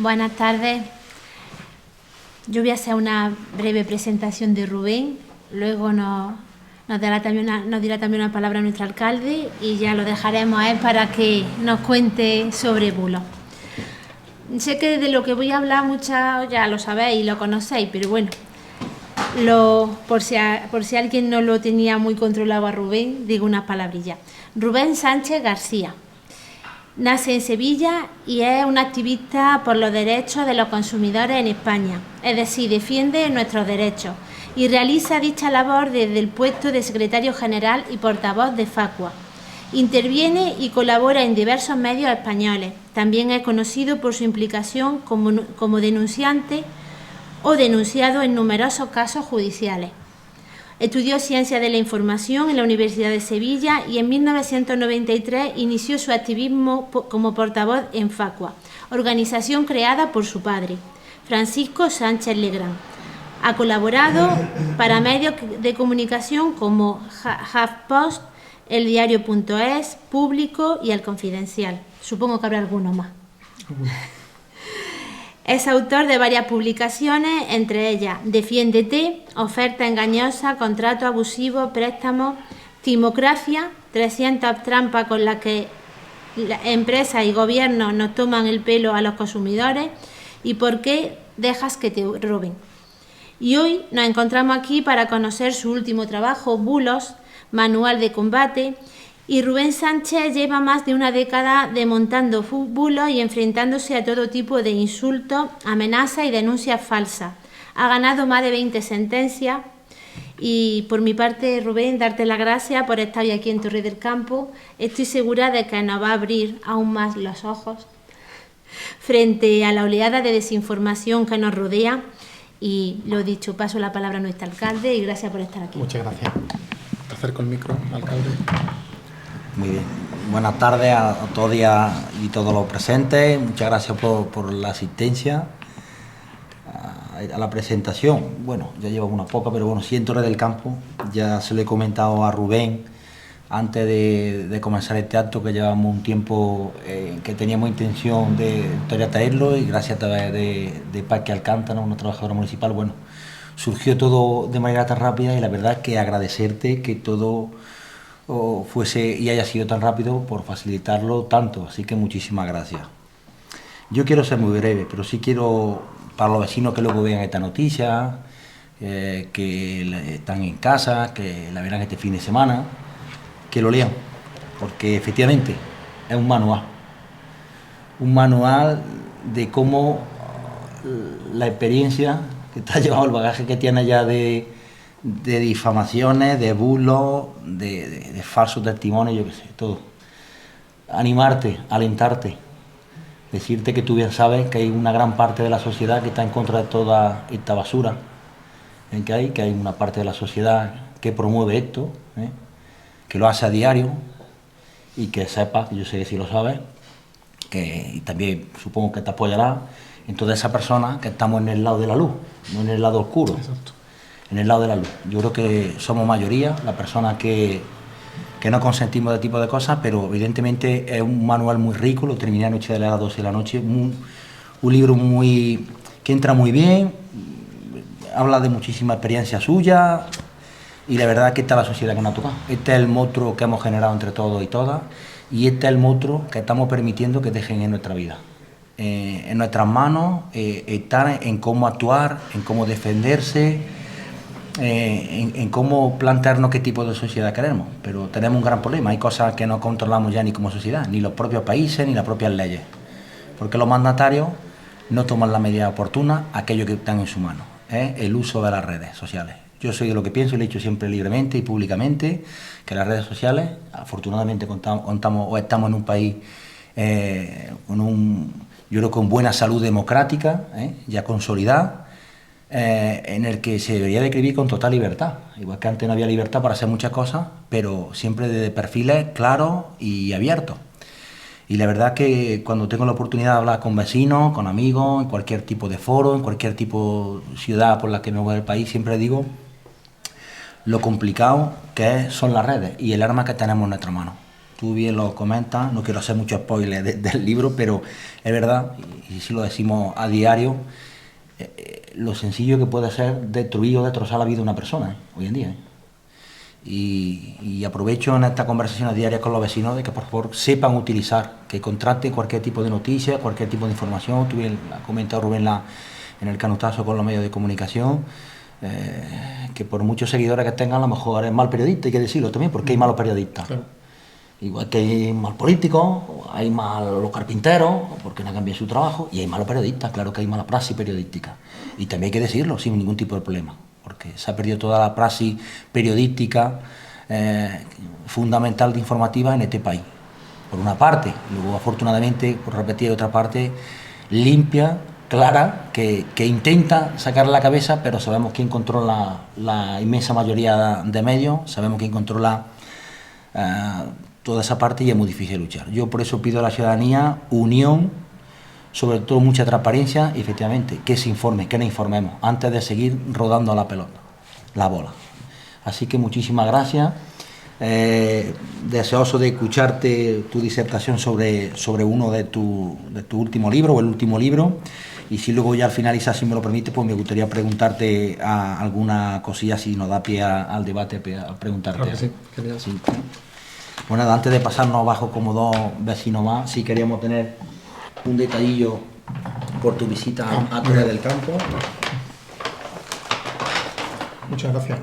Buenas tardes. Yo voy a hacer una breve presentación de Rubén, luego nos dirá también una palabra nuestro alcalde y ya lo dejaremos a él para que nos cuente sobre bulos. Sé que de lo que voy a hablar muchas ya lo sabéis y lo conocéis, pero bueno, por si alguien no lo tenía muy controlado a Rubén, digo unas palabrillas. Rubén Sánchez García. Nace en Sevilla y es un activista por los derechos de los consumidores en España, es decir, defiende nuestros derechos y realiza dicha labor desde el puesto de secretario general y portavoz de Facua. Interviene y colabora en diversos medios españoles. También es conocido por su implicación como denunciante o denunciado en numerosos casos judiciales. Estudió Ciencias de la Información en la Universidad de Sevilla y en 1993 inició su activismo como portavoz en Facua, organización creada por su padre, Francisco Sánchez Legrand. Ha colaborado para medios de comunicación como HuffPost, eldiario.es, Público y El Confidencial. Supongo que habrá alguno más. Es autor de varias publicaciones, entre ellas Defiéndete, Oferta engañosa, Contrato abusivo, Préstamos, Timocracia, 300 trampas con las que empresas y gobiernos nos toman el pelo a los consumidores y por qué dejas que te roben. Y hoy nos encontramos aquí para conocer su último trabajo, Bulos, Manual de Combate. Y Rubén Sánchez lleva más de una década desmontando bulos y enfrentándose a todo tipo de insultos, amenazas y denuncias falsas. Ha ganado más de 20 sentencias y por mi parte, Rubén, darte las gracias por estar hoy aquí en Torre del Campo. Estoy segura de que nos va a abrir aún más los ojos frente a la oleada de desinformación que nos rodea. Y lo dicho, paso la palabra a nuestro alcalde y gracias por estar aquí. Muchas gracias. Te acerco el micro, alcalde. Muy bien. Buenas tardes a todos y todos los presentes. Muchas gracias por la asistencia a la presentación. Bueno, ya llevo una poca, pero bueno, sí en Torre del Campo. Ya se lo he comentado a Rubén antes de comenzar este acto, que llevamos un tiempo que teníamos intención de traerlo y gracias a través de Parque Alcántara, una trabajadora municipal, bueno, surgió todo de manera tan rápida y la verdad es que agradecerte que todo fuese y haya sido tan rápido por facilitarlo tanto, así que muchísimas gracias. Yo quiero ser muy breve, pero sí quiero, para los vecinos que luego vean esta noticia, que están en casa, que la verán este fin de semana, que lo lean, porque efectivamente es un manual de cómo la experiencia que te ha llevado, el bagaje que tiene ya de difamaciones, de bulos, de falsos testimonios, yo qué sé, todo. Animarte, alentarte, decirte que tú bien sabes que hay una gran parte de la sociedad que está en contra de toda esta basura, que hay una parte de la sociedad que promueve esto, que lo hace a diario y que sepas, yo sé que sí lo sabes, y también supongo que te apoyará en todas esas personas que estamos en el lado de la luz, no en el lado oscuro. Exacto. En el lado de la luz. Yo creo que somos mayoría, las personas que no consentimos de tipo de cosas, pero evidentemente es un manual muy rico, lo terminé anoche a las 12 de la noche, un libro que entra muy bien, habla de muchísima experiencia suya y la verdad es que esta es la sociedad que nos ha tocado. Este es el monstruo que hemos generado entre todos y todas y este es el monstruo que estamos permitiendo que dejen en nuestra vida. En nuestras manos, estar en cómo actuar, en cómo defenderse, en cómo plantearnos qué tipo de sociedad queremos, pero tenemos un gran problema, hay cosas que no controlamos ya ni como sociedad, ni los propios países, ni las propias leyes, porque los mandatarios no toman la medida oportuna, aquello que están en su mano, el uso de las redes sociales. Yo soy de lo que pienso y lo he dicho siempre libremente y públicamente, que las redes sociales, afortunadamente estamos en un país yo creo con buena salud democrática, ya consolidada, en el que se debería de escribir con total libertad, igual que antes no había libertad para hacer muchas cosas, pero siempre de perfiles claros y abiertos. Y la verdad que cuando tengo la oportunidad de hablar con vecinos, con amigos, en cualquier tipo de foro, en cualquier tipo de ciudad por la que me voy del país, siempre digo lo complicado que son las redes y el arma que tenemos en nuestra mano. tú bien lo comentas, no quiero hacer mucho spoiler del libro, pero es verdad, y si lo decimos a diario, lo sencillo que puede ser destruir o destrozar la vida de una persona hoy en día. Y aprovecho en estas conversaciones diarias con los vecinos de que por favor sepan utilizar, que contraten cualquier tipo de noticia, cualquier tipo de información. Tú bien ha comentado Rubén en el canutazo con los medios de comunicación, que por muchos seguidores que tengan a lo mejor es mal periodista, hay que decirlo también, porque hay malos periodistas. Claro. Igual que hay mal políticos, hay malos carpinteros, porque no hagan bien su trabajo, y hay malos periodistas, claro que hay mala praxis periodística. Y también hay que decirlo sin ningún tipo de problema, porque se ha perdido toda la praxis periodística fundamental de informativa en este país. Por una parte, luego afortunadamente, por repetir otra parte, limpia, clara, que intenta sacar la cabeza, pero sabemos quién controla la inmensa mayoría de medios, sabemos quién controla toda esa parte y es muy difícil luchar. Yo por eso pido a la ciudadanía unión, sobre todo mucha transparencia y efectivamente que se informe, que nos informemos antes de seguir rodando la pelota, la bola. Así que muchísimas gracias, deseoso de escucharte tu disertación sobre uno de tu último libro o el último libro, y si luego ya al finalizar, si me lo permite, pues me gustaría preguntarte alguna cosilla, si nos da pie al debate, a preguntarte. Claro que sí, genial. Sí. Bueno, antes de pasarnos abajo como dos vecinos más, sí queríamos tener un detallillo por tu visita a Torre del Campo. Muchas gracias.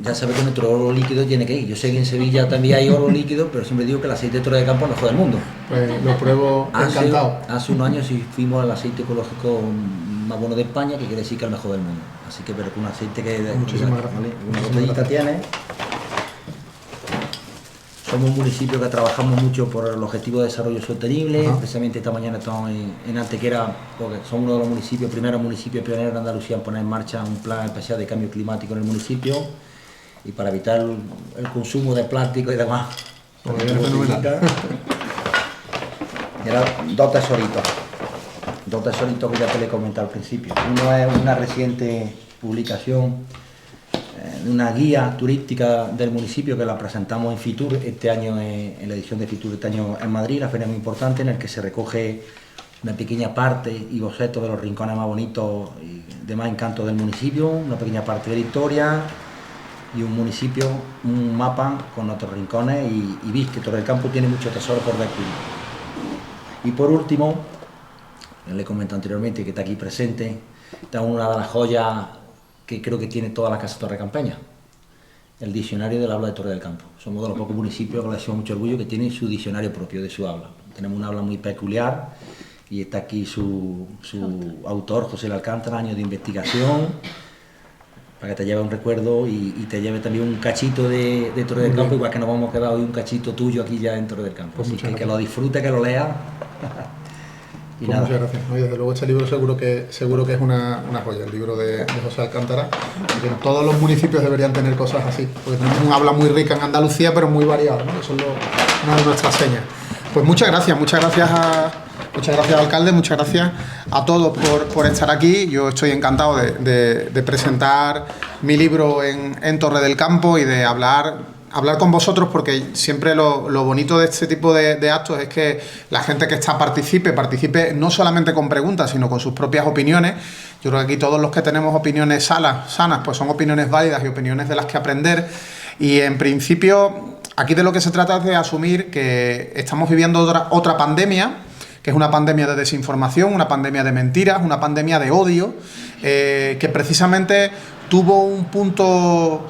Ya sabes que nuestro oro líquido tiene que ir. Yo sé que en Sevilla también hay oro líquido, pero siempre digo que el aceite de Torre del Campo es el mejor del mundo. Pues lo pruebo encantado. Hace unos años sí fuimos al aceite ecológico más bueno de España, que quiere decir que es el mejor del mundo. Así que, pero con un aceite que... Muchísimas gracias. ¿Vale? Una botellita tiene. Somos un municipio que trabajamos mucho por el objetivo de desarrollo sostenible. Precisamente esta mañana estamos en Antequera, porque somos uno de los primeros municipios pioneros de Andalucía en poner en marcha un plan especial de cambio climático en el municipio, y para evitar el consumo de plástico y demás. Dos tesoritos que ya te le he comentado al principio. Uno es una reciente publicación, una guía turística del municipio que la presentamos en Fitur este año, en la edición de Fitur este año en Madrid, la feria muy importante, en el que se recoge una pequeña parte y bocetos de los rincones más bonitos y de más encanto del municipio, una pequeña parte de la historia y un municipio, un mapa con otros rincones, y veis que Torre del Campo tiene mucho tesoro por descubrir. Y por último, le he comentado anteriormente que está aquí presente, está una de las joyas que creo que tiene toda la Casa Torrecampeña, el diccionario del habla de Torre del Campo. Somos de los pocos municipios, que le decimos mucho orgullo, que tiene su diccionario propio de su habla. Tenemos un habla muy peculiar y está aquí su autor, José Alcántara, años de investigación, para que te lleve un recuerdo y te lleve también un cachito de Torre del Campo, igual que nos vamos a quedar hoy un cachito tuyo aquí ya en Torre del Campo. Pues así que lo disfrute, que lo lea. Y pues muchas gracias. No, y desde luego este libro seguro que es una joya, el libro de José Alcántara. Y que todos los municipios deberían tener cosas así, porque tenemos un habla muy rica en Andalucía, pero muy variada, ¿no? Eso es una de nuestras señas. Pues muchas gracias alcalde, muchas gracias a todos por estar aquí. Yo estoy encantado de presentar mi libro en Torre del Campo y de hablar con vosotros, porque siempre lo bonito de este tipo de actos es que la gente que participe no solamente con preguntas, sino con sus propias opiniones. Yo creo que aquí todos los que tenemos opiniones sanas, pues son opiniones válidas y opiniones de las que aprender. Y en principio, aquí de lo que se trata es de asumir que estamos viviendo otra pandemia, que es una pandemia de desinformación, una pandemia de mentiras, una pandemia de odio, que precisamente tuvo un punto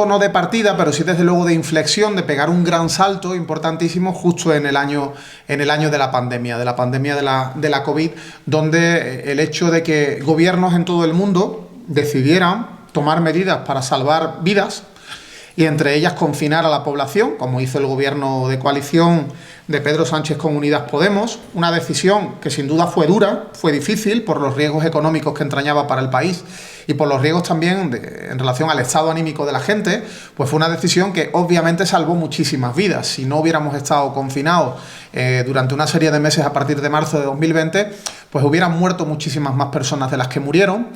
no de partida, pero sí desde luego de inflexión, de pegar un gran salto importantísimo justo en el año de la pandemia de la COVID, donde el hecho de que gobiernos en todo el mundo decidieran tomar medidas para salvar vidas, y entre ellas confinar a la población, como hizo el gobierno de coalición de Pedro Sánchez con Unidas Podemos, una decisión que sin duda fue dura, fue difícil por los riesgos económicos que entrañaba para el país y por los riesgos también en relación al estado anímico de la gente, pues fue una decisión que obviamente salvó muchísimas vidas. Si no hubiéramos estado confinados durante una serie de meses a partir de marzo de 2020, pues hubieran muerto muchísimas más personas de las que murieron,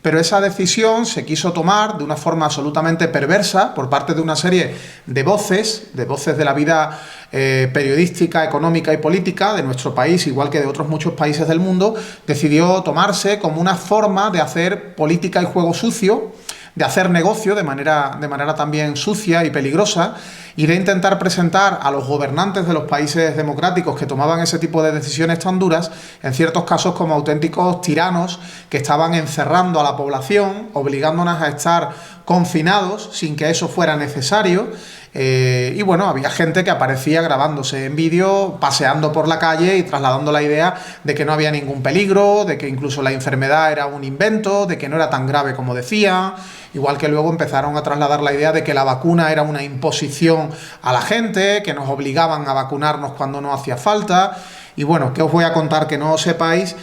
pero esa decisión se quiso tomar de una forma absolutamente perversa por parte de una serie de voces de la vida periodística, económica y política de nuestro país, igual que de otros muchos países del mundo. Decidió tomarse como una forma de hacer política y juego sucio, de hacer negocio de manera también sucia y peligrosa, y de intentar presentar a los gobernantes de los países democráticos que tomaban ese tipo de decisiones tan duras, en ciertos casos como auténticos tiranos que estaban encerrando a la población, obligándonos a estar confinados sin que eso fuera necesario. Y bueno, había gente que aparecía grabándose en vídeo, paseando por la calle y trasladando la idea de que no había ningún peligro, de que incluso la enfermedad era un invento, de que no era tan grave como decía. Igual que luego empezaron a trasladar la idea de que la vacuna era una imposición a la gente, que nos obligaban a vacunarnos cuando no hacía falta. Y bueno, ¿qué os voy a contar que no sepáis?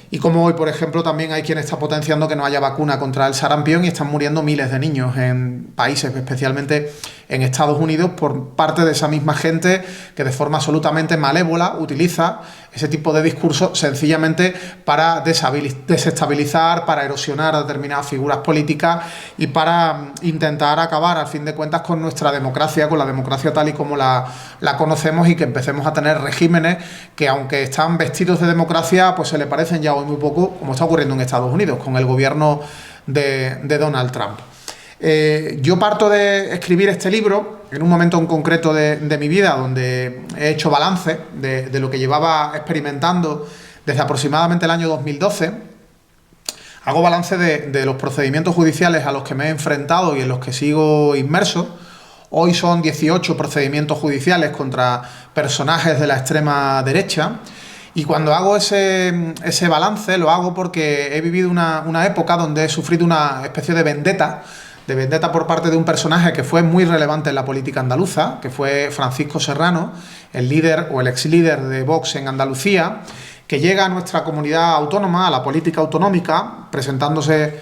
Y como hoy, por ejemplo, también hay quien está potenciando que no haya vacuna contra el sarampión y están muriendo miles de niños en países, especialmente en Estados Unidos, por parte de esa misma gente que de forma absolutamente malévola utiliza ese tipo de discurso sencillamente para desestabilizar, para erosionar a determinadas figuras políticas y para intentar acabar, al fin de cuentas, con nuestra democracia, con la democracia tal y como la conocemos, y que empecemos a tener regímenes que, aunque están vestidos de democracia, pues se le parecen ya hoy muy poco, como está ocurriendo en Estados Unidos con el gobierno de Donald Trump. Yo parto de escribir este libro en un momento en concreto de mi vida, donde he hecho balance de lo que llevaba experimentando desde aproximadamente el año 2012. Hago balance de los procedimientos judiciales a los que me he enfrentado y en los que sigo inmerso. Hoy son 18 procedimientos judiciales contra personajes de la extrema derecha. Y cuando hago ese balance, lo hago porque he vivido una época donde he sufrido una especie de vendetta por parte de un personaje que fue muy relevante en la política andaluza, que fue Francisco Serrano, el líder o el ex líder de Vox en Andalucía, que llega a nuestra comunidad autónoma, a la política autonómica, presentándose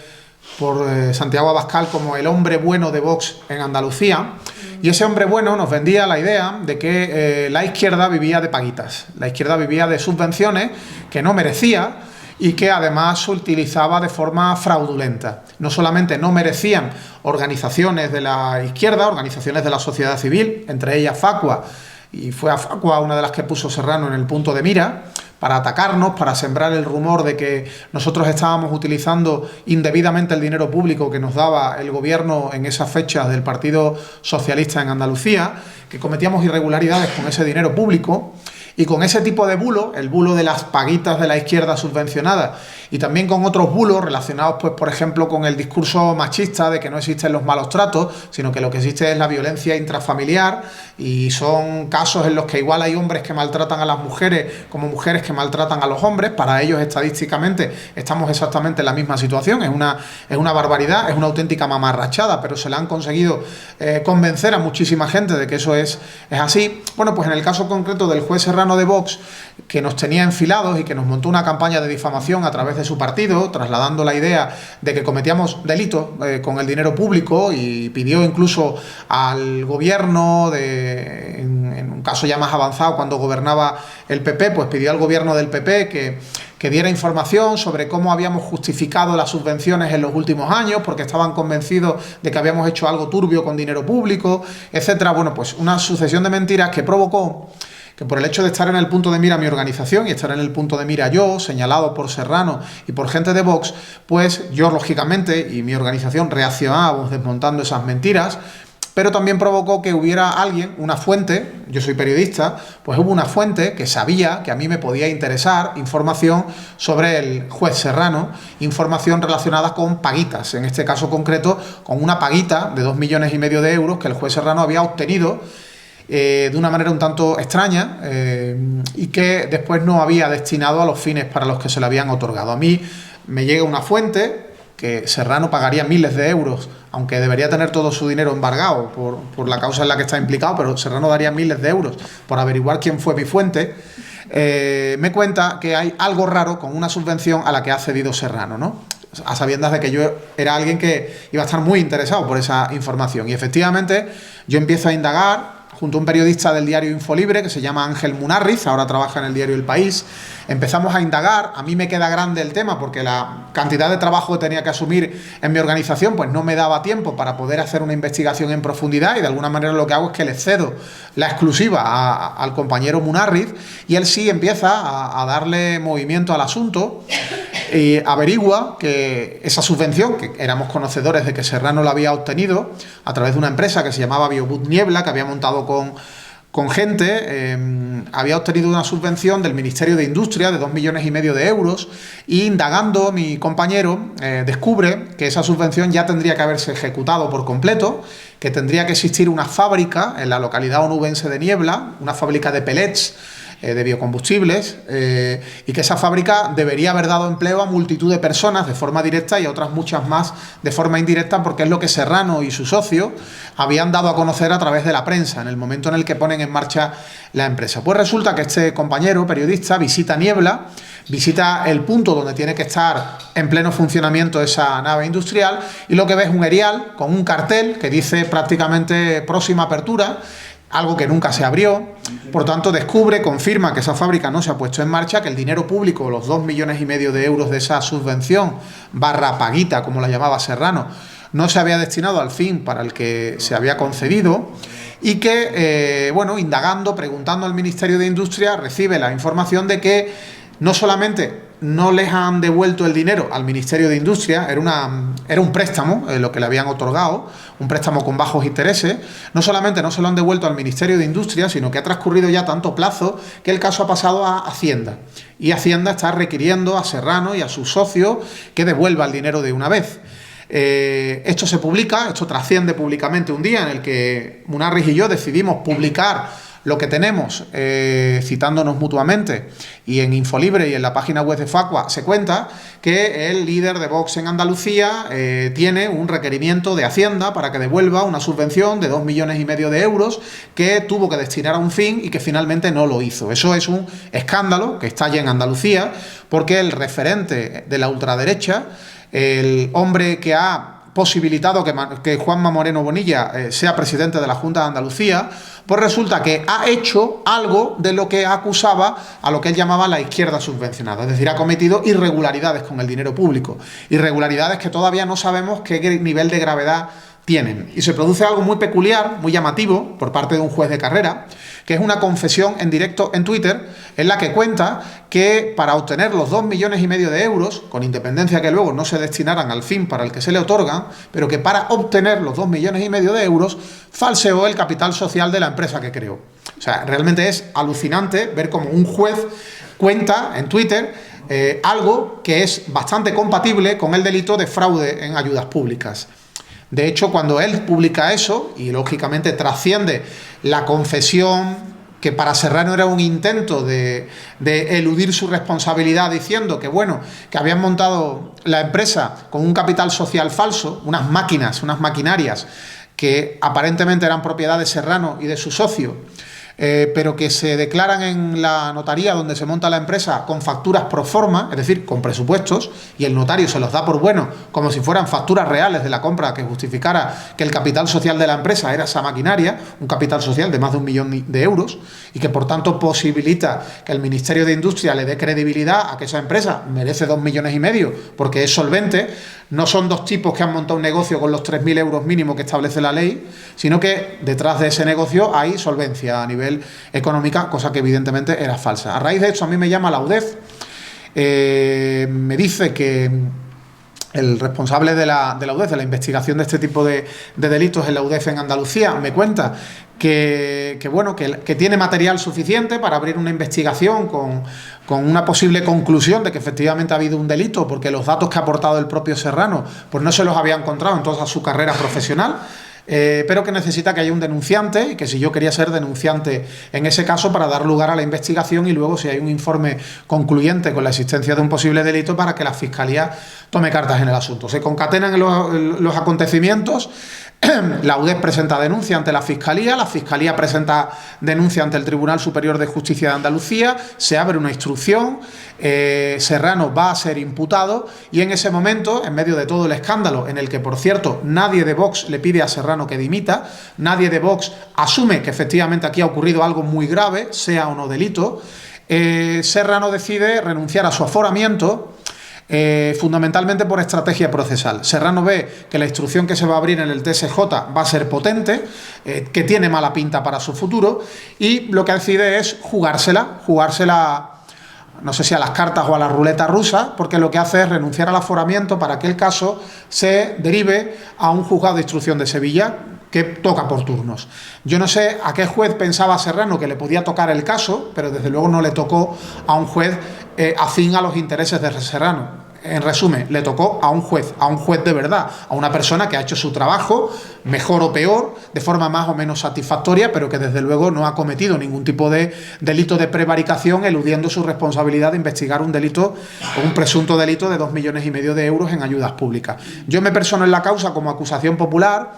por Santiago Abascal como el hombre bueno de Vox en Andalucía. Y ese hombre bueno nos vendía la idea de que la izquierda vivía de paguitas, la izquierda vivía de subvenciones que no merecía y que además se utilizaba de forma fraudulenta. No solamente no merecían organizaciones de la izquierda, organizaciones de la sociedad civil, entre ellas Facua, y fue a Facua una de las que puso Serrano en el punto de mira para atacarnos, para sembrar el rumor de que nosotros estábamos utilizando indebidamente el dinero público que nos daba el gobierno en esas fechas del Partido Socialista en Andalucía, que cometíamos irregularidades con ese dinero público. Y con ese tipo de bulo, el bulo de las paguitas de la izquierda subvencionadas, y también con otros bulos relacionados, pues, por ejemplo, con el discurso machista de que no existen los malos tratos, sino que lo que existe es la violencia intrafamiliar, y son casos en los que igual hay hombres que maltratan a las mujeres como mujeres que maltratan a los hombres. Para ellos, estadísticamente, estamos exactamente en la misma situación. Es una barbaridad, es una auténtica mamarrachada, pero se le han conseguido convencer a muchísima gente de que eso es así. Bueno, pues en el caso concreto del juez Serrano de Vox, que nos tenía enfilados y que nos montó una campaña de difamación a través de su partido, trasladando la idea de que cometíamos delitos con el dinero público, y pidió incluso al gobierno, en un caso ya más avanzado, cuando gobernaba el PP, pues pidió al gobierno del PP que diera información sobre cómo habíamos justificado las subvenciones en los últimos años, porque estaban convencidos de que habíamos hecho algo turbio con dinero público, etcétera. Bueno, pues una sucesión de mentiras que provocó que, por el hecho de estar en el punto de mira mi organización y estar en el punto de mira yo, señalado por Serrano y por gente de Vox, pues yo, lógicamente, y mi organización reaccionábamos desmontando esas mentiras, pero también provocó que hubiera alguien, una fuente, yo soy periodista, pues hubo una fuente que sabía que a mí me podía interesar información sobre el juez Serrano, información relacionada con paguitas, en este caso concreto con una paguita de 2,5 millones de euros que el juez Serrano había obtenido de una manera un tanto extraña y que después no había destinado a los fines para los que se le habían otorgado. A mí me llega una fuente que Serrano pagaría miles de euros, aunque debería tener todo su dinero embargado por la causa en la que está implicado, pero Serrano daría miles de euros por averiguar quién fue mi fuente. Me cuenta que hay algo raro con una subvención a la que ha cedido Serrano, ¿no? A sabiendas de que yo era alguien que iba a estar muy interesado por esa información. Y efectivamente yo empiezo a indagar junto a un periodista del diario Infolibre que se llama Ángel Munarriz, ahora trabaja en el diario El País. Empezamos a indagar. A mí me queda grande el tema porque la cantidad de trabajo que tenía que asumir en mi organización pues no me daba tiempo para poder hacer una investigación en profundidad, y de alguna manera lo que hago es que le cedo la exclusiva al compañero Munarriz, y él sí empieza a darle movimiento al asunto. Y averigua que esa subvención, que éramos conocedores de que Serrano la había obtenido a través de una empresa que se llamaba Biobud Niebla, que había montado con gente, había obtenido una subvención del Ministerio de Industria de 2,5 millones de euros, y indagando mi compañero descubre que esa subvención ya tendría que haberse ejecutado por completo, que tendría que existir una fábrica en la localidad onubense de Niebla, una fábrica de pellets, de biocombustibles, y que esa fábrica debería haber dado empleo a multitud de personas de forma directa y a otras muchas más de forma indirecta, porque es lo que Serrano y su socio habían dado a conocer a través de la prensa en el momento en el que ponen en marcha la empresa. Pues resulta que este compañero periodista visita Niebla, visita el punto donde tiene que estar en pleno funcionamiento esa nave industrial, y lo que ve es un erial con un cartel que dice prácticamente próxima apertura, algo que nunca se abrió. Por tanto, descubre, confirma que esa fábrica no se ha puesto en marcha, que el dinero público, los 2,5 millones de euros de esa subvención barra paguita, como la llamaba Serrano, no se había destinado al fin para el que se había concedido, y que, indagando, preguntando al Ministerio de Industria, recibe la información de que no solamente no les han devuelto el dinero al Ministerio de Industria, era un préstamo, lo que le habían otorgado, un préstamo con bajos intereses. No solamente no se lo han devuelto al Ministerio de Industria, sino que ha transcurrido ya tanto plazo que el caso ha pasado a Hacienda. Y Hacienda está requiriendo a Serrano y a sus socios que devuelva el dinero de una vez. Esto se publica, esto trasciende públicamente un día en el que Munarriz y yo decidimos publicar lo que tenemos, citándonos mutuamente, y en Infolibre y en la página web de Facua se cuenta que el líder de Vox en Andalucía tiene un requerimiento de Hacienda para que devuelva una subvención de 2,5 millones de euros que tuvo que destinar a un fin y que finalmente no lo hizo. Eso es un escándalo que estalla en Andalucía, porque el referente de la ultraderecha, el hombre que ha posibilitado que Juanma Moreno Bonilla sea presidente de la Junta de Andalucía, pues resulta que ha hecho algo de lo que acusaba a lo que él llamaba la izquierda subvencionada, es decir, ha cometido irregularidades con el dinero público, irregularidades que todavía no sabemos qué nivel de gravedad tienen. Y se produce algo muy peculiar, muy llamativo, por parte de un juez de carrera, que es una confesión en directo en Twitter, en la que cuenta que para obtener los 2,5 millones de euros, con independencia que luego no se destinaran al fin para el que se le otorgan, pero que para obtener los 2,5 millones de euros falseó el capital social de la empresa que creó. O sea, realmente es alucinante ver cómo un juez cuenta en Twitter algo que es bastante compatible con el delito de fraude en ayudas públicas. De hecho, cuando él publica eso, y lógicamente trasciende la confesión, que para Serrano era un intento de eludir su responsabilidad, diciendo que, que habían montado la empresa con un capital social falso, unas maquinarias, que aparentemente eran propiedad de Serrano y de su socio, pero que se declaran en la notaría donde se monta la empresa con facturas pro forma, es decir, con presupuestos, y el notario se los da por bueno, como si fueran facturas reales de la compra que justificara que el capital social de la empresa era esa maquinaria, un capital social de más de 1 millón de euros, y que por tanto posibilita que el Ministerio de Industria le dé credibilidad a que esa empresa merece 2,5 millones porque es solvente. No son dos tipos que han montado un negocio con los 3.000 euros mínimo que establece la ley, sino que detrás de ese negocio hay solvencia a nivel económica, cosa que evidentemente era falsa. A raíz de esto a mí me llama la UDEF, me dice que el responsable de la UDEF, de la investigación de este tipo de delitos en la UDEF en Andalucía, me cuenta que tiene material suficiente para abrir una investigación con una posible conclusión de que efectivamente ha habido un delito, porque los datos que ha aportado el propio Serrano pues no se los había encontrado en toda su carrera profesional, pero que necesita que haya un denunciante, y que si yo quería ser denunciante en ese caso para dar lugar a la investigación, y luego si hay un informe concluyente con la existencia de un posible delito, para que la Fiscalía tome cartas en el asunto. Se concatenan los acontecimientos. La UDEF presenta denuncia ante la Fiscalía presenta denuncia ante el Tribunal Superior de Justicia de Andalucía, se abre una instrucción, Serrano va a ser imputado y en ese momento, en medio de todo el escándalo, en el que, por cierto, nadie de Vox le pide a Serrano que dimita, nadie de Vox asume que efectivamente aquí ha ocurrido algo muy grave, sea o no delito, Serrano decide renunciar a su aforamiento, fundamentalmente por estrategia procesal. Serrano ve que la instrucción que se va a abrir en el TSJ va a ser potente, que tiene mala pinta para su futuro y lo que decide es jugársela, no sé si a las cartas o a la ruleta rusa, porque lo que hace es renunciar al aforamiento para que el caso se derive a un juzgado de instrucción de Sevilla que toca por turnos. Yo no sé a qué juez pensaba Serrano que le podía tocar el caso, pero desde luego no le tocó a un juez afín a los intereses de Serrano. En resumen, le tocó a un juez de verdad, a una persona que ha hecho su trabajo, mejor o peor, de forma más o menos satisfactoria, pero que desde luego no ha cometido ningún tipo de delito de prevaricación, eludiendo su responsabilidad de investigar un delito o un presunto delito de 2,5 millones de euros en ayudas públicas. Yo me persono en la causa como acusación popular,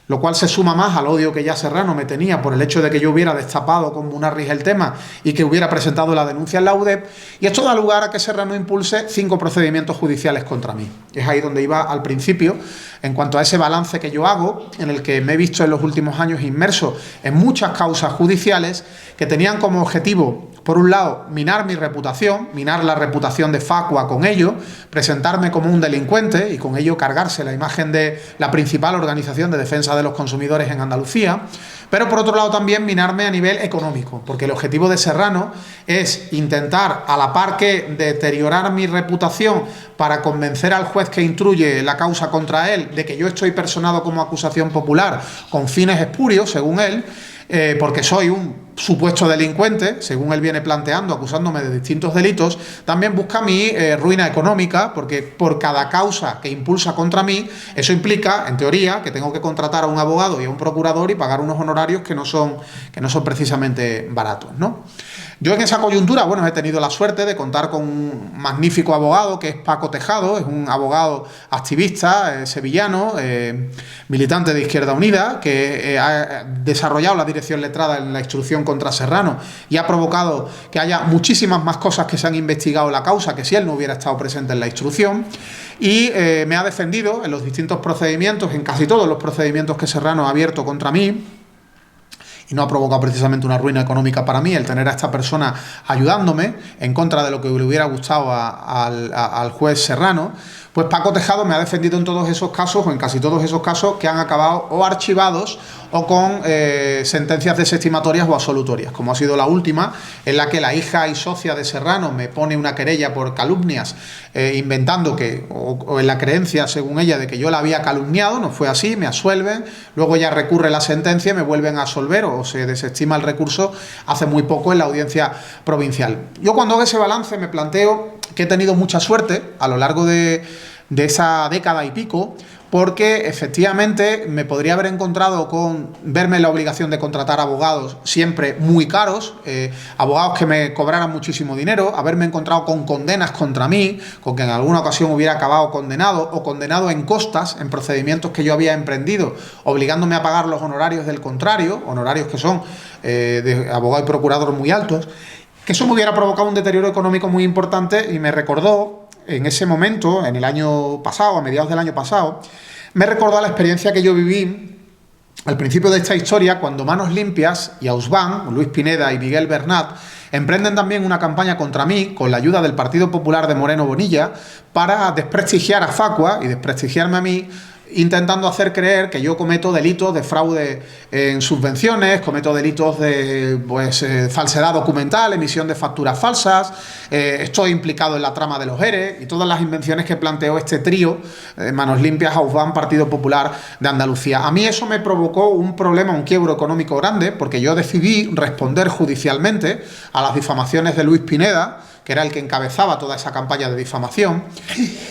lo cual se suma más al odio que ya Serrano me tenía por el hecho de que yo hubiera destapado con Munarriz el tema y que hubiera presentado la denuncia en la UDEP, y esto da lugar a que Serrano impulse 5 procedimientos judiciales contra mí. Es ahí donde iba al principio, en cuanto a ese balance que yo hago, en el que me he visto en los últimos años inmerso en muchas causas judiciales que tenían como objetivo, por un lado, minar mi reputación, minar la reputación de Facua con ello, presentarme como un delincuente y con ello cargarse la imagen de la principal organización de defensa de los consumidores en Andalucía, pero por otro lado también minarme a nivel económico, porque el objetivo de Serrano es intentar, a la par que deteriorar mi reputación para convencer al juez que instruye la causa contra él de que yo estoy personado como acusación popular con fines espurios, según él, porque soy un supuesto delincuente, según él viene planteando, acusándome de distintos delitos, también busca mi ruina económica, porque por cada causa que impulsa contra mí, eso implica, en teoría, que tengo que contratar a un abogado y a un procurador y pagar unos honorarios que no son precisamente baratos, ¿no? Yo en esa coyuntura, bueno, he tenido la suerte de contar con un magnífico abogado que es Paco Tejado, es un abogado activista sevillano, militante de Izquierda Unida, que ha desarrollado la dirección letrada en la instrucción contra Serrano y ha provocado que haya muchísimas más cosas que se han investigado en la causa que si él no hubiera estado presente en la instrucción, y me ha defendido en los distintos procedimientos, en casi todos los procedimientos que Serrano ha abierto contra mí. Y no ha provocado precisamente una ruina económica para mí el tener a esta persona ayudándome en contra de lo que le hubiera gustado al juez Serrano. Pues Paco Tejado me ha defendido en todos esos casos, o en casi todos esos casos, que han acabado o archivados o con sentencias desestimatorias o absolutorias, como ha sido la última, en la que la hija y socia de Serrano me pone una querella por calumnias, inventando que, o en la creencia, según ella, de que yo la había calumniado. No fue así, me absuelven, luego ya recurre la sentencia y me vuelven a absolver, o se desestima el recurso hace muy poco en la audiencia provincial. Yo cuando hago ese balance me planteo que he tenido mucha suerte a lo largo de esa década y pico, porque efectivamente me podría haber encontrado con verme en la obligación de contratar abogados siempre muy caros, abogados que me cobraran muchísimo dinero, haberme encontrado con condenas contra mí, con que en alguna ocasión hubiera acabado condenado o condenado en costas en procedimientos que yo había emprendido, obligándome a pagar los honorarios del contrario, honorarios que son de abogado y procurador muy altos, que eso me hubiera provocado un deterioro económico muy importante. Y me recordó en ese momento, en el año pasado, a mediados del año pasado, me recordó la experiencia que yo viví al principio de esta historia, cuando Manos Limpias y Ausban, Luis Pineda y Miguel Bernat, emprenden también una campaña contra mí, con la ayuda del Partido Popular de Moreno Bonilla, para desprestigiar a Facua y desprestigiarme a mí, intentando hacer creer que yo cometo delitos de fraude en subvenciones, cometo delitos de falsedad documental, emisión de facturas falsas, estoy implicado en la trama de los ERE y todas las invenciones que planteó este trío, Manos Limpias, Ausban, Partido Popular de Andalucía. A mí eso me provocó un problema, un quiebro económico grande, porque yo decidí responder judicialmente a las difamaciones de Luis Pineda, que era el que encabezaba toda esa campaña de difamación,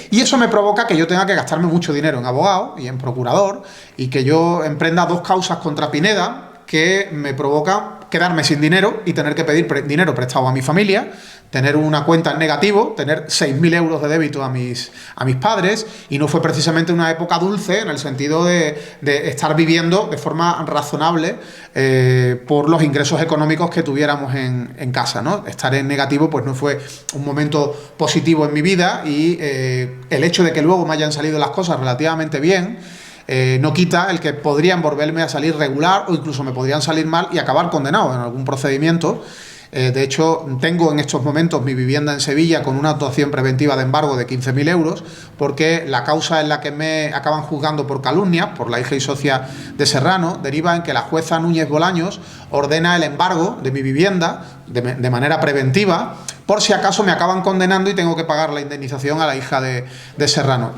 y eso me provoca que yo tenga que gastarme mucho dinero en abogado y en procurador, y que yo emprenda 2 causas contra Pineda que me provocan quedarme sin dinero y tener que pedir dinero prestado a mi familia, tener una cuenta en negativo, tener 6.000 euros de débito a mis padres, y no fue precisamente una época dulce en el sentido de estar viviendo de forma razonable por los ingresos económicos que tuviéramos en casa, ¿no? Estar en negativo pues no fue un momento positivo en mi vida, y el hecho de que luego me hayan salido las cosas relativamente bien no quita el que podrían volverme a salir regular, o incluso me podrían salir mal y acabar condenado en algún procedimiento. De hecho, tengo en estos momentos mi vivienda en Sevilla con una actuación preventiva de embargo de 15.000 euros, porque la causa en la que me acaban juzgando por calumnia, por la hija y socia de Serrano, deriva en que la jueza Núñez Bolaños ordena el embargo de mi vivienda de manera preventiva, por si acaso me acaban condenando y tengo que pagar la indemnización a la hija de Serrano.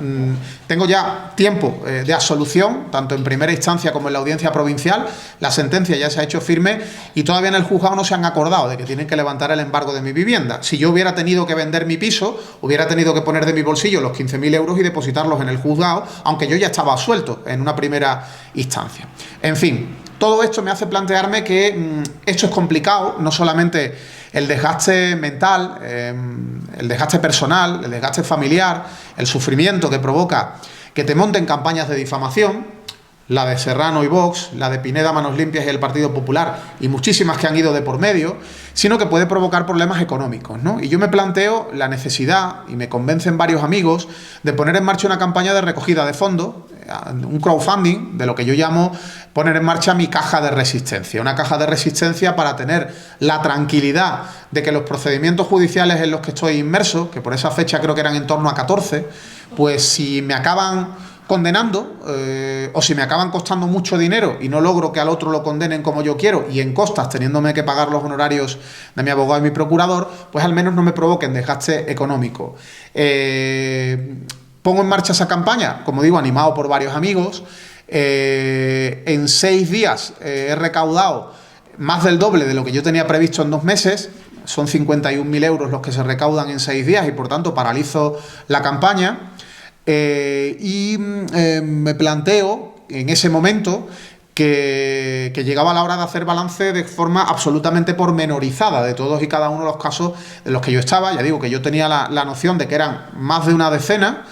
Tengo ya tiempo de absolución, tanto en primera instancia como en la audiencia provincial. La sentencia ya se ha hecho firme y todavía en el juzgado no se han acordado de que tienen que levantar el embargo de mi vivienda. Si yo hubiera tenido que vender mi piso, hubiera tenido que poner de mi bolsillo los 15.000 euros y depositarlos en el juzgado, aunque yo ya estaba absuelto en una primera instancia. En fin, todo esto me hace plantearme que esto es complicado, no solamente el desgaste mental, el desgaste personal, el desgaste familiar, el sufrimiento que provoca que te monten campañas de difamación, la de Serrano y Vox, la de Pineda, Manos Limpias y el Partido Popular, y muchísimas que han ido de por medio, sino que puede provocar problemas económicos, ¿no? Y yo me planteo la necesidad, y me convencen varios amigos, de poner en marcha una campaña de recogida de fondos, un crowdfunding, de lo que yo llamo poner en marcha mi caja de resistencia. Una caja de resistencia para tener la tranquilidad de que los procedimientos judiciales en los que estoy inmerso, que por esa fecha creo que eran en torno a 14, pues si me acaban condenando o si me acaban costando mucho dinero y no logro que al otro lo condenen como yo quiero, y en costas teniéndome que pagar los honorarios de mi abogado y mi procurador, pues al menos no me provoquen desgaste económico. Pongo en marcha esa campaña, como digo, animado por varios amigos. En 6 días he recaudado más del doble de lo que yo tenía previsto en 2 meses. Son 51.000 euros los que se recaudan en 6 días y por tanto paralizo la campaña. Me planteo en ese momento que llegaba la hora de hacer balance de forma absolutamente pormenorizada de todos y cada uno de los casos en los que yo estaba. Ya digo que yo tenía la noción de que eran más de una decena.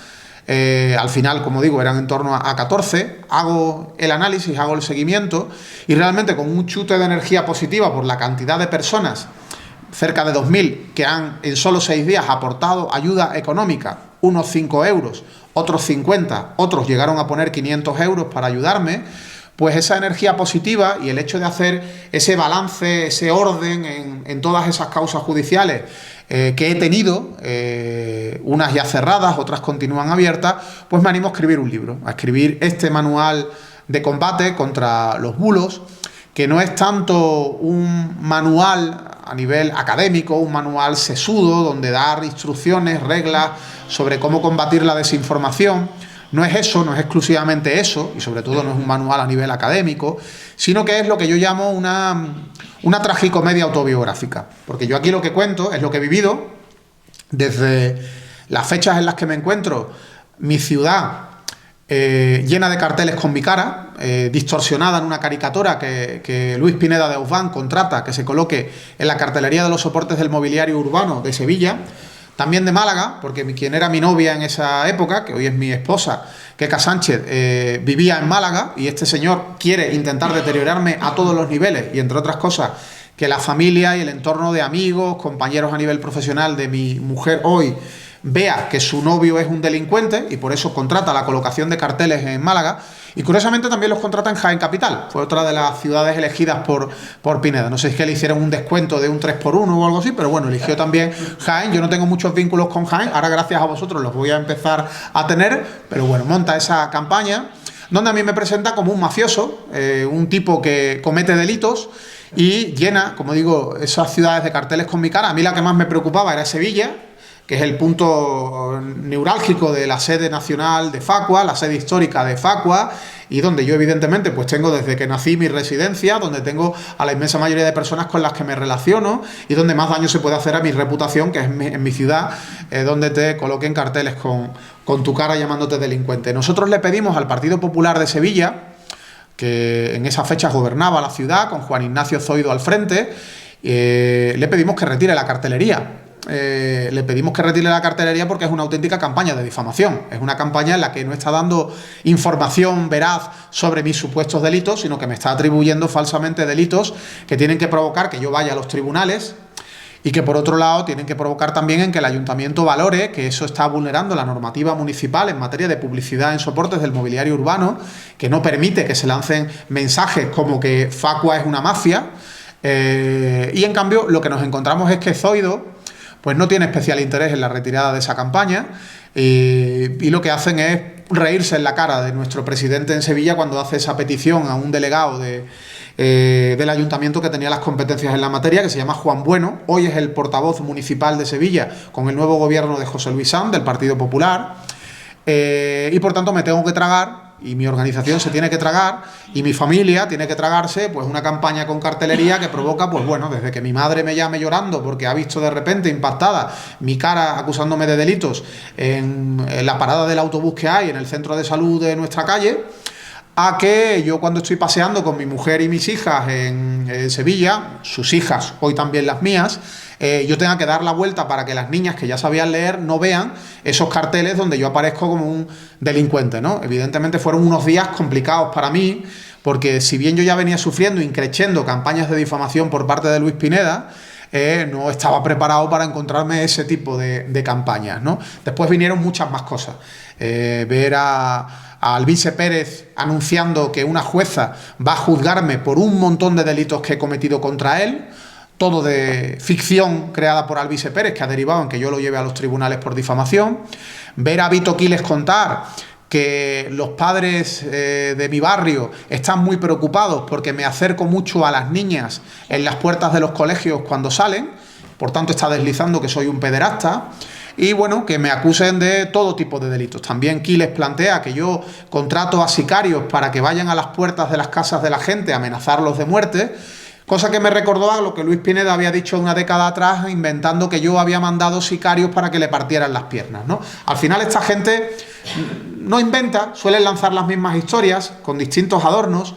Al final, como digo, eran en torno a 14. Hago el análisis, hago el seguimiento, y realmente con un chute de energía positiva por la cantidad de personas, cerca de 2.000, que han en solo 6 días aportado ayuda económica, unos 5 euros, otros 50, otros llegaron a poner 500 euros para ayudarme. Pues esa energía positiva y el hecho de hacer ese balance, ese orden en todas esas causas judiciales que he tenido, unas ya cerradas, otras continúan abiertas, pues me animo a escribir un libro, a escribir este manual de combate contra los bulos, que no es tanto un manual a nivel académico, un manual sesudo donde dar instrucciones, reglas sobre cómo combatir la desinformación. No es eso, no es exclusivamente eso, y sobre todo no es un manual a nivel académico, sino que es lo que yo llamo una tragicomedia autobiográfica. Porque yo aquí lo que cuento es lo que he vivido desde las fechas en las que me encuentro, mi ciudad llena de carteles con mi cara, distorsionada en una caricatura que Luis Pineda de Ausban contrata que se coloque en la cartelería de los soportes del mobiliario urbano de Sevilla. También de Málaga, porque quien era mi novia en esa época, que hoy es mi esposa, Keka Sánchez, vivía en Málaga, y este señor quiere intentar deteriorarme a todos los niveles, y entre otras cosas, que la familia y el entorno de amigos, compañeros a nivel profesional de mi mujer hoy, vea que su novio es un delincuente, y por eso contrata la colocación de carteles en Málaga, y curiosamente también los contrata en Jaén Capital. Fue otra de las ciudades elegidas por Pineda. No sé si es que le hicieron un descuento de un 3x1 o algo así, pero bueno, eligió también Jaén. Yo no tengo muchos vínculos con Jaén, ahora gracias a vosotros los voy a empezar a tener, pero bueno, monta esa campaña donde a mí me presenta como un mafioso, un tipo que comete delitos, y llena, como digo, esas ciudades de carteles con mi cara. A mí la que más me preocupaba era Sevilla, que es el punto neurálgico de la sede nacional de Facua, la sede histórica de Facua, y donde yo evidentemente pues tengo desde que nací mi residencia, donde tengo a la inmensa mayoría de personas con las que me relaciono, y donde más daño se puede hacer a mi reputación, que es en mi ciudad, donde te coloquen carteles con tu cara llamándote delincuente. Nosotros le pedimos al Partido Popular de Sevilla que en esas fechas gobernaba la ciudad, con Juan Ignacio Zoido al frente, le pedimos que retire la cartelería. Le pedimos que retire la cartelería porque es una auténtica campaña de difamación. Es una campaña en la que no está dando información veraz sobre mis supuestos delitos, sino que me está atribuyendo falsamente delitos que tienen que provocar que yo vaya a los tribunales y que, por otro lado, tienen que provocar también en que el ayuntamiento valore que eso está vulnerando la normativa municipal en materia de publicidad en soportes del mobiliario urbano, que no permite que se lancen mensajes como que Facua es una mafia. Y en cambio lo que nos encontramos es que Zoido pues no tiene especial interés en la retirada de esa campaña, y lo que hacen es reírse en la cara de nuestro presidente en Sevilla cuando hace esa petición a un delegado del ayuntamiento que tenía las competencias en la materia, que se llama Juan Bueno. Hoy es el portavoz municipal de Sevilla con el nuevo gobierno de José Luis Sanz, del Partido Popular, y por tanto me tengo que tragar, y mi organización se tiene que tragar, y mi familia tiene que tragarse pues una campaña con cartelería que provoca, pues bueno, desde que mi madre me llame llorando porque ha visto de repente impactada mi cara acusándome de delitos en la parada del autobús que hay en el centro de salud de nuestra calle, a que yo, cuando estoy paseando con mi mujer y mis hijas en Sevilla, sus hijas, hoy también las mías, yo tenga que dar la vuelta para que las niñas que ya sabían leer no vean esos carteles donde yo aparezco como un delincuente, ¿no? Evidentemente fueron unos días complicados para mí, porque si bien yo ya venía sufriendo, increciendo campañas de difamación por parte de Luis Pineda, no estaba preparado para encontrarme ese tipo de campañas, ¿no? Después vinieron muchas más cosas. Ver a Alvise Pérez anunciando que una jueza va a juzgarme por un montón de delitos que he cometido contra él, todo de ficción creada por Alvise Pérez, que ha derivado en que yo lo lleve a los tribunales por difamación. Ver a Vito Quiles contar que los padres de mi barrio están muy preocupados porque me acerco mucho a las niñas en las puertas de los colegios cuando salen, por tanto está deslizando que soy un pederasta. Y bueno, que me acusen de todo tipo de delitos. También Quiles plantea que yo contrato a sicarios para que vayan a las puertas de las casas de la gente a amenazarlos de muerte, cosa que me recordó a lo que Luis Pineda había dicho una década atrás, inventando que yo había mandado sicarios para que le partieran las piernas, ¿no? Al final esta gente no inventa, suelen lanzar las mismas historias con distintos adornos.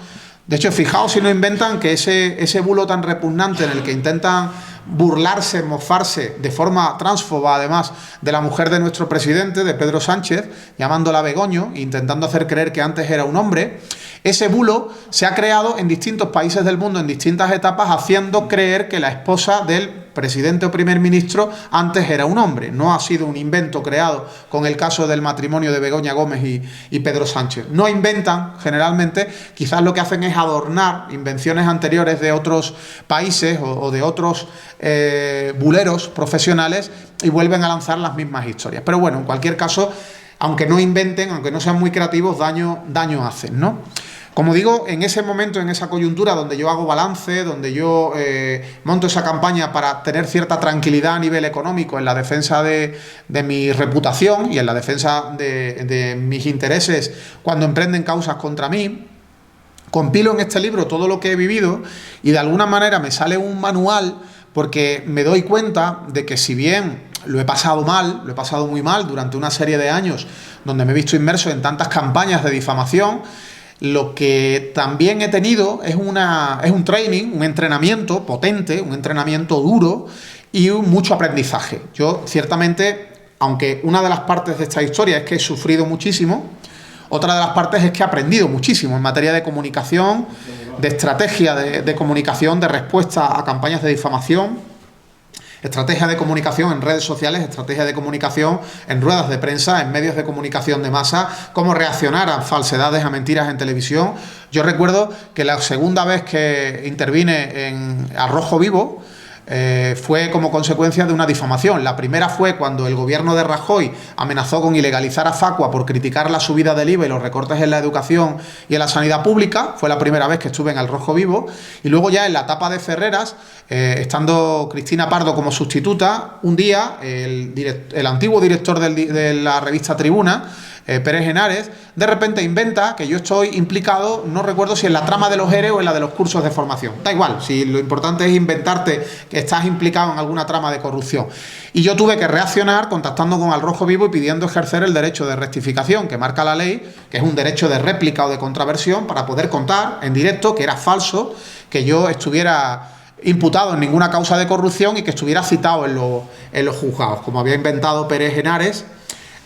De hecho, fijaos si no inventan que ese bulo tan repugnante en el que intentan burlarse, mofarse de forma transfoba, además, de la mujer de nuestro presidente, de Pedro Sánchez, llamándola Begoño, intentando hacer creer que antes era un hombre. Ese bulo se ha creado en distintos países del mundo, en distintas etapas, haciendo creer que la esposa del presidente o primer ministro antes era un hombre. No ha sido un invento creado con el caso del matrimonio de Begoña Gómez y Pedro Sánchez. No inventan, generalmente, quizás lo que hacen es adornar invenciones anteriores de otros países o de otros buleros profesionales, y vuelven a lanzar las mismas historias. Pero bueno, en cualquier caso, aunque no inventen, aunque no sean muy creativos, daño hacen, ¿no? Como digo, en ese momento, en esa coyuntura donde yo hago balance, donde yo monto esa campaña para tener cierta tranquilidad a nivel económico en la defensa de mi reputación y en la defensa de mis intereses cuando emprenden causas contra mí, compilo en este libro todo lo que he vivido, y de alguna manera me sale un manual, porque me doy cuenta de que, si bien lo he pasado mal, lo he pasado muy mal durante una serie de años donde me he visto inmerso en tantas campañas de difamación, lo que también he tenido es un training, un entrenamiento potente, un entrenamiento duro y mucho aprendizaje. Yo, ciertamente, aunque una de las partes de esta historia es que he sufrido muchísimo, otra de las partes es que he aprendido muchísimo en materia de comunicación, de estrategia de comunicación, de respuesta a campañas de difamación, estrategia de comunicación en redes sociales, estrategia de comunicación en ruedas de prensa, en medios de comunicación de masa, cómo reaccionar a falsedades, a mentiras en televisión. Yo recuerdo que la segunda vez que intervine en Al Rojo Vivo fue como consecuencia de una difamación. La primera fue cuando el gobierno de Rajoy amenazó con ilegalizar a Facua por criticar la subida del IVA y los recortes en la educación y en la sanidad pública. Fue la primera vez que estuve en Al Rojo Vivo. Y luego, ya en la etapa de Ferreras, estando Cristina Pardo como sustituta, un día el antiguo director de la revista Tribuna Pérez Henares, de repente inventa que yo estoy implicado, no recuerdo si en la trama de los ERE o en la de los cursos de formación. Da igual, si lo importante es inventarte que estás implicado en alguna trama de corrupción. Y yo tuve que reaccionar contactando con Al Rojo Vivo y pidiendo ejercer el derecho de rectificación que marca la ley, que es un derecho de réplica o de contraversión, para poder contar en directo que era falso que yo estuviera imputado en ninguna causa de corrupción y que estuviera citado en los juzgados, como había inventado Pérez Henares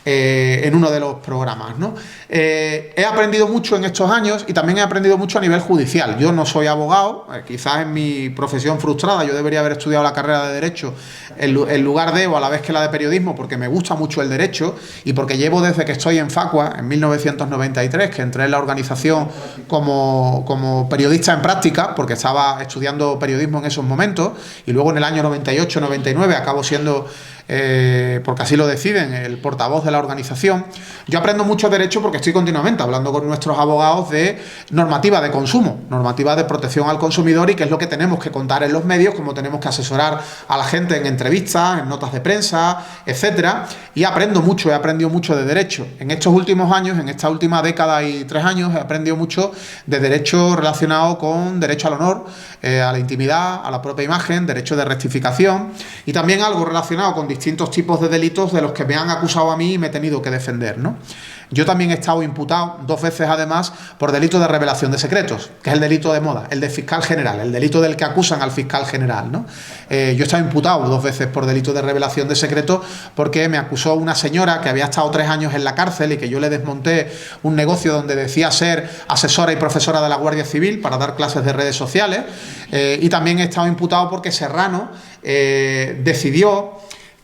en uno de los programas, ¿no? He aprendido mucho en estos años y también he aprendido mucho a nivel judicial. Yo no soy abogado, quizás en mi profesión frustrada yo debería haber estudiado la carrera de Derecho en lugar de, o a la vez que la de Periodismo, porque me gusta mucho el Derecho y porque llevo desde que estoy en Facua, en 1993, que entré en la organización como periodista en práctica, porque estaba estudiando periodismo en esos momentos, y luego en el año 98-99 acabo siendo, porque así lo deciden, el portavoz de la organización. Yo aprendo mucho derecho porque estoy continuamente hablando con nuestros abogados de normativa de consumo, normativa de protección al consumidor y qué es lo que tenemos que contar en los medios, cómo tenemos que asesorar a la gente en entrevistas, en notas de prensa, etcétera. Y aprendo mucho, he aprendido mucho de derecho. En estos últimos años, en esta última década y 3 años, he aprendido mucho de derecho relacionado con derecho al honor, a la intimidad, a la propia imagen, derecho de rectificación y también algo relacionado con distintos tipos de delitos de los que me han acusado a mí y me he tenido que defender, ¿no? Yo también he estado imputado 2 veces además por delito de revelación de secretos, que es el delito de moda, el de fiscal general, el delito del que acusan al fiscal general, ¿no? Yo he estado imputado 2 veces por delito de revelación de secretos porque me acusó una señora que había estado 3 años en la cárcel y que yo le desmonté un negocio donde decía ser asesora y profesora de la Guardia Civil para dar clases de redes sociales, y también he estado imputado porque Serrano decidió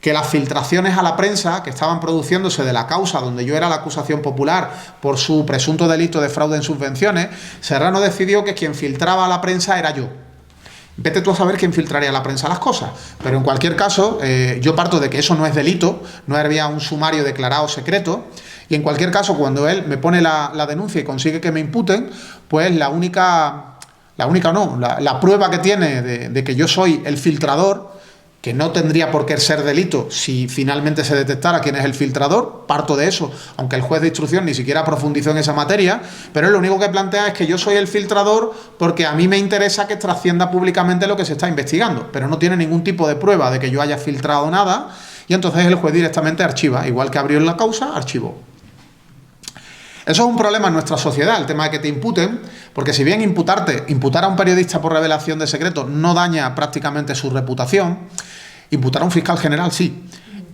que las filtraciones a la prensa que estaban produciéndose de la causa donde yo era la acusación popular por su presunto delito de fraude en subvenciones, Serrano decidió que quien filtraba a la prensa era yo. Vete tú a saber quién filtraría a la prensa las cosas, pero en cualquier caso yo parto de que eso no es delito, no había un sumario declarado secreto, y en cualquier caso cuando él me pone la denuncia y consigue que me imputen, pues la prueba que tiene de que yo soy el filtrador, que no tendría por qué ser delito si finalmente se detectara quién es el filtrador, parto de eso, aunque el juez de instrucción ni siquiera profundizó en esa materia, pero él lo único que plantea es que yo soy el filtrador porque a mí me interesa que trascienda públicamente lo que se está investigando, pero no tiene ningún tipo de prueba de que yo haya filtrado nada, y entonces el juez directamente archiva, igual que abrió la causa, archivó. Eso es un problema en nuestra sociedad, el tema de que te imputen, porque si bien imputar a un periodista por revelación de secretos no daña prácticamente su reputación, imputar a un fiscal general sí,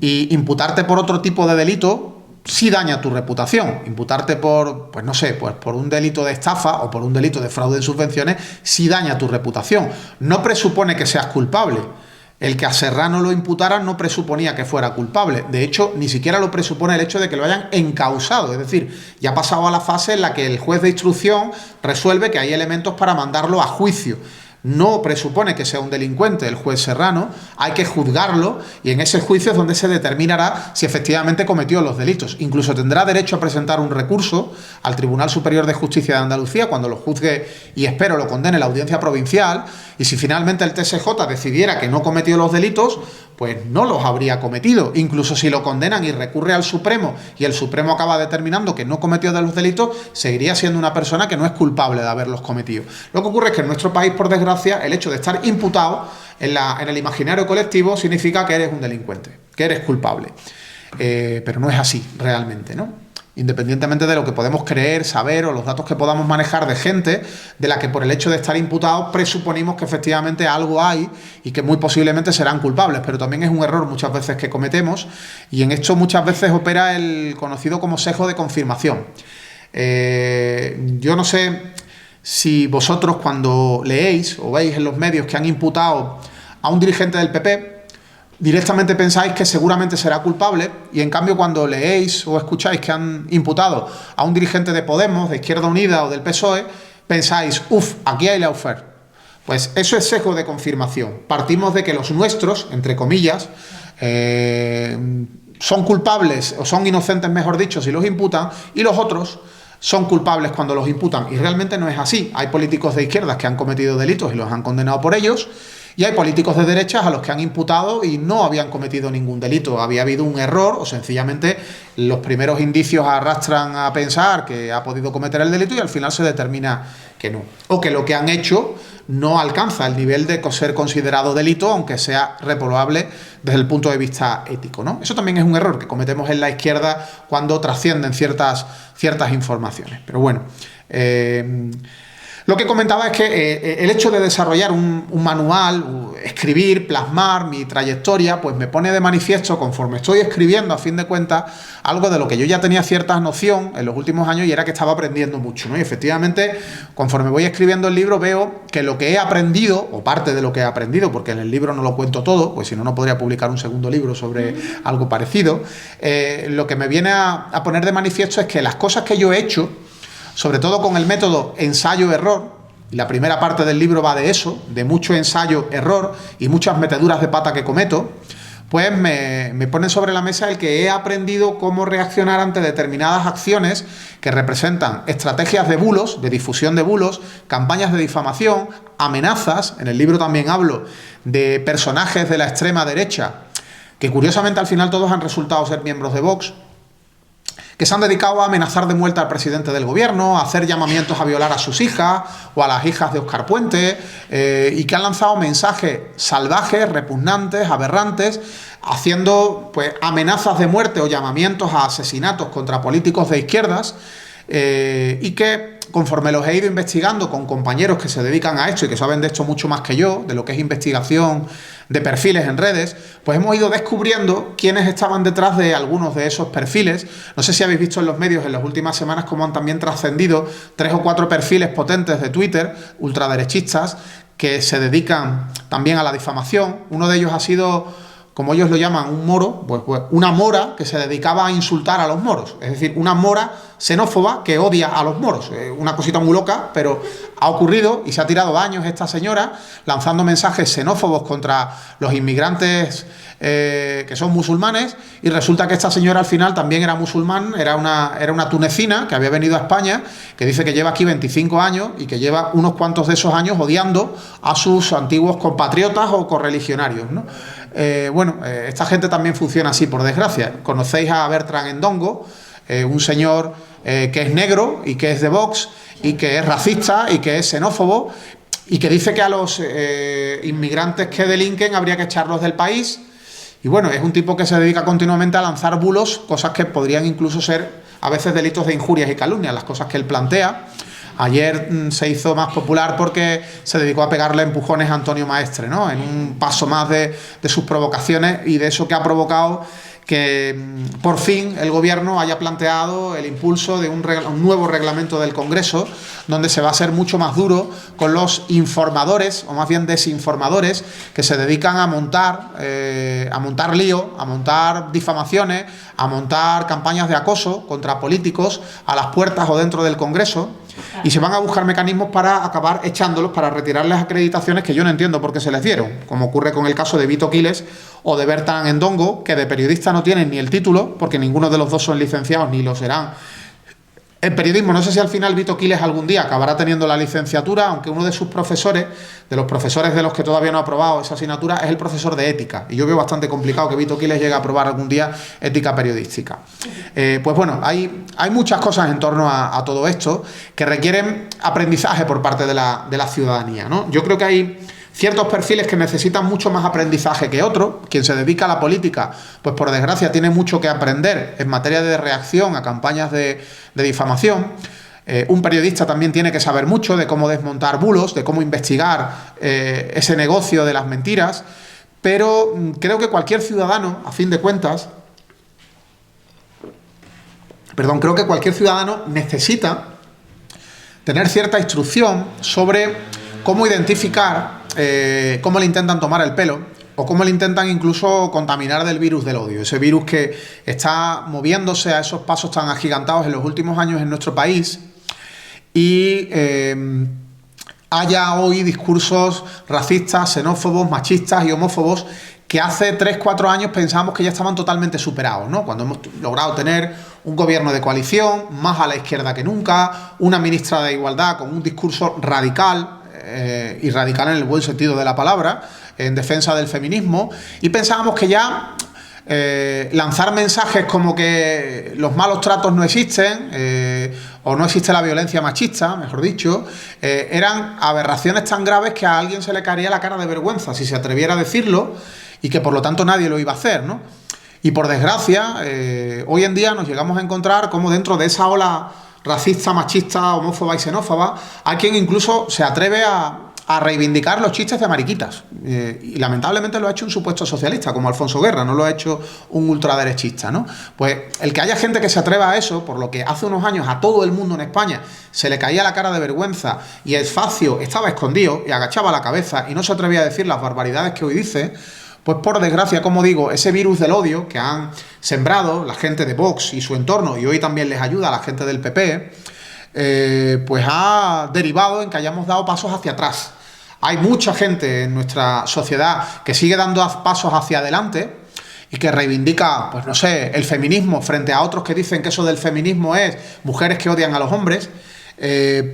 y imputarte por otro tipo de delito sí daña tu reputación. Imputarte por, pues no sé, pues por un delito de estafa o por un delito de fraude en subvenciones sí daña tu reputación. No presupone que seas culpable. El que a Serrano lo imputara no presuponía que fuera culpable. De hecho, ni siquiera lo presupone el hecho de que lo hayan encausado. Es decir, ya ha pasado a la fase en la que el juez de instrucción resuelve que hay elementos para mandarlo a juicio. No presupone que sea un delincuente el juez Serrano, hay que juzgarlo y en ese juicio es donde se determinará si efectivamente cometió los delitos. Incluso tendrá derecho a presentar un recurso al Tribunal Superior de Justicia de Andalucía cuando lo juzgue y espero lo condene la Audiencia Provincial, y si finalmente el TSJ decidiera que no cometió los delitos, pues no los habría cometido. Incluso si lo condenan y recurre al Supremo y el Supremo acaba determinando que no cometió de los delitos, seguiría siendo una persona que no es culpable de haberlos cometido. Lo que ocurre es que en nuestro país, por desgracia, el hecho de estar imputado en el imaginario colectivo significa que eres un delincuente, que eres culpable. Pero no es así realmente, ¿no? Independientemente de lo que podemos creer, saber o los datos que podamos manejar de gente de la que por el hecho de estar imputados presuponemos que efectivamente algo hay y que muy posiblemente serán culpables, pero también es un error muchas veces que cometemos y en esto muchas veces opera el conocido como sesgo de confirmación. Yo no sé si vosotros cuando leéis o veis en los medios que han imputado a un dirigente del PP, directamente pensáis que seguramente será culpable y en cambio cuando leéis o escucháis que han imputado a un dirigente de Podemos, de Izquierda Unida o del PSOE, pensáis, aquí hay lawfare. Pues eso es sesgo de confirmación. Partimos de que los nuestros, entre comillas, son culpables o son inocentes, mejor dicho, si los imputan, y los otros son culpables cuando los imputan. Y realmente no es así. Hay políticos de izquierdas que han cometido delitos y los han condenado por ellos, Y hay políticos de derechas a los que han imputado y no habían cometido ningún delito. Había habido un error o sencillamente los primeros indicios arrastran a pensar que ha podido cometer el delito y al final se determina que no. O que lo que han hecho no alcanza el nivel de ser considerado delito, aunque sea reprobable desde el punto de vista ético, ¿no? Eso también es un error que cometemos en la izquierda cuando trascienden ciertas informaciones. Pero bueno, lo que comentaba es que el hecho de desarrollar un manual, escribir, plasmar mi trayectoria, pues me pone de manifiesto, conforme estoy escribiendo, a fin de cuentas, algo de lo que yo ya tenía cierta noción en los últimos años y era que estaba aprendiendo mucho, ¿no? Y efectivamente, conforme voy escribiendo el libro, veo que lo que he aprendido, o parte de lo que he aprendido, porque en el libro no lo cuento todo, pues si no, no podría publicar un segundo libro sobre algo parecido, lo que me viene a poner de manifiesto es que las cosas que yo he hecho, sobre todo con el método ensayo-error, y la primera parte del libro va de eso, de mucho ensayo-error y muchas meteduras de pata que cometo, pues me ponen sobre la mesa el que he aprendido cómo reaccionar ante determinadas acciones que representan estrategias de bulos, de difusión de bulos, campañas de difamación, amenazas. En el libro también hablo de personajes de la extrema derecha, que curiosamente al final todos han resultado ser miembros de Vox, que se han dedicado a amenazar de muerte al presidente del gobierno, a hacer llamamientos a violar a sus hijas o a las hijas de Óscar Puente, y que han lanzado mensajes salvajes, repugnantes, aberrantes, haciendo pues amenazas de muerte o llamamientos a asesinatos contra políticos de izquierdas, y que conforme los he ido investigando con compañeros que se dedican a esto y que saben de esto mucho más que yo, de lo que es investigación de perfiles en redes, pues hemos ido descubriendo quiénes estaban detrás de algunos de esos perfiles. No sé si habéis visto en los medios en las últimas semanas cómo han también trascendido 3 o 4 perfiles potentes de Twitter, ultraderechistas, que se dedican también a la difamación. Uno de ellos ha sido, como ellos lo llaman, un moro, pues una mora que se dedicaba a insultar a los moros, es decir, una mora xenófoba que odia a los moros. Una cosita muy loca, pero ha ocurrido y se ha tirado años esta señora lanzando mensajes xenófobos contra los inmigrantes que son musulmanes, y resulta que esta señora al final también era musulmán, era una tunecina que había venido a España, que dice que lleva aquí 25 años y que lleva unos cuantos de esos años odiando a sus antiguos compatriotas o correligionarios, ¿no? Esta gente también funciona así, por desgracia. Conocéis a Bertrand Endongo, un señor que es negro y que es de Vox y que es racista y que es xenófobo y que dice que a los inmigrantes que delinquen habría que echarlos del país. Y bueno, es un tipo que se dedica continuamente a lanzar bulos, cosas que podrían incluso ser a veces delitos de injurias y calumnias, las cosas que él plantea. Ayer se hizo más popular porque se dedicó a pegarle empujones a Antonio Maestre, ¿no? En un paso más de sus provocaciones y de eso que ha provocado que por fin el gobierno haya planteado el impulso de un nuevo reglamento del Congreso, donde se va a ser mucho más duro con los informadores, o más bien desinformadores, que se dedican a montar lío, a montar difamaciones, a montar campañas de acoso contra políticos a las puertas o dentro del Congreso, y se van a buscar mecanismos para acabar echándolos, para retirarles acreditaciones que yo no entiendo por qué se les dieron, como ocurre con el caso de Vito Quiles o de Bertrand Endongo, que de periodista no tienen ni el título, porque ninguno de los dos son licenciados ni lo serán en periodismo. No sé si al final Vito Quiles algún día acabará teniendo la licenciatura, aunque uno de sus profesores, de los profesores de los que todavía no ha aprobado esa asignatura, es el profesor de ética, y yo veo bastante complicado que Vito Quiles llegue a aprobar algún día ética periodística. Pues bueno, hay muchas cosas en torno a todo esto que requieren aprendizaje por parte de la ciudadanía, ¿no? Yo creo que hay ciertos perfiles que necesitan mucho más aprendizaje que otros. Quien se dedica a la política, pues por desgracia tiene mucho que aprender en materia de reacción a campañas de difamación. Un periodista también tiene que saber mucho de cómo desmontar bulos, de cómo investigar ese negocio de las mentiras, pero creo que cualquier ciudadano, a fin de cuentas, creo que cualquier ciudadano necesita tener cierta instrucción sobre cómo identificar cómo le intentan tomar el pelo o cómo le intentan incluso contaminar del virus del odio, ese virus que está moviéndose a esos pasos tan agigantados en los últimos años en nuestro país, y haya hoy discursos racistas, xenófobos, machistas y homófobos que hace 3-4 años pensábamos que ya estaban totalmente superados, ¿no? Cuando hemos logrado tener un gobierno de coalición, más a la izquierda que nunca, una ministra de Igualdad con un discurso radical, y radical en el buen sentido de la palabra, en defensa del feminismo, y pensábamos que ya lanzar mensajes como que los malos tratos no existen, o no existe la violencia machista, mejor dicho, eran aberraciones tan graves que a alguien se le caería la cara de vergüenza si se atreviera a decirlo, y que por lo tanto nadie lo iba a hacer, ¿no? Y por desgracia, hoy en día nos llegamos a encontrar como dentro de esa ola racista, machista, homófoba y xenófoba, hay quien incluso se atreve a reivindicar los chistes de mariquitas. Y lamentablemente lo ha hecho un supuesto socialista, como Alfonso Guerra, no lo ha hecho un ultraderechista, ¿no? Pues el que haya gente que se atreva a eso, por lo que hace unos años a todo el mundo en España se le caía la cara de vergüenza y Espacio estaba escondido y agachaba la cabeza y no se atrevía a decir las barbaridades que hoy dice, pues por desgracia, como digo, ese virus del odio que han sembrado la gente de Vox y su entorno, y hoy también les ayuda a la gente del PP, pues ha derivado en que hayamos dado pasos hacia atrás. Hay mucha gente en nuestra sociedad que sigue dando pasos hacia adelante y que reivindica, pues no sé, el feminismo frente a otros que dicen que eso del feminismo es mujeres que odian a los hombres,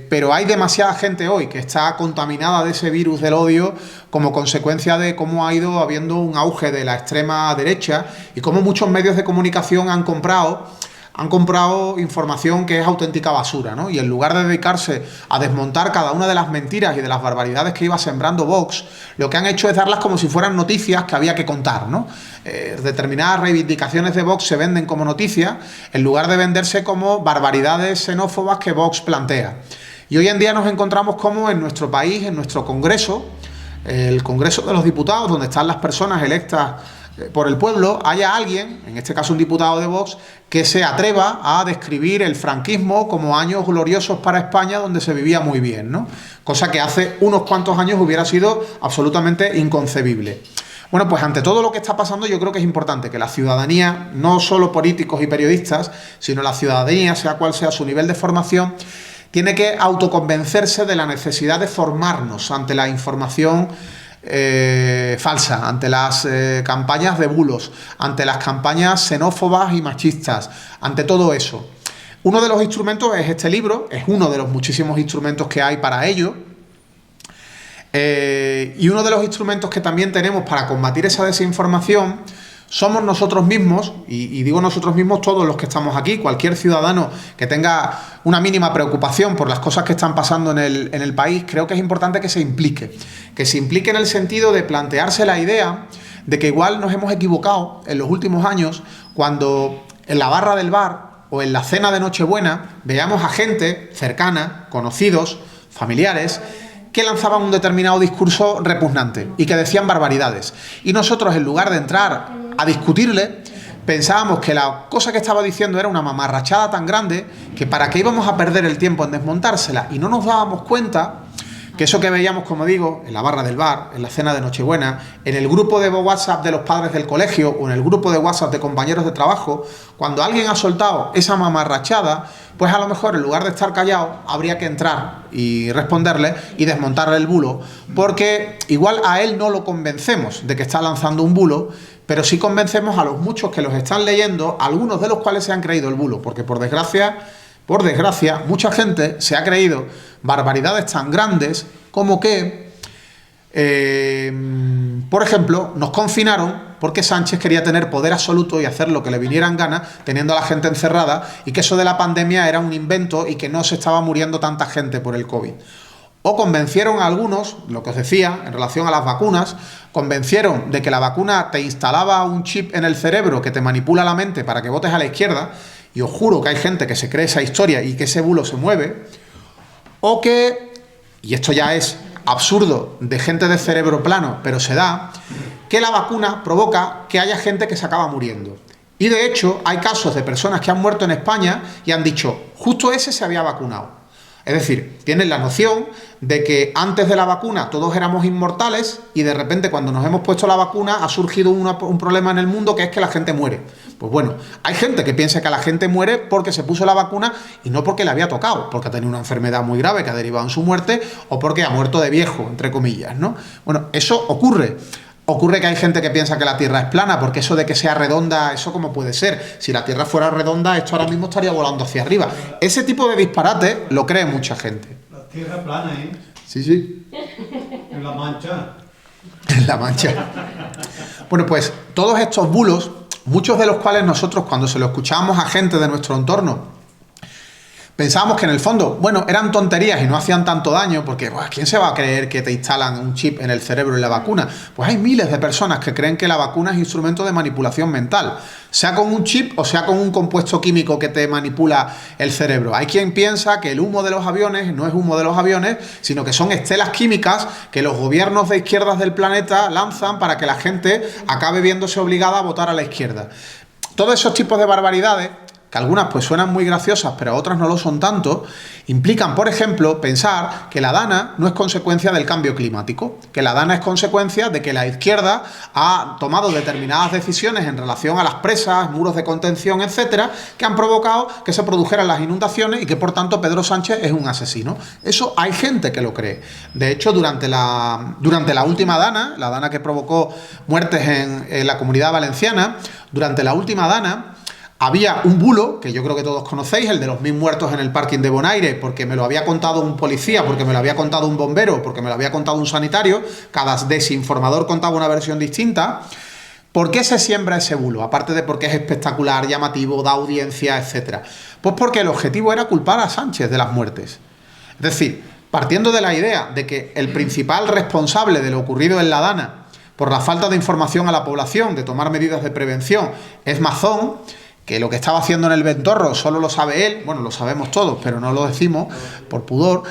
pero hay demasiada gente hoy que está contaminada de ese virus del odio como consecuencia de cómo ha ido habiendo un auge de la extrema derecha y cómo muchos medios de comunicación han comprado información que es auténtica basura, ¿no? Y en lugar de dedicarse a desmontar cada una de las mentiras y de las barbaridades que iba sembrando Vox, lo que han hecho es darlas como si fueran noticias que había que contar, ¿no? Determinadas reivindicaciones de Vox se venden como noticias en lugar de venderse como barbaridades xenófobas que Vox plantea. Y hoy en día nos encontramos como en nuestro país, en nuestro Congreso, el Congreso de los Diputados, donde están las personas electas por el pueblo, haya alguien, en este caso un diputado de Vox, que se atreva a describir el franquismo como años gloriosos para España donde se vivía muy bien, ¿no? Cosa que hace unos cuantos años hubiera sido absolutamente inconcebible. Bueno, pues ante todo lo que está pasando yo creo que es importante que la ciudadanía, no solo políticos y periodistas, sino la ciudadanía, sea cual sea su nivel de formación, tiene que autoconvencerse de la necesidad de formarnos ante la información falsa, ante las campañas de bulos, ante las campañas xenófobas y machistas, ante todo eso. Uno de los instrumentos es este libro, es uno de los muchísimos instrumentos que hay para ello, y uno de los instrumentos que también tenemos para combatir esa desinformación somos nosotros mismos, y digo nosotros mismos todos los que estamos aquí, cualquier ciudadano que tenga una mínima preocupación por las cosas que están pasando en el país, creo que es importante que se implique en el sentido de plantearse la idea de que igual nos hemos equivocado en los últimos años cuando en la barra del bar o en la cena de Nochebuena veamos a gente cercana, conocidos, familiares, que lanzaban un determinado discurso repugnante y que decían barbaridades. Y nosotros, en lugar de entrar a discutirle, pensábamos que la cosa que estaba diciendo era una mamarrachada tan grande que para qué íbamos a perder el tiempo en desmontársela, y no nos dábamos cuenta que eso que veíamos, como digo, en la barra del bar, en la cena de Nochebuena, en el grupo de WhatsApp de los padres del colegio o en el grupo de WhatsApp de compañeros de trabajo, cuando alguien ha soltado esa mamarrachada, pues a lo mejor en lugar de estar callado habría que entrar y responderle y desmontarle el bulo, porque igual a él no lo convencemos de que está lanzando un bulo, pero sí convencemos a los muchos que los están leyendo, algunos de los cuales se han creído el bulo, porque por desgracia, mucha gente se ha creído barbaridades tan grandes como que, por ejemplo, nos confinaron porque Sánchez quería tener poder absoluto y hacer lo que le viniera en gana, teniendo a la gente encerrada, y que eso de la pandemia era un invento y que no se estaba muriendo tanta gente por el COVID. O convencieron a algunos, lo que os decía, en relación a las vacunas, convencieron de que la vacuna te instalaba un chip en el cerebro que te manipula la mente para que votes a la izquierda, y os juro que hay gente que se cree esa historia y que ese bulo se mueve, o que, y esto ya es absurdo de gente de cerebro plano, pero se da, que la vacuna provoca que haya gente que se acaba muriendo. Y de hecho hay casos de personas que han muerto en España y han dicho, justo ese se había vacunado. Es decir, tienen la noción de que antes de la vacuna todos éramos inmortales y de repente cuando nos hemos puesto la vacuna ha surgido un problema en el mundo, que es que la gente muere. Pues bueno, hay gente que piensa que la gente muere porque se puso la vacuna y no porque le había tocado, porque ha tenido una enfermedad muy grave que ha derivado en su muerte o porque ha muerto de viejo, entre comillas, ¿no? Bueno, eso ocurre. Ocurre que hay gente que piensa que la Tierra es plana, porque eso de que sea redonda, ¿eso cómo puede ser? Si la Tierra fuera redonda, esto ahora mismo estaría volando hacia arriba. Ese tipo de disparate lo cree mucha gente. La Tierra es plana, ¿eh? Sí, sí. En La Mancha. En La Mancha. Bueno, pues todos estos bulos, muchos de los cuales nosotros cuando se lo escuchábamos a gente de nuestro entorno, pensábamos que en el fondo, bueno, eran tonterías y no hacían tanto daño, porque ¿quién se va a creer que te instalan un chip en el cerebro en la vacuna? Pues hay miles de personas que creen que la vacuna es instrumento de manipulación mental, sea con un chip o sea con un compuesto químico que te manipula el cerebro. Hay quien piensa que el humo de los aviones no es humo de los aviones, sino que son estelas químicas que los gobiernos de izquierdas del planeta lanzan para que la gente acabe viéndose obligada a votar a la izquierda. Todos esos tipos de barbaridades, que algunas pues suenan muy graciosas, pero otras no lo son tanto, implican, por ejemplo, pensar que la DANA no es consecuencia del cambio climático, que la DANA es consecuencia de que la izquierda ha tomado determinadas decisiones en relación a las presas, muros de contención, etcétera, que han provocado que se produjeran las inundaciones y que, por tanto, Pedro Sánchez es un asesino. Eso hay gente que lo cree. De hecho, durante la última DANA, la DANA que provocó muertes en la Comunidad Valenciana, durante la última DANA, había un bulo, que yo creo que todos conocéis, el de los 1000 muertos en el parking de Bonaire, porque me lo había contado un policía, porque me lo había contado un bombero, porque me lo había contado un sanitario, cada desinformador contaba una versión distinta. ¿Por qué se siembra ese bulo? Aparte de porque es espectacular, llamativo, da audiencia, etcétera. Pues porque el objetivo era culpar a Sánchez de las muertes. Es decir, partiendo de la idea de que el principal responsable de lo ocurrido en la DANA, por la falta de información a la población, de tomar medidas de prevención, es Mazón, que lo que estaba haciendo en el Ventorro solo lo sabe él, bueno, lo sabemos todos, pero no lo decimos por pudor.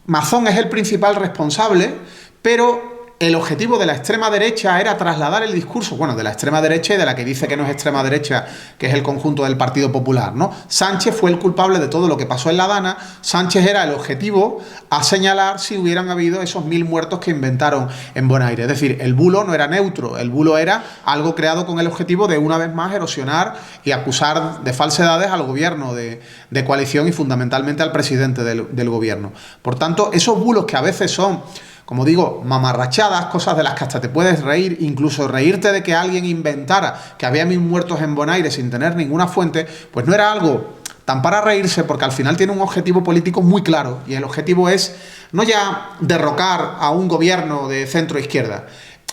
Mazón es el principal responsable, pero el objetivo de la extrema derecha era trasladar el discurso, bueno, de la extrema derecha y de la que dice que no es extrema derecha, que es el conjunto del Partido Popular, ¿no? Sánchez fue el culpable de todo lo que pasó en la DANA. Sánchez era el objetivo a señalar si hubieran habido esos 1000 muertos que inventaron en Bonaire. Es decir, el bulo no era neutro, el bulo era algo creado con el objetivo de una vez más erosionar y acusar de falsedades al gobierno de coalición y fundamentalmente al presidente del gobierno. Por tanto, esos bulos que a veces son, como digo, mamarrachadas, cosas de las que hasta te puedes reír, incluso reírte de que alguien inventara que había 1000 muertos en Bonaire sin tener ninguna fuente, pues no era algo tan para reírse, porque al final tiene un objetivo político muy claro, y el objetivo es no ya derrocar a un gobierno de centro-izquierda,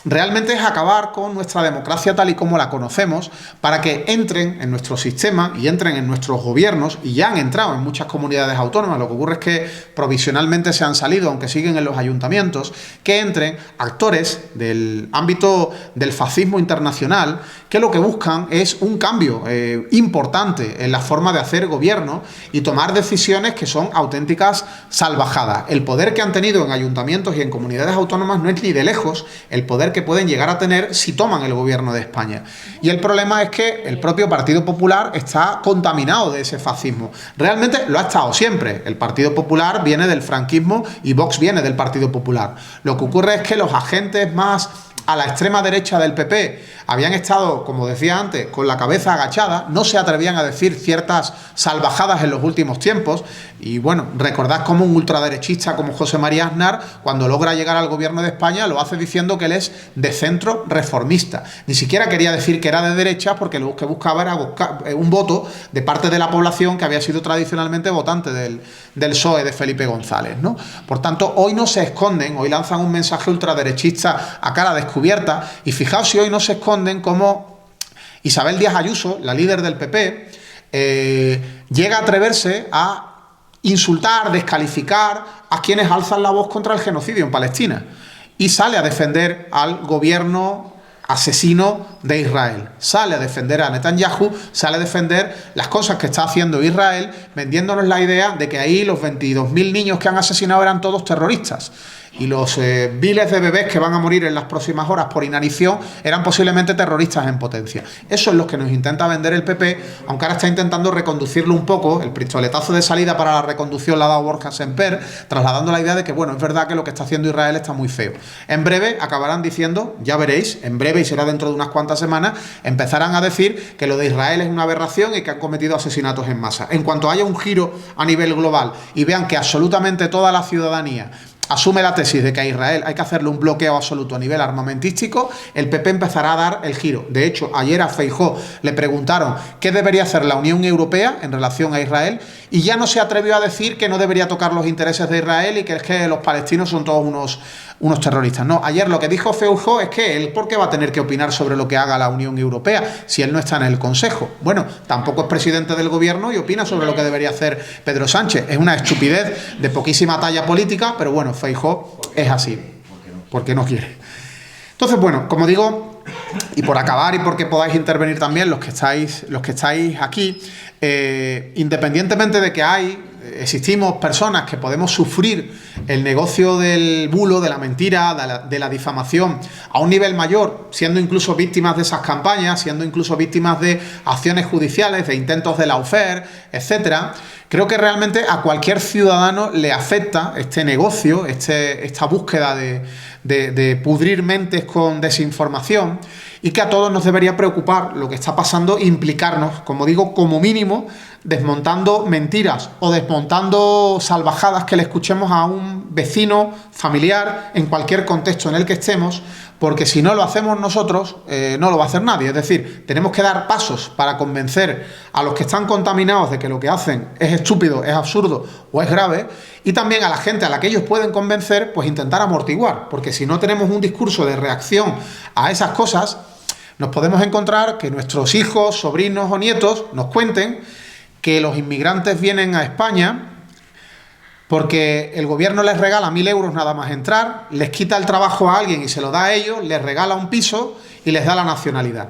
realmente es acabar con nuestra democracia tal y como la conocemos, para que entren en nuestro sistema y entren en nuestros gobiernos, y ya han entrado en muchas comunidades autónomas. Lo que ocurre es que provisionalmente se han salido, aunque siguen en los ayuntamientos, que entren actores del ámbito del fascismo internacional, que lo que buscan es un cambio importante en la forma de hacer gobierno y tomar decisiones que son auténticas salvajadas. El poder que han tenido en ayuntamientos y en comunidades autónomas no es ni de lejos el poder que pueden llegar a tener si toman el gobierno de España. Y el problema es que el propio Partido Popular está contaminado de ese fascismo. Realmente lo ha estado siempre. El Partido Popular viene del franquismo y Vox viene del Partido Popular. Lo que ocurre es que los agentes más a la extrema derecha del PP habían estado, como decía antes, con la cabeza agachada, no se atrevían a decir ciertas salvajadas en los últimos tiempos. Y bueno, recordad cómo un ultraderechista como José María Aznar, cuando logra llegar al gobierno de España, lo hace diciendo que él es de centro reformista. Ni siquiera quería decir que era de derecha, porque lo que buscaba era un voto de parte de la población que había sido tradicionalmente votante del PSOE de Felipe González, ¿no? Por tanto, hoy no se esconden, hoy lanzan un mensaje ultraderechista a cara descubierta, y fijaos si hoy no se esconden como Isabel Díaz Ayuso, la líder del PP, llega a atreverse a insultar, descalificar a quienes alzan la voz contra el genocidio en Palestina, y sale a defender al gobierno asesino de Israel, sale a defender a Netanyahu, sale a defender las cosas que está haciendo Israel, vendiéndonos la idea de que ahí los 22.000 niños que han asesinado eran todos terroristas, y los miles de bebés que van a morir en las próximas horas por inanición eran posiblemente terroristas en potencia. Eso es lo que nos intenta vender el PP, aunque ahora está intentando reconducirlo un poco. El pistoletazo de salida para la reconducción la ha dado Borja Semper, trasladando la idea de que, bueno, es verdad que lo que está haciendo Israel está muy feo. En breve acabarán diciendo, ya veréis, en breve, y será dentro de unas cuantas semanas, empezarán a decir que lo de Israel es una aberración y que han cometido asesinatos en masa. En cuanto haya un giro a nivel global y vean que absolutamente toda la ciudadanía asume la tesis de que a Israel hay que hacerle un bloqueo absoluto a nivel armamentístico, el PP empezará a dar el giro. De hecho, ayer a Feijóo le preguntaron qué debería hacer la Unión Europea en relación a Israel, y ya no se atrevió a decir que no debería tocar los intereses de Israel y que es que los palestinos son todos unos terroristas. No, ayer lo que dijo Feijóo es que él, ¿por qué va a tener que opinar sobre lo que haga la Unión Europea si él no está en el Consejo? Bueno, tampoco es presidente del gobierno y opina sobre lo que debería hacer Pedro Sánchez. Es una estupidez de poquísima talla política, pero bueno, Feijóo es así, porque no quiere. Entonces, bueno, como digo, y por acabar y porque podáis intervenir también los que estáis aquí, independientemente de que existimos personas que podemos sufrir el negocio del bulo, de la mentira, de la difamación a un nivel mayor, siendo incluso víctimas de esas campañas, siendo incluso víctimas de acciones judiciales, de intentos de lawfare, etcétera. Creo que realmente a cualquier ciudadano le afecta este negocio, esta búsqueda de pudrir mentes con desinformación, y que a todos nos debería preocupar lo que está pasando, implicarnos, como digo, como mínimo, desmontando mentiras o desmontando salvajadas que le escuchemos a un vecino, familiar, en cualquier contexto en el que estemos, porque si no lo hacemos nosotros, no lo va a hacer nadie. Es decir, tenemos que dar pasos para convencer a los que están contaminados de que lo que hacen es estúpido, es absurdo o es grave, y también a la gente a la que ellos pueden convencer, pues intentar amortiguar, porque si no tenemos un discurso de reacción a esas cosas, nos podemos encontrar que nuestros hijos, sobrinos o nietos nos cuenten que los inmigrantes vienen a España porque el gobierno les regala 1.000 euros nada más entrar, les quita el trabajo a alguien y se lo da a ellos, les regala un piso y les da la nacionalidad.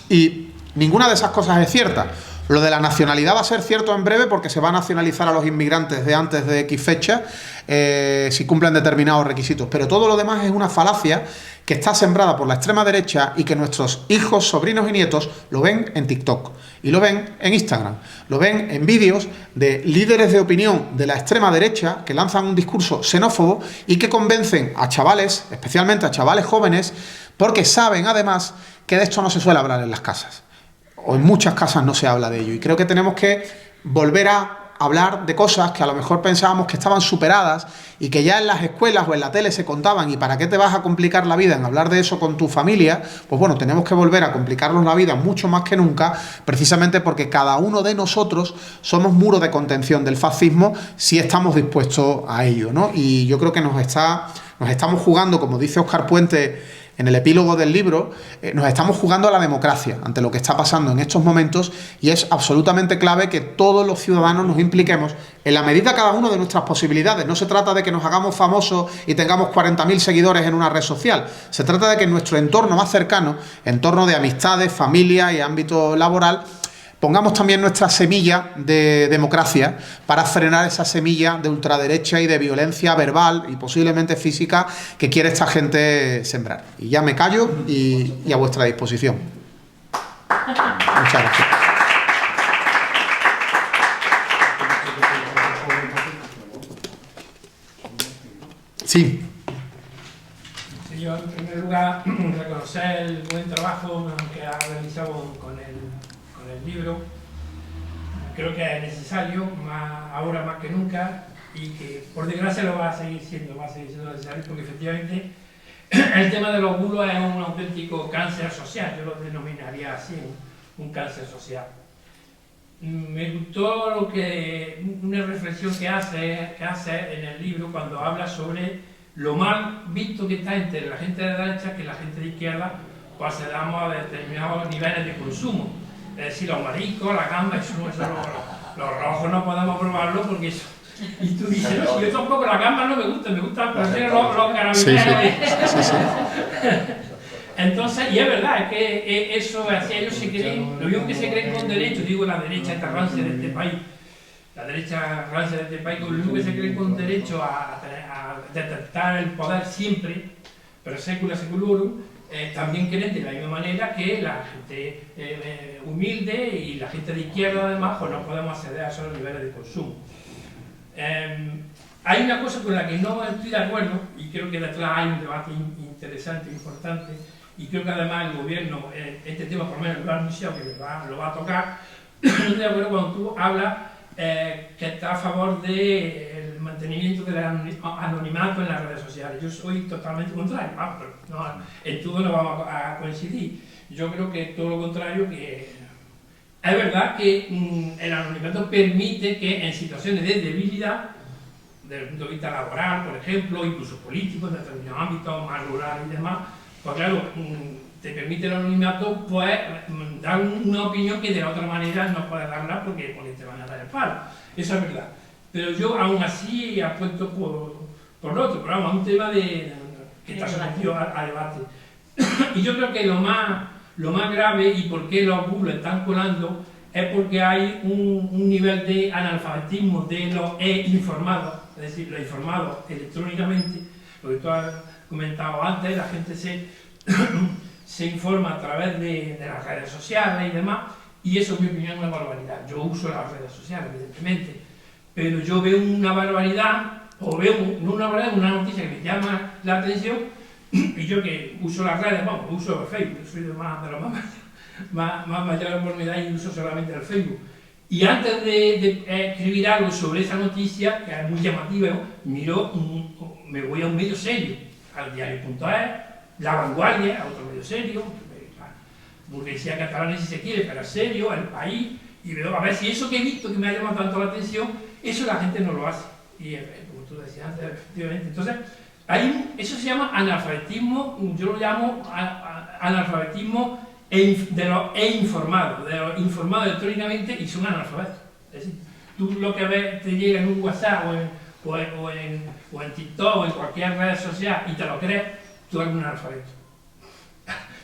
Y ninguna de esas cosas es cierta. Lo de la nacionalidad va a ser cierto en breve porque se va a nacionalizar a los inmigrantes de antes de X fecha si cumplen determinados requisitos. Pero todo lo demás es una falacia que está sembrada por la extrema derecha y que nuestros hijos, sobrinos y nietos lo ven en TikTok y lo ven en Instagram, lo ven en vídeos de líderes de opinión de la extrema derecha que lanzan un discurso xenófobo y que convencen a chavales, especialmente a chavales jóvenes, porque saben además que de esto no se suele hablar en las casas, o en muchas casas no se habla de ello, y creo que tenemos que volver a hablar de cosas que a lo mejor pensábamos que estaban superadas y que ya en las escuelas o en la tele se contaban, y para qué te vas a complicar la vida en hablar de eso con tu familia. Pues bueno, tenemos que volver a complicarnos la vida mucho más que nunca, precisamente porque cada uno de nosotros somos muro de contención del fascismo si estamos dispuestos a ello, ¿no? Y yo creo que nos estamos jugando, como dice Óscar Puente en el epílogo del libro, nos estamos jugando a la democracia ante lo que está pasando en estos momentos, y es absolutamente clave que todos los ciudadanos nos impliquemos en la medida cada uno de nuestras posibilidades. No se trata de que nos hagamos famosos y tengamos 40.000 seguidores en una red social. Se trata de que en nuestro entorno más cercano, entorno de amistades, familia y ámbito laboral, pongamos también nuestra semilla de democracia para frenar esa semilla de ultraderecha y de violencia verbal y posiblemente física que quiere esta gente sembrar. Y ya me callo y a vuestra disposición. Muchas gracias. Sí. Yo, en primer lugar, reconocer el buen trabajo que ha realizado con el libro. Creo que es necesario, ahora más que nunca, y que por desgracia lo va a seguir siendo necesario, porque efectivamente el tema de los bulos es un auténtico cáncer social. Yo lo denominaría así, un cáncer social. Me gustó una reflexión que hace en el libro cuando habla sobre lo mal visto que está entre la gente de derecha que la gente de izquierda, pues accedamos a determinados niveles de consumo. Es decir, los mariscos, la gamba, los rojos no podemos probarlo porque eso. Y tú dices, no, yo tampoco, la gamba no me gusta los carabineros. Sí. Entonces, y es verdad, es que eso, así ellos se creen, lo mismo que se creen con derecho, digo la derecha esta rancia de este país, la derecha rancia de este país, lo mismo que se creen con derecho a detectar el poder siempre, pero secula seculorum, también creen de la misma manera que la gente humilde y la gente de izquierda además, pues no podemos acceder a esos niveles de consumo. Hay una cosa con la que no estoy de acuerdo, y creo que detrás hay un debate interesante, importante, y creo que además el gobierno, este tema por lo menos lo ha anunciado que lo va a tocar. No estoy de acuerdo cuando tú hablas que está a favor del mantenimiento del anonimato en las redes sociales. Yo soy totalmente contrario, pero no, en todo no vamos a coincidir. Yo creo que todo lo contrario, que es verdad que el anonimato permite que en situaciones de debilidad desde el punto de vista laboral, por ejemplo, incluso político, en determinados ámbitos más rurales y demás, pues claro, te permite el anonimato, pues dar una opinión que de la otra manera no puedes darla porque te van a dar el palo. Eso es verdad. Pero yo aún así apuesto por lo otro, pero vamos, un tema que está sometido a debate. Y yo creo que lo más grave y por qué los bulos están colando es porque hay un nivel de analfabetismo de los informados, es decir, los informados electrónicamente, lo que tú has comentado antes, la gente se informa a través de las redes sociales y demás, y eso, en mi opinión, es una barbaridad. Yo uso las redes sociales, evidentemente, pero yo veo una barbaridad, o veo, no una barbaridad, una noticia que me llama la atención, y yo que uso las redes, bueno, uso Facebook, soy de los más mayores por mi edad y uso solamente el Facebook. Y antes de escribir algo sobre esa noticia, que es muy llamativa, me voy a un medio serio, al diario.es, La Vanguardia, a otro medio serio, Burguesía Catalana si se quiere, pero serio, El País, y veo a ver si eso que he visto que me ha llamado tanto la atención, eso la gente no lo hace. Y como tú decías antes, efectivamente. Entonces, eso se llama analfabetismo, yo lo llamo analfabetismo de los informados electrónicamente y son analfabetos. Es decir, tú lo que ves te llega en un WhatsApp o en TikTok o en cualquier red social y te lo crees, tú eres un analfabeto.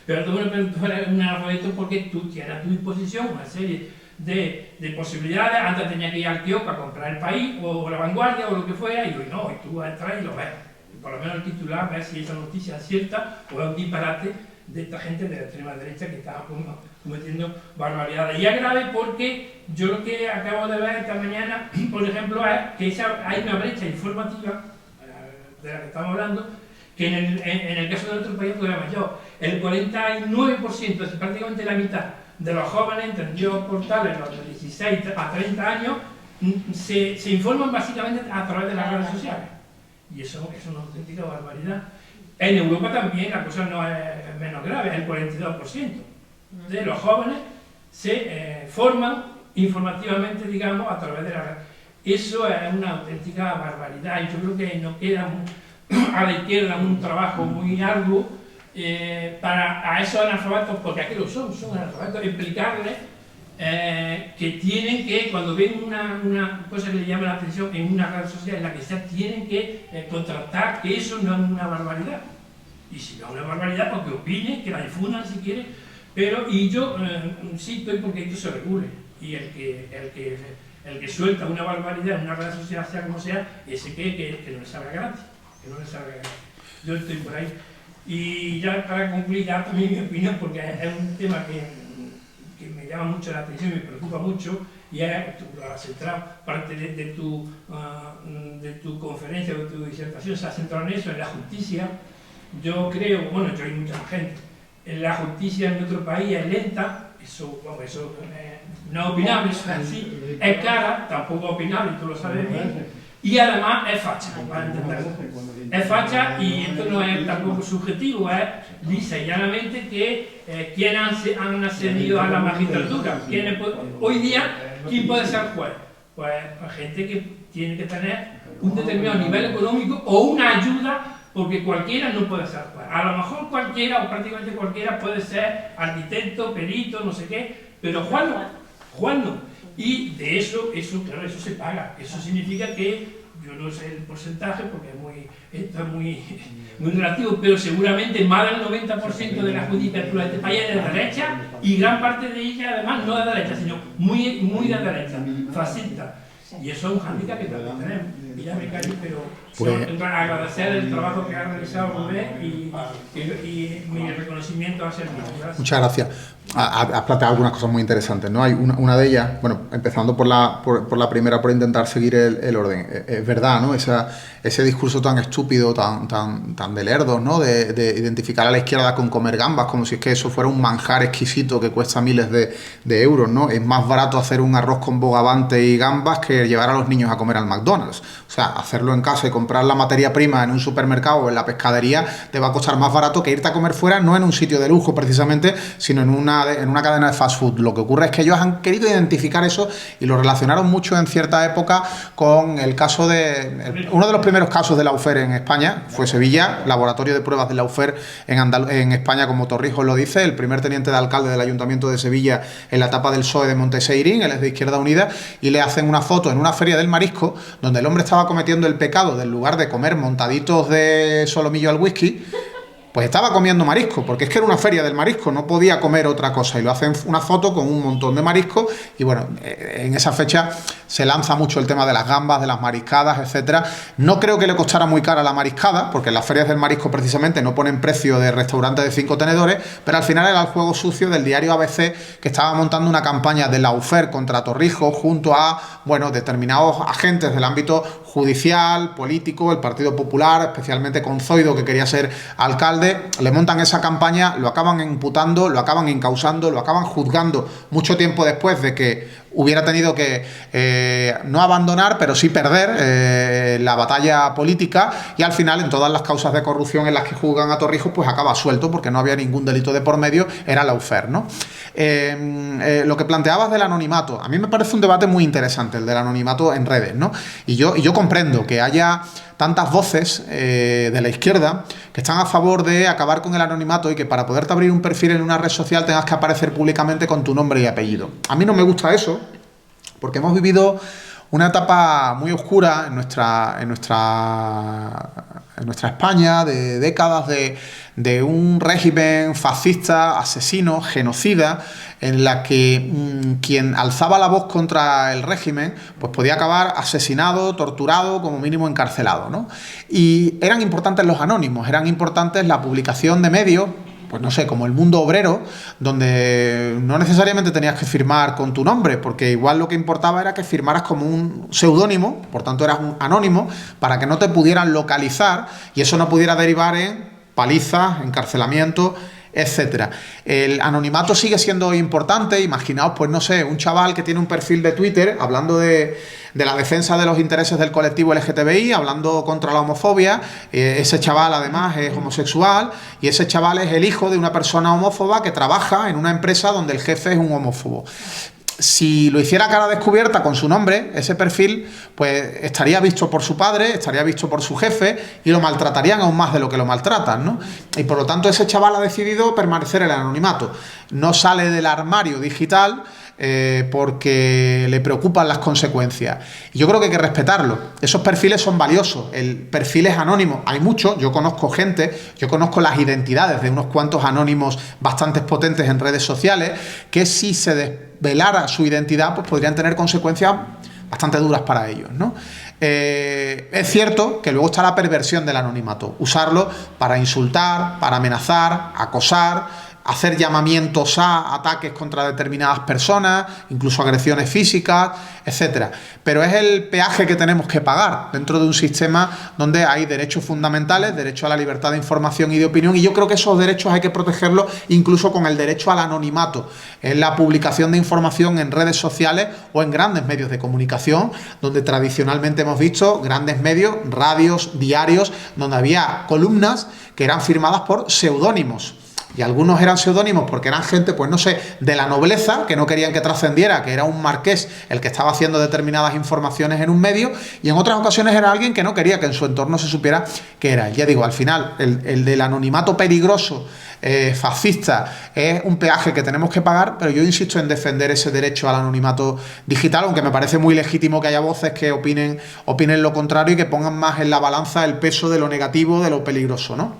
Pero tú eres un analfabeto porque tú tienes a tu disposición una serie de posibilidades. Antes tenías que ir al kiosco a comprar El País o La Vanguardia o lo que fuera, y hoy no, y tú entras y lo ves. Y por lo menos el titular, ves si esa noticia es cierta o es un disparate de esta gente de la extrema derecha que está cometiendo barbaridades. Y es grave porque yo lo que acabo de ver esta mañana, por ejemplo, es que hay una brecha informativa de la que estamos hablando, que en el caso de nuestro país todavía mayor. El 49%, es prácticamente la mitad de los jóvenes, entendidos portales, los de 16 a 30 años, se informan básicamente a través de las redes sociales. Y eso es una auténtica barbaridad. En Europa también la cosa no es menos grave, el 42% de los jóvenes se forman informativamente, digamos, a través de la red. Eso es una auténtica barbaridad y yo creo que nos queda a la izquierda un trabajo muy arduo a esos analfabetos, porque aquí lo son analfabetos, explicarles que tienen que, cuando ven una cosa que les llama la atención en una red social en la que sea, tienen que contrastar que eso no es una barbaridad. Y si no es una barbaridad, pues que opinen, que la difundan si quieren, y yo sí estoy porque esto se regule. Y el que suelta una barbaridad en una red social, sea como sea, ese que no le salga gratis. Yo estoy por ahí. Y ya para concluir, ya también mi opinión, porque es un tema que me llama mucho la atención y me preocupa mucho, y es la central parte de tu conferencia, de tu disertación, se ha centrado en eso, en la justicia. Yo creo, bueno, yo hay mucha gente, la justicia en nuestro país es lenta, eso no es opinable, eso es así, es cara, tampoco es opinable, tú lo sabes bien, y además es facha, para entenderlo. Es facha y esto no es tampoco subjetivo, es lisa y llanamente que quienes han accedido a la magistratura. Hoy día, ¿quién puede ser juez? Pues gente que tiene que tener un determinado nivel económico o una ayuda, porque cualquiera no puede ser juez. A lo mejor cualquiera o prácticamente cualquiera puede ser arquitecto, perito, no sé qué, pero Juan no. Y de eso, claro, eso se paga. Eso significa que, yo no sé el porcentaje porque esto es muy relativo, pero seguramente más del 90% de la judicatura de este país es de derecha y gran parte de ella además no de derecha, sino muy de derecha, fascista. Y eso es un hándicap que también tenemos. Y ya me callo, pero agradecer el trabajo que ha realizado Rubén y mi reconocimiento a Sergio. Muchas gracias. Has planteado algunas cosas muy interesantes, ¿no? Hay una de ellas, bueno, empezando por la primera, por intentar seguir el orden. Es verdad, ¿no? Ese discurso tan estúpido, tan de lerdos, ¿no? De identificar a la izquierda con comer gambas, como si es que eso fuera un manjar exquisito que cuesta miles de euros, ¿no? Es más barato hacer un arroz con bogavante y gambas que llevar a los niños a comer al McDonald's. O sea, hacerlo en casa y comprar la materia prima en un supermercado o en la pescadería te va a costar más barato que irte a comer fuera, no en un sitio de lujo precisamente, sino en una una cadena de fast food. Lo que ocurre es que ellos han querido identificar eso y lo relacionaron mucho en cierta época con el caso uno de los primeros casos de lawfare en España fue Sevilla, laboratorio de pruebas de lawfare en España, como Torrijos lo dice, el primer teniente de alcalde del Ayuntamiento de Sevilla en la etapa del PSOE de Monteseirín, él es de Izquierda Unida, y le hacen una foto en una feria del marisco donde el hombre estaba cometiendo el pecado del lugar de comer montaditos de solomillo al whisky, pues estaba comiendo marisco, porque es que era una feria del marisco, no podía comer otra cosa, y lo hacen una foto con un montón de marisco, y bueno, en esa fecha se lanza mucho el tema de las gambas, de las mariscadas, etcétera. No creo que le costara muy cara la mariscada, porque en las ferias del marisco precisamente no ponen precio de restaurante de 5 tenedores, pero al final era el juego sucio del diario ABC, que estaba montando una campaña de lawfare contra Torrijos junto a, bueno, determinados agentes del ámbito judicial, político, el Partido Popular, especialmente con Zoido, que quería ser alcalde. Le montan esa campaña, lo acaban imputando, lo acaban encausando, lo acaban juzgando mucho tiempo después de que hubiera tenido que no abandonar, pero sí perder la batalla política, y al final en todas las causas de corrupción en las que juzgan a Torrijos pues acaba suelto porque no había ningún delito de por medio, era lawfare, ¿no? Lo que planteabas del anonimato, a mí me parece un debate muy interesante el del anonimato en redes, ¿no? Y yo comprendo que haya tantas voces de la izquierda que están a favor de acabar con el anonimato y que para poderte abrir un perfil en una red social tengas que aparecer públicamente con tu nombre y apellido. A mí no me gusta eso, porque hemos vivido una etapa muy oscura en nuestra España, de décadas de un régimen fascista, asesino, genocida, en la que quien alzaba la voz contra el régimen pues podía acabar asesinado, torturado, como mínimo encarcelado, ¿no? Y eran importantes los anónimos, eran importantes la publicación de medios, pues no sé, como El Mundo Obrero, donde no necesariamente tenías que firmar con tu nombre, porque igual lo que importaba era que firmaras como un seudónimo, por tanto eras un anónimo, para que no te pudieran localizar y eso no pudiera derivar en palizas, encarcelamiento, etcétera. El anonimato sigue siendo importante. Imaginaos, pues no sé, un chaval que tiene un perfil de Twitter hablando de la defensa de los intereses del colectivo LGTBI, hablando contra la homofobia. Ese chaval además es homosexual y ese chaval es el hijo de una persona homófoba que trabaja en una empresa donde el jefe es un homófobo. Si lo hiciera a cara descubierta con su nombre, ese perfil, pues estaría visto por su padre, estaría visto por su jefe y lo maltratarían aún más de lo que lo maltratan, ¿no? Y por lo tanto ese chaval ha decidido permanecer en el anonimato. No sale del armario digital porque le preocupan las consecuencias. Y yo creo que hay que respetarlo. Esos perfiles son valiosos. El perfil es anónimo. Hay muchos. Yo conozco gente, yo conozco las identidades de unos cuantos anónimos bastante potentes en redes sociales que si se desvelara su identidad pues podrían tener consecuencias bastante duras para ellos, ¿no? Es cierto que luego está la perversión del anonimato. Usarlo para insultar, para amenazar, acosar, hacer llamamientos a ataques contra determinadas personas, incluso agresiones físicas, etcétera. Pero es el peaje que tenemos que pagar dentro de un sistema donde hay derechos fundamentales, derecho a la libertad de información y de opinión, y yo creo que esos derechos hay que protegerlos incluso con el derecho al anonimato, en la publicación de información en redes sociales o en grandes medios de comunicación, donde tradicionalmente hemos visto grandes medios, radios, diarios, donde había columnas que eran firmadas por seudónimos. Y algunos eran seudónimos porque eran gente, pues no sé, de la nobleza, que no querían que trascendiera, que era un marqués el que estaba haciendo determinadas informaciones en un medio, y en otras ocasiones era alguien que no quería que en su entorno se supiera que era. Ya digo, al final, el del anonimato peligroso, fascista, es un peaje que tenemos que pagar, pero yo insisto en defender ese derecho al anonimato digital, aunque me parece muy legítimo que haya voces que opinen lo contrario y que pongan más en la balanza el peso de lo negativo, de lo peligroso, ¿no?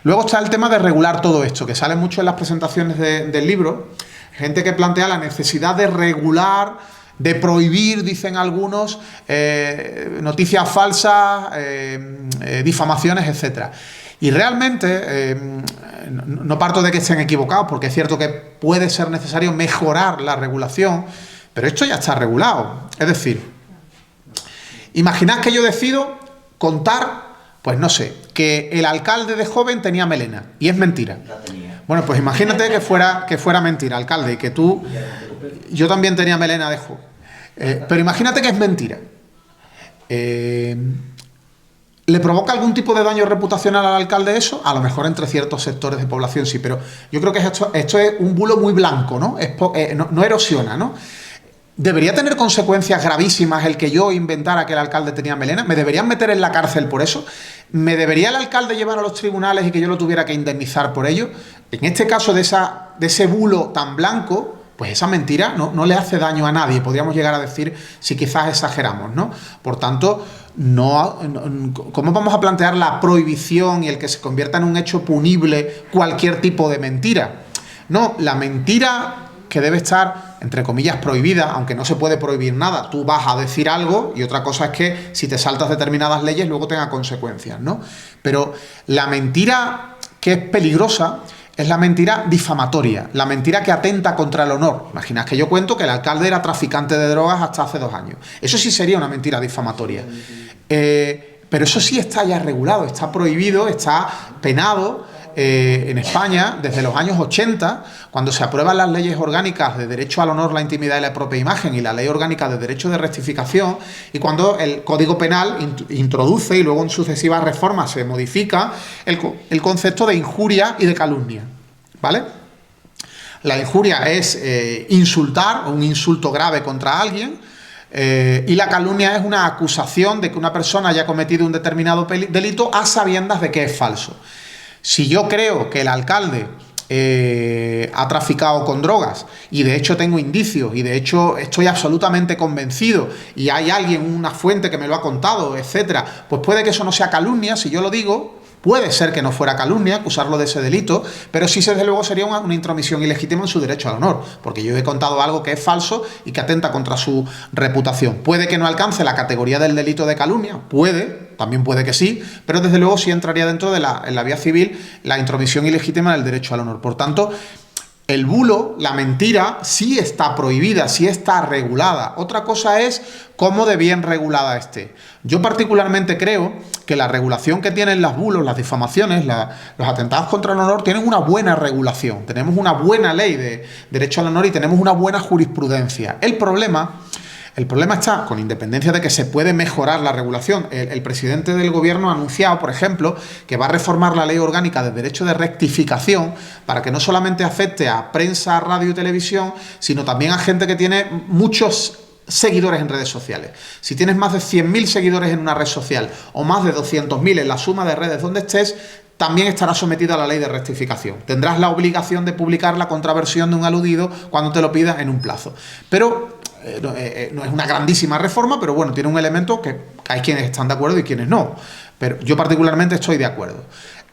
Luego está el tema de regular todo esto, que sale mucho en las presentaciones del libro. Gente que plantea la necesidad de regular, de prohibir, dicen algunos, noticias falsas, difamaciones, etcétera. Y realmente no parto de que estén equivocados, porque es cierto que puede ser necesario mejorar la regulación, pero esto ya está regulado. Es decir, imaginad que yo decido contar, pues no sé, que el alcalde de joven tenía melena, y es mentira. Bueno, pues imagínate que fuera mentira, alcalde, y que tú... Yo también tenía melena de joven. Pero imagínate que es mentira. ¿Le provoca algún tipo de daño reputacional al alcalde eso? A lo mejor entre ciertos sectores de población sí, pero yo creo que esto es un bulo muy blanco, ¿no? No erosiona, ¿no? ¿Debería tener consecuencias gravísimas el que yo inventara que el alcalde tenía melena? ¿Me deberían meter en la cárcel por eso? ¿Me debería el alcalde llevar a los tribunales y que yo lo tuviera que indemnizar por ello? En este caso de ese bulo tan blanco, pues esa mentira no le hace daño a nadie, podríamos llegar a decir si quizás exageramos, ¿no? Por tanto, ¿cómo vamos a plantear la prohibición y el que se convierta en un hecho punible cualquier tipo de mentira? No, la mentira que debe estar, entre comillas, prohibida, aunque no se puede prohibir nada. Tú vas a decir algo y otra cosa es que si te saltas determinadas leyes luego tenga consecuencias, ¿no? Pero la mentira que es peligrosa es la mentira difamatoria, la mentira que atenta contra el honor. Imaginad que yo cuento que el alcalde era traficante de drogas hasta hace 2 años. Eso sí sería una mentira difamatoria. Pero eso sí está ya regulado, está prohibido, está penado. En España, desde los años 80, cuando se aprueban las leyes orgánicas de derecho al honor, la intimidad y la propia imagen y la ley orgánica de derecho de rectificación, y cuando el Código Penal introduce y luego en sucesivas reformas se modifica el concepto de injuria y de calumnia, ¿vale? La injuria es insultar, un insulto grave contra alguien, y la calumnia es una acusación de que una persona haya cometido un determinado delito a sabiendas de que es falso. Si yo creo que el alcalde ha traficado con drogas y de hecho tengo indicios y de hecho estoy absolutamente convencido y hay alguien, una fuente que me lo ha contado, etcétera, pues puede que eso no sea calumnia. Si yo lo digo, puede ser que no fuera calumnia acusarlo de ese delito, pero sí desde luego sería una intromisión ilegítima en su derecho al honor, porque yo he contado algo que es falso y que atenta contra su reputación. Puede que no alcance la categoría del delito de calumnia, también puede que sí, pero desde luego sí entraría dentro de en la vía civil la intromisión ilegítima del derecho al honor. Por tanto, el bulo, la mentira, sí está prohibida, sí está regulada. Otra cosa es cómo de bien regulada esté. Yo particularmente creo que la regulación que tienen los bulos, las difamaciones, los atentados contra el honor, tienen una buena regulación. Tenemos una buena ley de derecho al honor y tenemos una buena jurisprudencia. El problema está, con independencia de que se puede mejorar la regulación. El presidente del gobierno ha anunciado, por ejemplo, que va a reformar la ley orgánica de derecho de rectificación para que no solamente afecte a prensa, radio y televisión, sino también a gente que tiene muchos seguidores en redes sociales. Si tienes más de 100.000 seguidores en una red social o más de 200.000 en la suma de redes donde estés, también estará sometida a la ley de rectificación. Tendrás la obligación de publicar la contraversión de un aludido cuando te lo pidas en un plazo. Pero no es una grandísima reforma, pero bueno, tiene un elemento que hay quienes están de acuerdo y quienes no. Pero yo particularmente estoy de acuerdo.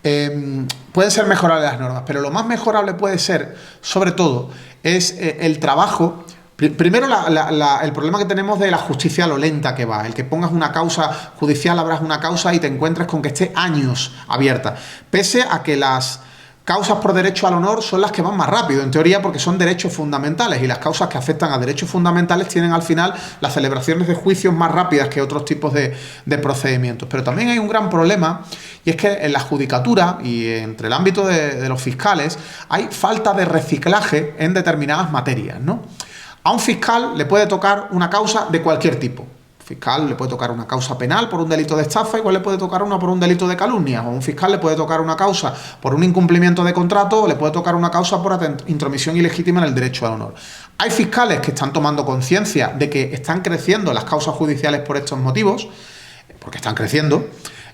Pueden ser mejorables las normas, pero lo más mejorable puede ser, sobre todo, es el trabajo. Primero, el problema que tenemos de la justicia, lo lenta que va. El que pongas una causa judicial, abras una causa y te encuentres con que esté años abierta. Pese a que las causas por derecho al honor son las que van más rápido, en teoría, porque son derechos fundamentales y las causas que afectan a derechos fundamentales tienen al final las celebraciones de juicios más rápidas que otros tipos de procedimientos. Pero también hay un gran problema y es que en la judicatura y entre el ámbito de los fiscales hay falta de reciclaje en determinadas materias, ¿no? A un fiscal le puede tocar una causa de cualquier tipo. Fiscal le puede tocar una causa penal por un delito de estafa, igual le puede tocar una por un delito de calumnia, o a un fiscal le puede tocar una causa por un incumplimiento de contrato, o le puede tocar una causa por intromisión ilegítima en el derecho al honor. Hay fiscales que están tomando conciencia de que están creciendo las causas judiciales por estos motivos, porque están creciendo,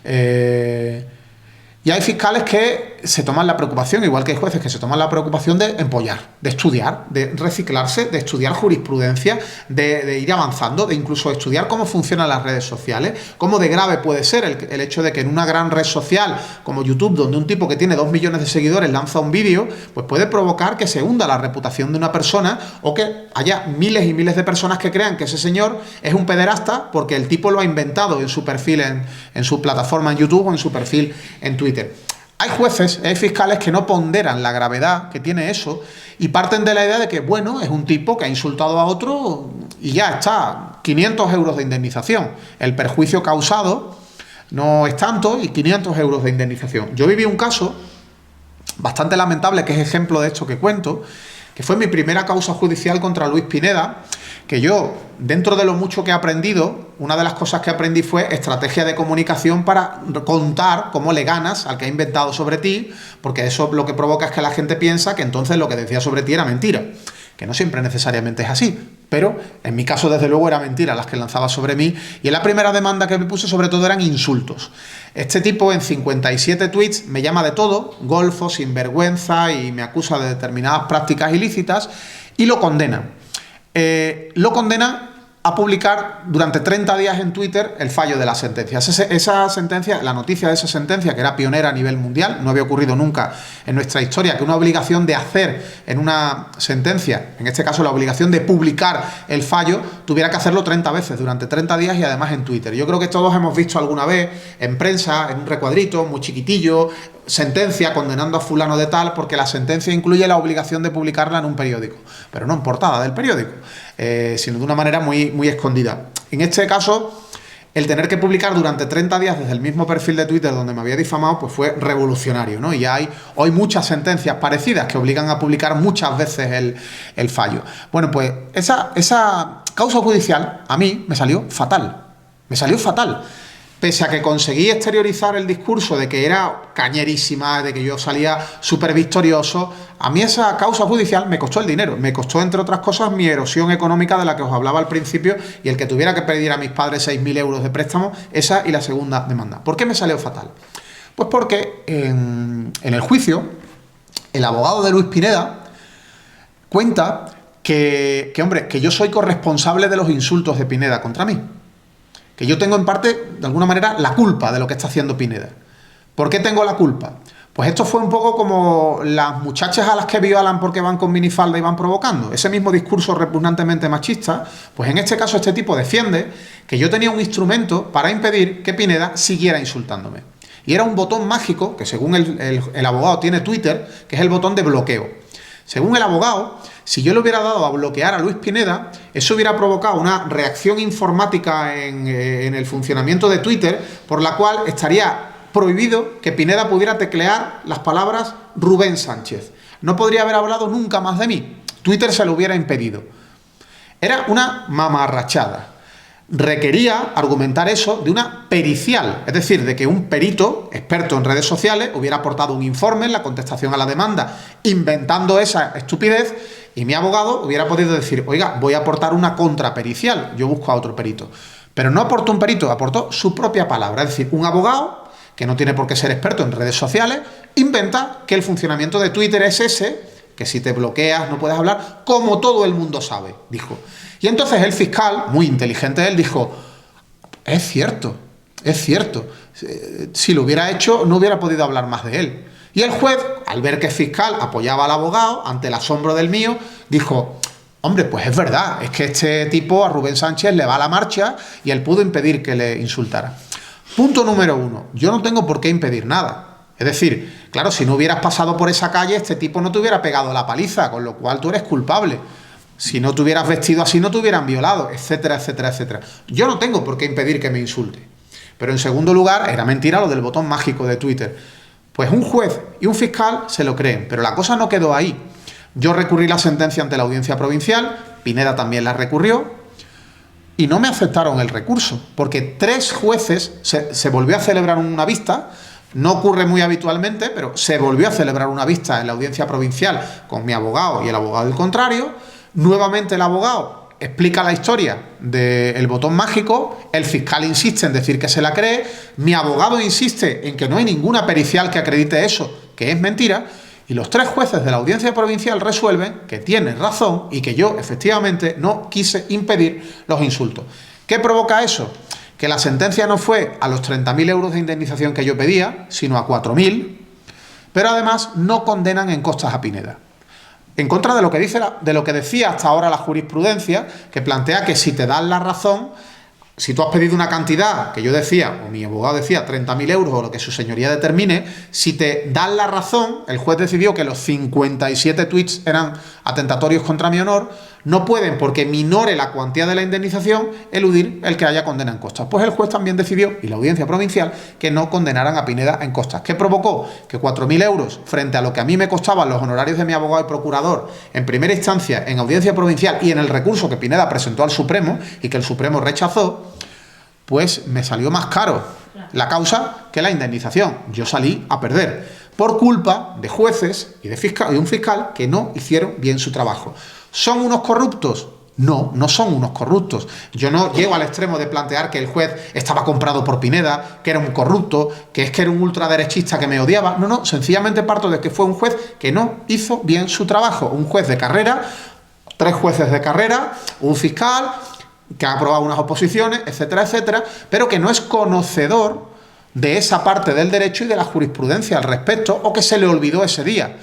y hay fiscales que se toman la preocupación, igual que hay jueces que se toman la preocupación de empollar, de estudiar, de reciclarse, de estudiar jurisprudencia, de ir avanzando, de incluso estudiar cómo funcionan las redes sociales, cómo de grave puede ser el hecho de que en una gran red social como YouTube, donde un tipo que tiene 2 millones de seguidores lanza un vídeo, pues puede provocar que se hunda la reputación de una persona o que haya miles y miles de personas que crean que ese señor es un pederasta porque el tipo lo ha inventado en su perfil, en su plataforma en YouTube o en su perfil en Twitter. Hay jueces, hay fiscales que no ponderan la gravedad que tiene eso y parten de la idea de que, bueno, es un tipo que ha insultado a otro y ya está, 500 euros de indemnización. El perjuicio causado no es tanto y 500 euros de indemnización. Yo viví un caso bastante lamentable, que es ejemplo de esto que cuento, que fue mi primera causa judicial contra Luis Pineda, que yo, dentro de lo mucho que he aprendido, una de las cosas que aprendí fue estrategia de comunicación para contar cómo le ganas al que ha inventado sobre ti, porque eso lo que provoca es que la gente piensa que entonces lo que decía sobre ti era mentira, que no siempre necesariamente es así, pero en mi caso desde luego era mentira las que lanzaba sobre mí, y en la primera demanda que me puse sobre todo eran insultos. Este tipo en 57 tweets me llama de todo, golfo, sinvergüenza, y me acusa de determinadas prácticas ilícitas y lo condena. Lo condena a publicar durante 30 días en Twitter el fallo de la sentencia. Esa sentencia, la noticia de esa sentencia, que era pionera a nivel mundial, no había ocurrido nunca en nuestra historia, que una obligación de hacer en una sentencia, en este caso la obligación de publicar el fallo, tuviera que hacerlo 30 veces durante 30 días y además en Twitter. Yo creo que todos hemos visto alguna vez en prensa, en un recuadrito muy chiquitillo, sentencia condenando a fulano de tal, porque la sentencia incluye la obligación de publicarla en un periódico, pero no en portada del periódico, sino de una manera muy, muy escondida. En este caso, el tener que publicar durante 30 días desde el mismo perfil de Twitter donde me había difamado, pues fue revolucionario, ¿no? Y ya hay hoy muchas sentencias parecidas que obligan a publicar muchas veces el fallo. Bueno, pues esa causa judicial a mí me salió fatal. Me salió fatal. Pese a que conseguí exteriorizar el discurso de que era cañerísima, de que yo salía súper victorioso, a mí esa causa judicial me costó el dinero. Me costó, entre otras cosas, mi erosión económica de la que os hablaba al principio, y el que tuviera que pedir a mis padres 6.000 euros de préstamo, esa y la segunda demanda. ¿Por qué me salió fatal? Pues porque en el juicio, el abogado de Luis Pineda cuenta que yo soy corresponsable de los insultos de Pineda contra mí. Que yo tengo en parte, de alguna manera, la culpa de lo que está haciendo Pineda. ¿Por qué tengo la culpa? Pues esto fue un poco como las muchachas a las que violan porque van con minifalda y van provocando. Ese mismo discurso repugnantemente machista, pues en este caso este tipo defiende que yo tenía un instrumento para impedir que Pineda siguiera insultándome. Y era un botón mágico, que según el abogado tiene Twitter, que es el botón de bloqueo. Según el abogado, si yo le hubiera dado a bloquear a Luis Pineda, eso hubiera provocado una reacción informática en el funcionamiento de Twitter, por la cual estaría prohibido que Pineda pudiera teclear las palabras Rubén Sánchez. No podría haber hablado nunca más de mí. Twitter se lo hubiera impedido. Era una mamarrachada. Requería argumentar eso de una pericial, es decir, de que un perito experto en redes sociales hubiera aportado un informe en la contestación a la demanda, inventando esa estupidez, y mi abogado hubiera podido decir, oiga, voy a aportar una contrapericial, yo busco a otro perito. Pero no aportó un perito, aportó su propia palabra, es decir, un abogado, que no tiene por qué ser experto en redes sociales, inventa que el funcionamiento de Twitter es ese, que si te bloqueas no puedes hablar, como todo el mundo sabe, dijo. Y entonces el fiscal, muy inteligente él, dijo, es cierto, si lo hubiera hecho no hubiera podido hablar más de él. Y el juez, al ver que el fiscal apoyaba al abogado, ante el asombro del mío, dijo, hombre, pues es verdad, es que este tipo a Rubén Sánchez le va a la marcha y él pudo impedir que le insultara. Punto número 1, yo no tengo por qué impedir nada. Es decir, claro, si no hubieras pasado por esa calle, este tipo no te hubiera pegado la paliza, con lo cual tú eres culpable. Si no te hubieras vestido así, no te hubieran violado, etcétera, etcétera, etcétera. Yo no tengo por qué impedir que me insulte. Pero en segundo lugar, era mentira lo del botón mágico de Twitter. Pues un juez y un fiscal se lo creen, pero la cosa no quedó ahí. Yo recurrí la sentencia ante la audiencia provincial, Pineda también la recurrió, y no me aceptaron el recurso, porque 3 jueces se volvió a celebrar una vista. No ocurre muy habitualmente, pero se volvió a celebrar una vista en la audiencia provincial con mi abogado y el abogado del contrario. Nuevamente el abogado explica la historia del botón mágico, el fiscal insiste en decir que se la cree, mi abogado insiste en que no hay ninguna pericial que acredite eso, que es mentira, y los 3 jueces de la audiencia provincial resuelven que tiene razón y que yo efectivamente no quise impedir los insultos. ¿Qué provoca eso? Que la sentencia no fue a los 30.000 euros de indemnización que yo pedía, sino a 4.000, pero además no condenan en costas a Pineda. En contra de lo que decía hasta ahora la jurisprudencia, que plantea que si te dan la razón, si tú has pedido una cantidad, que yo decía, o mi abogado decía, 30.000 euros o lo que su señoría determine, si te dan la razón, el juez decidió que los 57 tweets eran atentatorios contra mi honor, no pueden, porque minore la cuantía de la indemnización, eludir el que haya condena en costas. Pues el juez también decidió, y la audiencia provincial, que no condenaran a Pineda en costas. ¿Qué provocó? Que 4.000 euros, frente a lo que a mí me costaban los honorarios de mi abogado y procurador, en primera instancia, en audiencia provincial y en el recurso que Pineda presentó al Supremo, y que el Supremo rechazó, pues me salió más caro la causa que la indemnización. Yo salí a perder, por culpa de jueces y de un fiscal que no hicieron bien su trabajo. ¿Son unos corruptos? No, no son unos corruptos. Yo no llego al extremo de plantear que el juez estaba comprado por Pineda, que era un corrupto, que es que era un ultraderechista que me odiaba. No, no, sencillamente parto de que fue un juez que no hizo bien su trabajo. Un juez de carrera, 3 jueces de carrera, un fiscal que ha aprobado unas oposiciones, etcétera, etcétera, pero que no es conocedor de esa parte del derecho y de la jurisprudencia al respecto, o que se le olvidó ese día.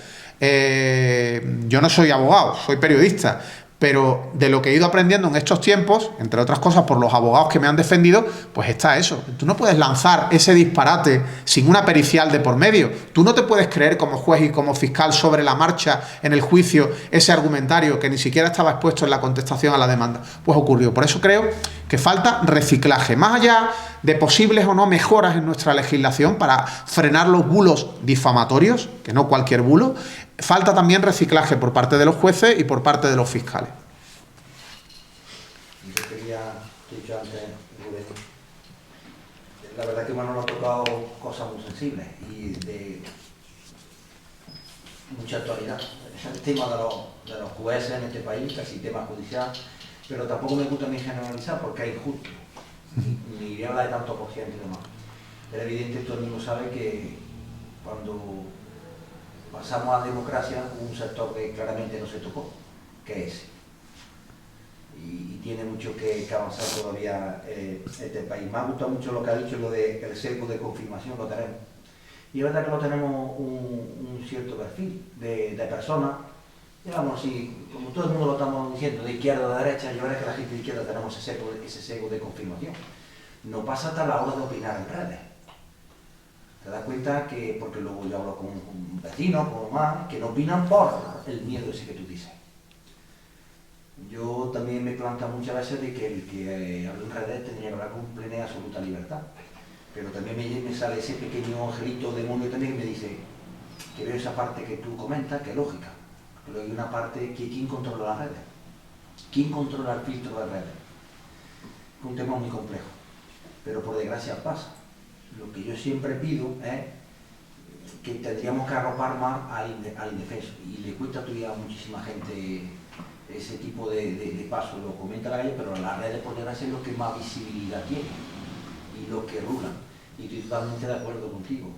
Yo no soy abogado, soy periodista, pero de lo que he ido aprendiendo en estos tiempos, entre otras cosas por los abogados que me han defendido, pues está eso. Tú no puedes lanzar ese disparate sin una pericial de por medio. Tú no te puedes creer como juez y como fiscal sobre la marcha en el juicio ese argumentario que ni siquiera estaba expuesto en la contestación a la demanda. Pues ocurrió. Por eso creo que falta reciclaje. Más allá de posibles o no mejoras en nuestra legislación para frenar los bulos difamatorios, que no cualquier bulo, falta también reciclaje por parte de los jueces y por parte de los fiscales. Yo quería, he dicho antes, la verdad que Manolo ha tocado cosas muy sensibles y de mucha actualidad. El tema de los jueces en este país, el sistema judicial, pero tampoco me gusta ni generalizar porque hay injusto, ni habla de tanto por ciento y demás. Es evidente, todo el mundo sabe que cuando pasamos a la democracia hubo un sector que claramente no se tocó, que es ese. Y tiene mucho que avanzar todavía este país. Me ha gustado mucho lo que ha dicho, lo del sesgo de confirmación, lo tenemos. Y es verdad que lo tenemos un cierto perfil de personas, digamos así, como todo el mundo lo estamos diciendo, de izquierda a derecha, yo creo que la gente de izquierda tenemos ese sesgo de confirmación. No pasa hasta la hora de opinar en redes. Te das cuenta que, porque luego yo hablo con vecinos, con más, que no opinan por el miedo ese que tú dices. Yo también me planteo muchas veces de que el que habla en redes tendría que hablar con plena y absoluta libertad. Pero también me sale ese pequeño angelito demonio también que me dice que veo esa parte que tú comentas, que es lógica. Pero hay una parte que ¿quién controla las redes? ¿Quién controla el filtro de redes? Es un tema muy complejo, pero por desgracia pasa. Lo que yo siempre pido es que tendríamos que arropar más al indefenso, y le cuesta todavía a muchísima gente ese tipo de paso. Lo comenta la calle, pero las redes por desgracia es lo que más visibilidad tiene y lo que rulan, y estoy totalmente de acuerdo contigo.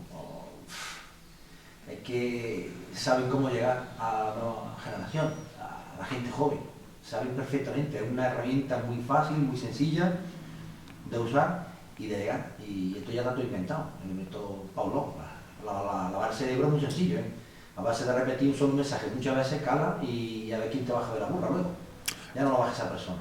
Es que saben cómo llegar a la nueva generación, a la gente joven, saben perfectamente, es una herramienta muy fácil, muy sencilla de usar y de llegar. Y esto ya está todo inventado, el método Paulón. Lavar el cerebro es muy sencillo, a base de repetir un solo mensaje muchas veces cala y a ver quién te baja de la burra luego. Ya no lo baja esa persona.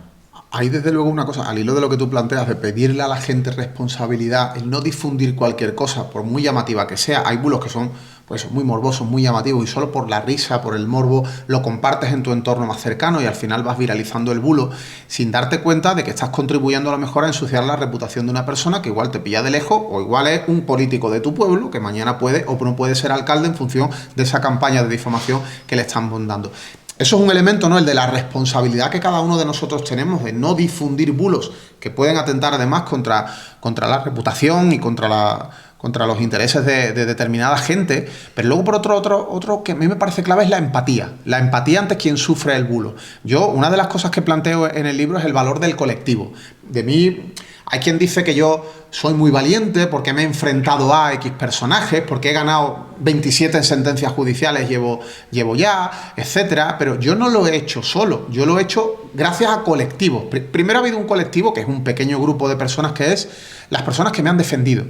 Hay desde luego una cosa, al hilo de lo que tú planteas, de pedirle a la gente responsabilidad, el no difundir cualquier cosa, por muy llamativa que sea. Hay bulos que son pues muy morbosos, muy llamativos, y solo por la risa, por el morbo, lo compartes en tu entorno más cercano y al final vas viralizando el bulo sin darte cuenta de que estás contribuyendo a lo mejor a ensuciar la reputación de una persona que igual te pilla de lejos, o igual es un político de tu pueblo que mañana puede o no puede ser alcalde en función de esa campaña de difamación que le están dando. Eso es un elemento, ¿no?, el de la responsabilidad que cada uno de nosotros tenemos de no difundir bulos que pueden atentar además contra la reputación y contra los intereses de determinada gente. Pero luego por otro que a mí me parece clave es la empatía. La empatía ante quien sufre el bulo. Yo, una de las cosas que planteo en el libro es el valor del colectivo. De mí, hay quien dice que yo soy muy valiente porque me he enfrentado a X personajes, porque he ganado 27 sentencias judiciales, llevo ya, etcétera. Pero yo no lo he hecho solo, yo lo he hecho gracias a colectivos. Primero ha habido un colectivo que es un pequeño grupo de personas, que es las personas que me han defendido.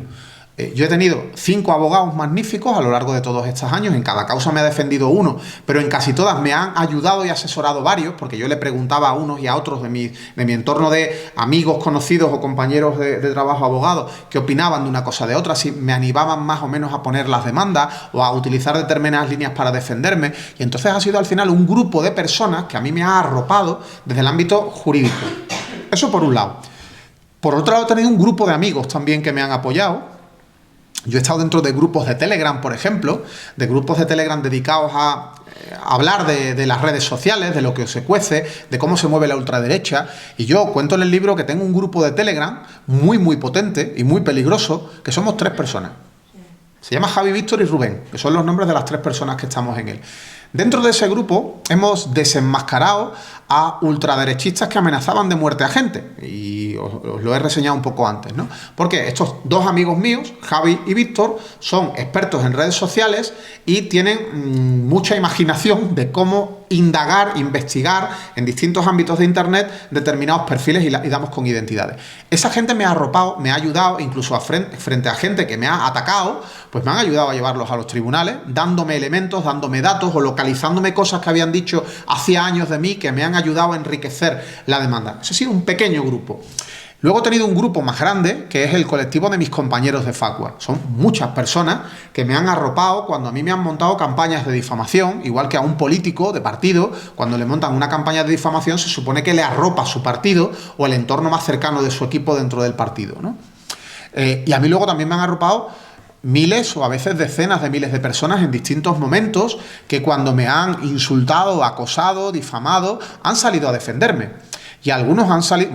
Yo he tenido 5 abogados magníficos a lo largo de todos estos años, en cada causa me ha defendido uno, pero en casi todas me han ayudado y asesorado varios, porque yo le preguntaba a unos y a otros de mi entorno de amigos, conocidos o compañeros de trabajo abogados qué opinaban de una cosa o de otra, si me animaban más o menos a poner las demandas o a utilizar determinadas líneas para defenderme, y entonces ha sido al final un grupo de personas que a mí me ha arropado desde el ámbito jurídico. Eso por un lado. Por otro lado he tenido un grupo de amigos también que me han apoyado. Yo he estado dentro de grupos de Telegram, por ejemplo, de grupos de Telegram dedicados a hablar de las redes sociales, de lo que se cuece, de cómo se mueve la ultraderecha, y yo cuento en el libro que tengo un grupo de Telegram muy potente y muy peligroso, que somos 3 personas. Se llama Javi, Víctor y Rubén, que son los nombres de las 3 personas que estamos en él. Dentro de ese grupo hemos desenmascarado a ultraderechistas que amenazaban de muerte a gente, y os lo he reseñado un poco antes, ¿no? Porque estos 2 amigos míos, Javi y Víctor, son expertos en redes sociales y tienen mucha imaginación de cómo indagar, investigar en distintos ámbitos de internet determinados perfiles y damos con identidades. Esa gente me ha arropado, me ha ayudado, incluso frente a gente que me ha atacado, pues me han ayudado a llevarlos a los tribunales, dándome elementos, dándome datos o localizándome cosas que habían dicho hacía años de mí que me han ayudado a enriquecer la demanda. Ese ha sido un pequeño grupo. Luego he tenido un grupo más grande, que es el colectivo de mis compañeros de Facua. Son muchas personas que me han arropado cuando a mí me han montado campañas de difamación, igual que a un político de partido, cuando le montan una campaña de difamación, se supone que le arropa su partido o el entorno más cercano de su equipo dentro del partido, ¿no? Y a mí luego también me han arropado miles o a veces decenas de miles de personas en distintos momentos que cuando me han insultado, acosado, difamado, han salido a defenderme. Y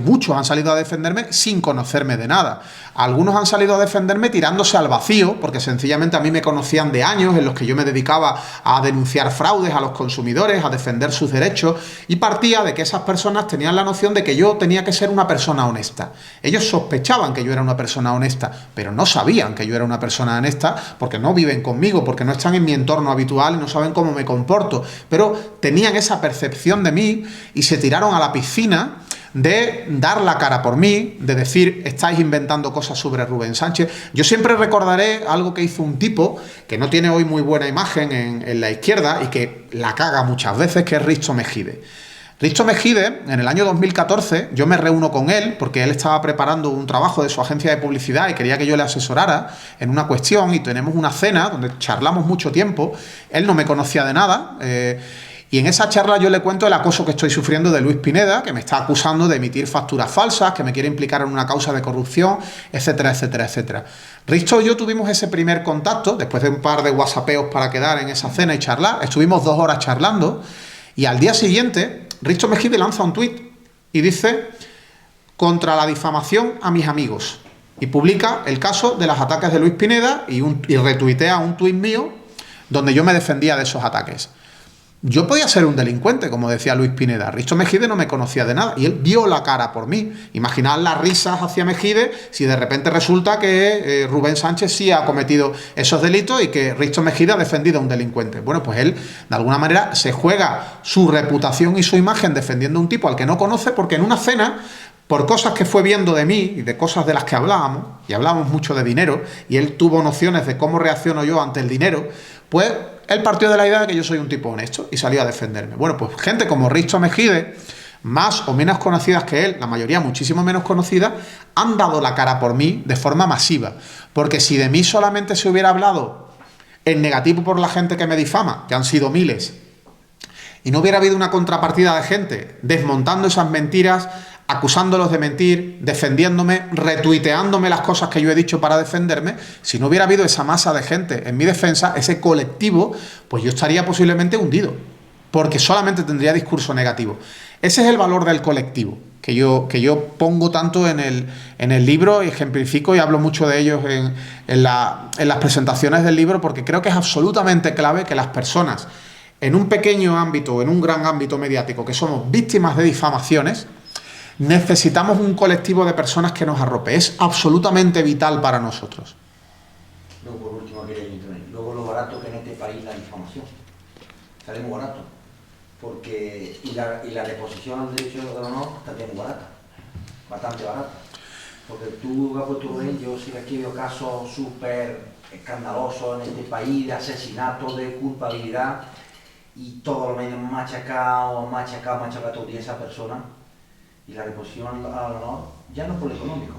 muchos han salido a defenderme sin conocerme de nada. Algunos han salido a defenderme tirándose al vacío, porque sencillamente a mí me conocían de años en los que yo me dedicaba a denunciar fraudes a los consumidores, a defender sus derechos, y partía de que esas personas tenían la noción de que yo tenía que ser una persona honesta. Ellos sospechaban que yo era una persona honesta, pero no sabían que yo era una persona honesta porque no viven conmigo, porque no están en mi entorno habitual y no saben cómo me comporto. Pero tenían esa percepción de mí y se tiraron a la piscina de dar la cara por mí, de decir, estáis inventando cosas sobre Rubén Sánchez. Yo siempre recordaré algo que hizo un tipo que no tiene hoy muy buena imagen en la izquierda y que la caga muchas veces, que es Risto Mejide. Risto Mejide, en el año 2014, yo me reúno con él porque él estaba preparando un trabajo de su agencia de publicidad y quería que yo le asesorara en una cuestión, y tenemos una cena donde charlamos mucho tiempo. Él no me conocía de nada, y en esa charla yo le cuento el acoso que estoy sufriendo de Luis Pineda, que me está acusando de emitir facturas falsas, que me quiere implicar en una causa de corrupción, etcétera, etcétera, etcétera. Risto y yo tuvimos ese primer contacto, después de un par de whatsappeos para quedar en esa cena y charlar. Estuvimos 2 horas charlando, y al día siguiente Risto Mejide lanza un tuit y dice: contra la difamación a mis amigos, y publica el caso de los ataques de Luis Pineda y retuitea un tuit mío donde yo me defendía de esos ataques. Yo podía ser un delincuente, como decía Luis Pineda. Risto Mejide no me conocía de nada y él dio la cara por mí. Imaginad las risas hacia Mejide si de repente resulta que Rubén Sánchez sí ha cometido esos delitos y que Risto Mejide ha defendido a un delincuente. Bueno, pues él de alguna manera se juega su reputación y su imagen defendiendo a un tipo al que no conoce, porque en una cena, por cosas que fue viendo de mí y de cosas de las que hablábamos, y hablábamos mucho de dinero, y él tuvo nociones de cómo reacciono yo ante el dinero, pues él partió de la idea de que yo soy un tipo honesto y salió a defenderme. Bueno, pues gente como Risto Mejide, más o menos conocidas que él, la mayoría muchísimo menos conocidas, han dado la cara por mí de forma masiva. Porque si de mí solamente se hubiera hablado en negativo por la gente que me difama, que han sido miles, y no hubiera habido una contrapartida de gente desmontando esas mentiras, acusándolos de mentir, defendiéndome, retuiteándome las cosas que yo he dicho para defenderme, si no hubiera habido esa masa de gente en mi defensa, ese colectivo, pues yo estaría posiblemente hundido, porque solamente tendría discurso negativo. Ese es el valor del colectivo, que yo pongo tanto en el libro y ejemplifico y hablo mucho de ellos en las presentaciones del libro, porque creo que es absolutamente clave que las personas en un pequeño ámbito o en un gran ámbito mediático que somos víctimas de difamaciones, necesitamos un colectivo de personas que nos arrope. Es absolutamente vital para nosotros. Luego, por último, luego lo barato que en este país la difamación. Sale muy barato. Porque, y la reposición al derecho de honor también es barata. Bastante barata. Porque tú, Rubén, yo sí que aquí veo casos súper escandalosos en este país de asesinato, de culpabilidad, y todos los medios machacados todo el día a esa persona, y la reposición al honor, ya no por lo económico.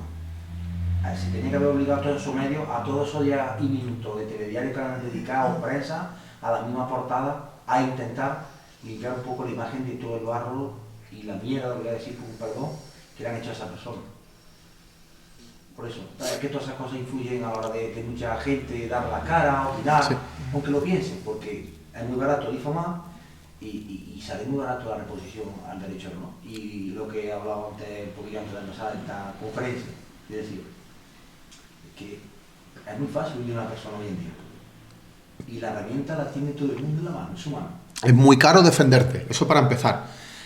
Se tenía que haber obligado a todos esos medios, a todos esos días y minutos de telediario que han dedicado a prensa, a la misma portada, a intentar limpiar un poco la imagen de todo el barro y la mierda, voy a decir con perdón, que le han hecho a esa persona. Por eso, es que todas esas cosas influyen a la hora de mucha gente dar la cara, opinar, sí, aunque lo piensen, porque es muy barato difamar y sale muy barato la reposición al derecho, ¿no? Y lo que he hablado antes, un poquito antes de empezar esta conferencia, es decir, que es muy fácil unir a una persona hoy en día. Y la herramienta la tiene todo el mundo en la mano, en su mano. Es muy caro defenderte, eso para empezar.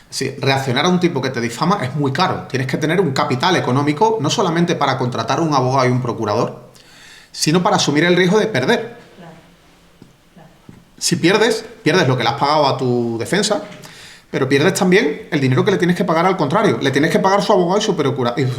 Sí, reaccionar a un tipo que te difama es muy caro. Tienes que tener un capital económico, no solamente para contratar a un abogado y un procurador, sino para asumir el riesgo de perder. Si pierdes lo que le has pagado a tu defensa, pero pierdes también el dinero que le tienes que pagar al contrario. Le tienes que pagar su abogado y su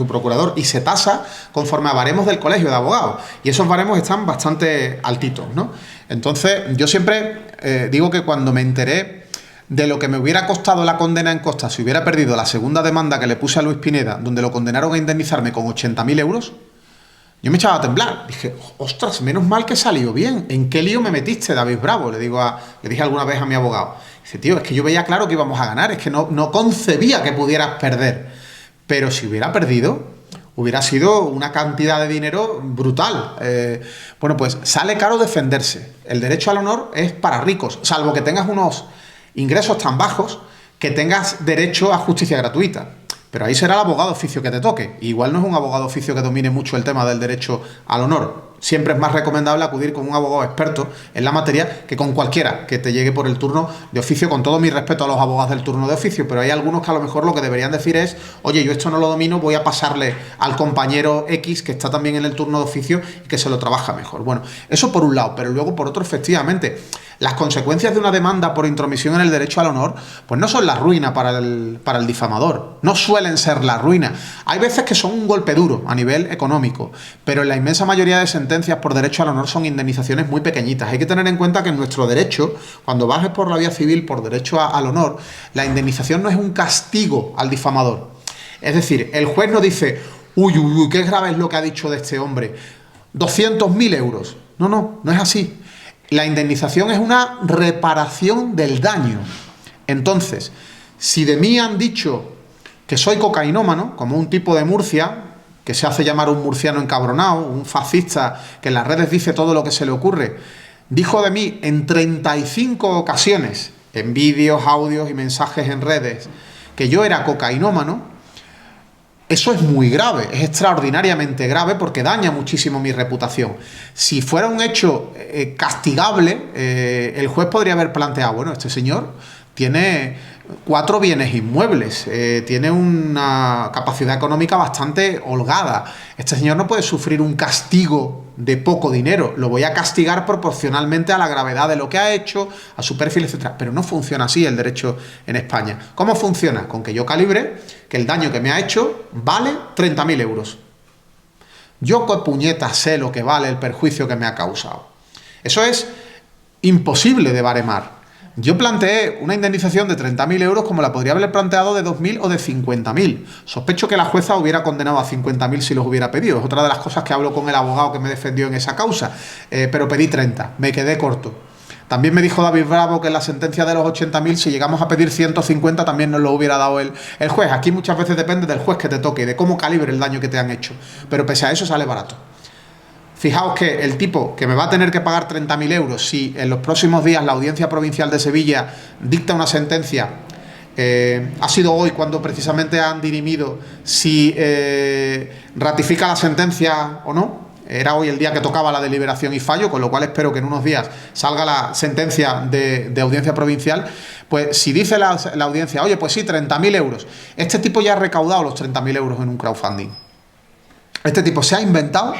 procurador, y se tasa conforme a baremos del colegio de abogados. Y esos baremos están bastante altitos, ¿no? Entonces, yo siempre digo que cuando me enteré de lo que me hubiera costado la condena en Costa si hubiera perdido la segunda demanda que le puse a Luis Pineda, donde lo condenaron a indemnizarme con 80.000 euros, yo me echaba a temblar. Dije, ostras, menos mal que salió bien. ¿En qué lío me metiste, David Bravo? Le dije alguna vez a mi abogado. Dice, tío, es que yo veía claro que íbamos a ganar, es que no concebía que pudieras perder. Pero si hubiera perdido, hubiera sido una cantidad de dinero brutal. Bueno, pues sale caro defenderse. El derecho al honor es para ricos, salvo que tengas unos ingresos tan bajos que tengas derecho a justicia gratuita. Pero ahí será el abogado oficio que te toque. Igual no es un abogado oficio que domine mucho el tema del derecho al honor. Siempre es más recomendable acudir con un abogado experto en la materia que con cualquiera que te llegue por el turno de oficio, con todo mi respeto a los abogados del turno de oficio, pero hay algunos que a lo mejor lo que deberían decir es, oye, yo esto no lo domino, voy a pasarle al compañero X que está también en el turno de oficio y que se lo trabaja mejor. Bueno, eso por un lado, pero luego por otro, efectivamente, las consecuencias de una demanda por intromisión en el derecho al honor, pues no son la ruina para el difamador, no suelen ser la ruina. Hay veces que son un golpe duro a nivel económico, pero en la inmensa mayoría de sentencias por derecho al honor son indemnizaciones muy pequeñitas. Hay que tener en cuenta que en nuestro derecho, cuando bajes por la vía civil por derecho al honor, la indemnización no es un castigo al difamador. Es decir, el juez no dice, uy, qué grave es lo que ha dicho de este hombre, 200.000 euros. No es así. La indemnización es una reparación del daño. Entonces, si de mí han dicho que soy cocainómano, como un tipo de Murcia, que se hace llamar un murciano encabronado, un fascista que en las redes dice todo lo que se le ocurre, dijo de mí en 35 ocasiones, en vídeos, audios y mensajes en redes, que yo era cocainómano, eso es muy grave, es extraordinariamente grave porque daña muchísimo mi reputación. Si fuera un hecho castigable, el juez podría haber planteado, bueno, este señor tiene 4 bienes inmuebles, tiene una capacidad económica bastante holgada. Este señor no puede sufrir un castigo de poco dinero, lo voy a castigar proporcionalmente a la gravedad de lo que ha hecho, a su perfil, etcétera. Pero no funciona así el derecho en España. ¿Cómo funciona? Con que yo calibre que el daño que me ha hecho vale 30.000 euros. Yo con puñetas sé lo que vale el perjuicio que me ha causado. Eso es imposible de baremar. Yo planteé una indemnización de 30.000 euros como la podría haber planteado de 2.000 o de 50.000. Sospecho que la jueza hubiera condenado a 50.000 si los hubiera pedido. Es otra de las cosas que hablo con el abogado que me defendió en esa causa. Pero pedí 30, me quedé corto. También me dijo David Bravo que en la sentencia de los 80.000, si llegamos a pedir 150, también nos lo hubiera dado el juez. Aquí muchas veces depende del juez que te toque y de cómo calibre el daño que te han hecho. Pero pese a eso sale barato. Fijaos que el tipo que me va a tener que pagar 30.000 euros si en los próximos días la Audiencia Provincial de Sevilla dicta una sentencia, ha sido hoy cuando precisamente han dirimido si ratifica la sentencia o no. Era hoy el día que tocaba la deliberación y fallo, con lo cual espero que en unos días salga la sentencia de Audiencia Provincial. Pues si dice la audiencia, oye, pues sí, 30.000 euros. Este tipo ya ha recaudado los 30.000 euros en un crowdfunding. Este tipo se ha inventado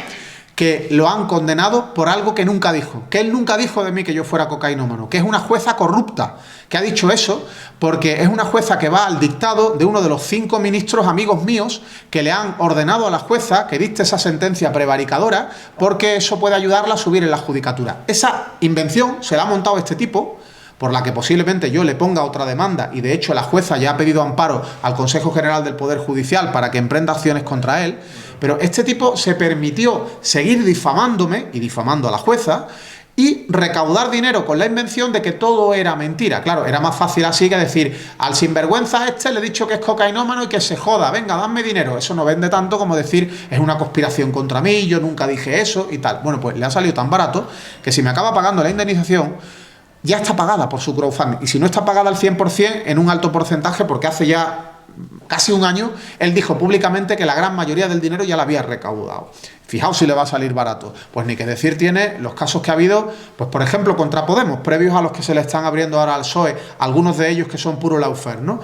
que lo han condenado por algo que nunca dijo, que él nunca dijo de mí que yo fuera cocainómano, que es una jueza corrupta, que ha dicho eso porque es una jueza que va al dictado de uno de los 5 ministros amigos míos que le han ordenado a la jueza que dicte esa sentencia prevaricadora porque eso puede ayudarla a subir en la judicatura. Esa invención se la ha montado este tipo, por la que posiblemente yo le ponga otra demanda, y de hecho la jueza ya ha pedido amparo al Consejo General del Poder Judicial para que emprenda acciones contra él, pero este tipo se permitió seguir difamándome y difamando a la jueza y recaudar dinero con la invención de que todo era mentira. Claro, era más fácil así que decir, al sinvergüenza este le he dicho que es cocainómano y que se joda, venga, dame dinero. Eso no vende tanto como decir, es una conspiración contra mí, yo nunca dije eso y tal. Bueno, pues le ha salido tan barato que si me acaba pagando la indemnización, ya está pagada por su crowdfunding. Y si no está pagada al 100%, en un alto porcentaje, porque hace ya casi un año, él dijo públicamente que la gran mayoría del dinero ya la había recaudado. Fijaos si le va a salir barato. Pues ni que decir tiene los casos que ha habido, pues por ejemplo, contra Podemos, previos a los que se le están abriendo ahora al PSOE, algunos de ellos que son puro lawfare, ¿no?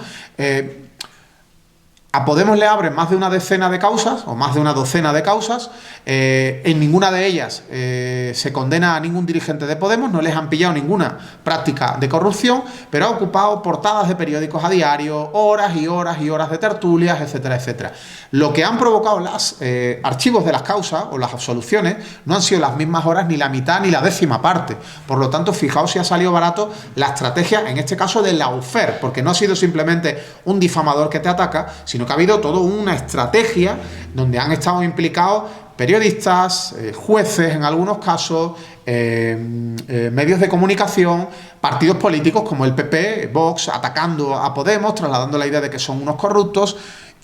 A Podemos le abren más de una decena de causas, o más de una docena de causas, en ninguna de ellas se condena a ningún dirigente de Podemos, no les han pillado ninguna práctica de corrupción, pero ha ocupado portadas de periódicos a diario, horas y horas y horas de tertulias, etcétera, etcétera. Lo que han provocado los archivos de las causas o las absoluciones no han sido las mismas horas, ni la mitad, ni la 10ª parte. Por lo tanto, fijaos si ha salido barato la estrategia, en este caso de lawfare, porque no ha sido simplemente un difamador que te ataca, sino que ha habido toda una estrategia donde han estado implicados periodistas, jueces en algunos casos, medios de comunicación, partidos políticos como el PP, Vox, atacando a Podemos, trasladando la idea de que son unos corruptos,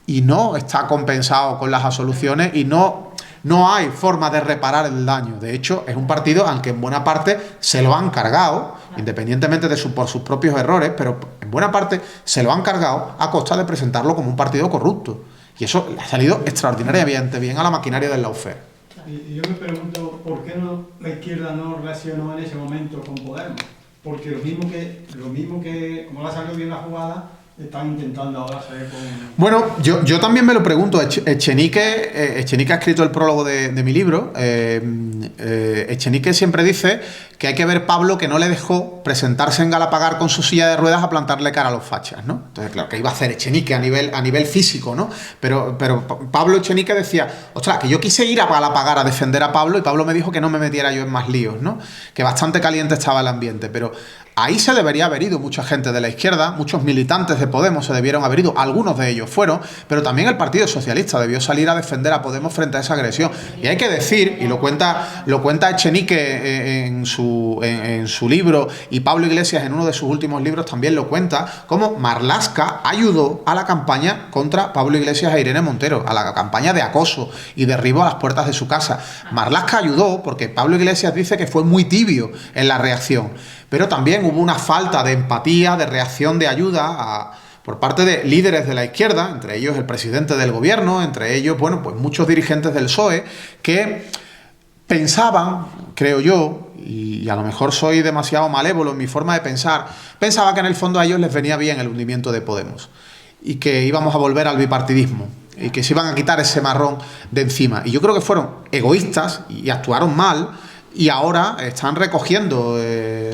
y no está compensado con las absoluciones y no hay forma de reparar el daño. De hecho, es un partido al que en buena parte se lo han cargado, independientemente de por sus propios errores, pero en buena parte se lo han cargado a costa de presentarlo como un partido corrupto. Y eso le ha salido extraordinariamente bien a la maquinaria del lawfare. Y yo me pregunto, ¿por qué la izquierda no reaccionó en ese momento con Podemos? Porque lo mismo que como le ha salido bien la jugada, están intentando ahora salir con... Bueno, yo también me lo pregunto. Echenique ha escrito el prólogo de mi libro. Echenique siempre dice que hay que ver Pablo, que no le dejó presentarse en Galapagar con su silla de ruedas a plantarle cara a los fachas, ¿no? Entonces, claro, que iba a hacer Echenique a nivel físico, ¿no? Pero Pablo Echenique decía, ostras, que yo quise ir a Galapagar a defender a Pablo y Pablo me dijo que no me metiera yo en más líos, ¿no? Que bastante caliente estaba el ambiente, pero ahí se debería haber ido mucha gente de la izquierda, muchos militantes de Podemos se debieron haber ido, algunos de ellos fueron, pero también el Partido Socialista debió salir a defender a Podemos frente a esa agresión. Y hay que decir, y lo cuenta Echenique en su libro, y Pablo Iglesias en uno de sus últimos libros también lo cuenta, cómo Marlaska ayudó a la campaña contra Pablo Iglesias e Irene Montero, a la campaña de acoso y derribo a las puertas de su casa. Marlaska ayudó porque Pablo Iglesias dice que fue muy tibio en la reacción, pero también hubo una falta de empatía, de reacción, de ayuda por parte de líderes de la izquierda, entre ellos el presidente del gobierno, entre ellos, bueno, pues muchos dirigentes del PSOE, que pensaban, creo yo, y a lo mejor soy demasiado malévolo en mi forma de pensar, pensaba que en el fondo a ellos les venía bien el hundimiento de Podemos y que íbamos a volver al bipartidismo y que se iban a quitar ese marrón de encima. Y yo creo que fueron egoístas y actuaron mal, y ahora están recogiendo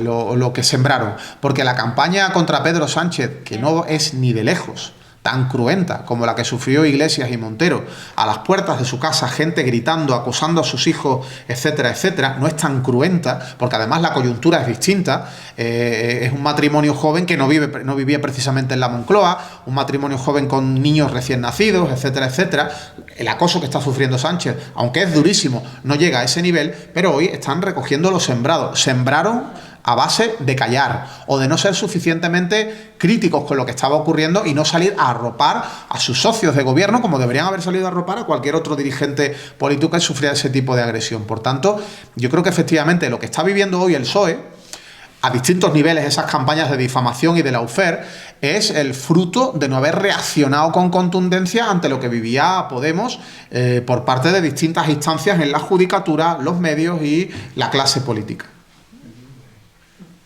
lo que sembraron, porque la campaña contra Pedro Sánchez, que no es ni de lejos tan cruenta como la que sufrió Iglesias y Montero, a las puertas de su casa, gente gritando, acosando a sus hijos, etcétera, etcétera, no es tan cruenta, porque además la coyuntura es distinta. Es un matrimonio joven que no vivía precisamente en la Moncloa, un matrimonio joven con niños recién nacidos, etcétera, etcétera. El acoso que está sufriendo Sánchez, aunque es durísimo, no llega a ese nivel, pero hoy están recogiendo lo sembrado. Sembraron a base de callar o de no ser suficientemente críticos con lo que estaba ocurriendo y no salir a arropar a sus socios de gobierno como deberían haber salido a arropar a cualquier otro dirigente político que sufría ese tipo de agresión. Por tanto, yo creo que efectivamente lo que está viviendo hoy el PSOE, a distintos niveles, esas campañas de difamación y de lawfare, es el fruto de no haber reaccionado con contundencia ante lo que vivía Podemos por parte de distintas instancias en la judicatura, los medios y la clase política.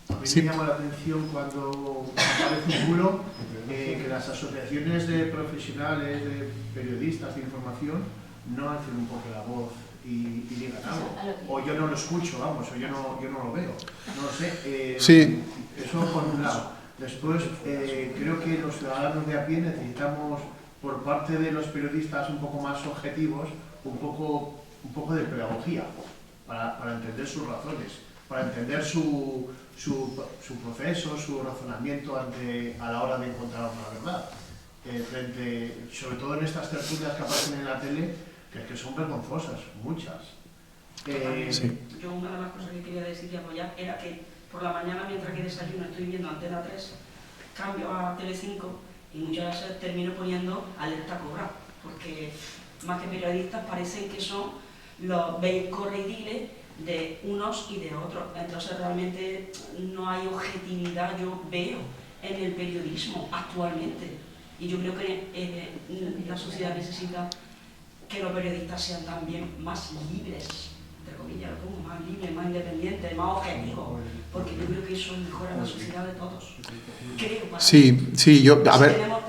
A mí me llama la atención cuando aparece un bulo que las asociaciones de profesionales, de periodistas de información, no hacen un poco la voz y digan algo. O yo no lo escucho, vamos, o yo no lo veo. No lo sé. Sí. Eso por un lado. Después, creo que los ciudadanos de a pie necesitamos, por parte de los periodistas un poco más objetivos, un poco de pedagogía para entender sus razones, para entender su proceso, su razonamiento a la hora de encontrar una verdad. Sobre todo en estas tertulias que aparecen en la tele, que son vergonzosas, muchas. Sí. Yo una de las cosas que quería decir y apoyar era que por la mañana, mientras que desayuno, estoy viendo Antena 3, cambio a Telecinco y muchas veces termino poniendo Alerta Cobra, porque más que periodistas parecen que son los veis corre y dile de unos y de otros. Entonces realmente no hay objetividad, yo veo, en el periodismo actualmente. Y yo creo que la sociedad necesita que los periodistas sean también más libres, entre comillas, como más libres, más independientes, más objetivos, porque yo creo que eso mejora la sociedad de todos. Creo, sí, yo, a ver...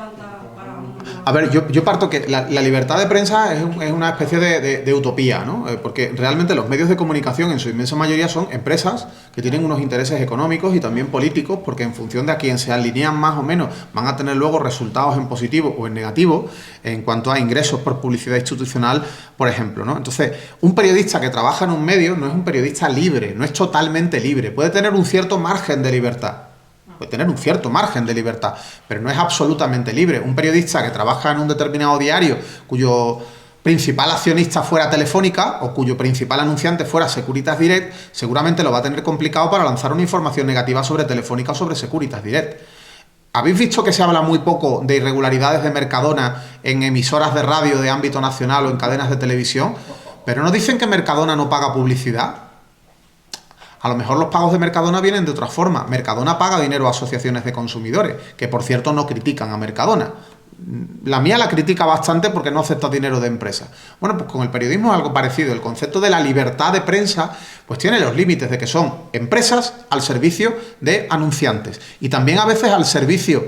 A ver, yo parto que la libertad de prensa es una especie de utopía, ¿no? Porque realmente los medios de comunicación en su inmensa mayoría son empresas que tienen unos intereses económicos y también políticos, porque en función de a quién se alinean más o menos van a tener luego resultados en positivo o en negativo en cuanto a ingresos por publicidad institucional, por ejemplo, ¿no? Entonces, un periodista que trabaja en un medio no es un periodista libre, no es totalmente libre, puede tener un cierto margen de libertad. Puede tener un cierto margen de libertad, pero no es absolutamente libre. Un periodista que trabaja en un determinado diario cuyo principal accionista fuera Telefónica o cuyo principal anunciante fuera Securitas Direct, seguramente lo va a tener complicado para lanzar una información negativa sobre Telefónica o sobre Securitas Direct. ¿Habéis visto que se habla muy poco de irregularidades de Mercadona en emisoras de radio de ámbito nacional o en cadenas de televisión? ¿Pero no dicen que Mercadona no paga publicidad? A lo mejor los pagos de Mercadona vienen de otra forma. Mercadona paga dinero a asociaciones de consumidores, que por cierto no critican a Mercadona. La mía la critica bastante porque no acepta dinero de empresas. Bueno, pues con el periodismo es algo parecido. El concepto de la libertad de prensa pues tiene los límites de que son empresas al servicio de anunciantes y también a veces al servicio,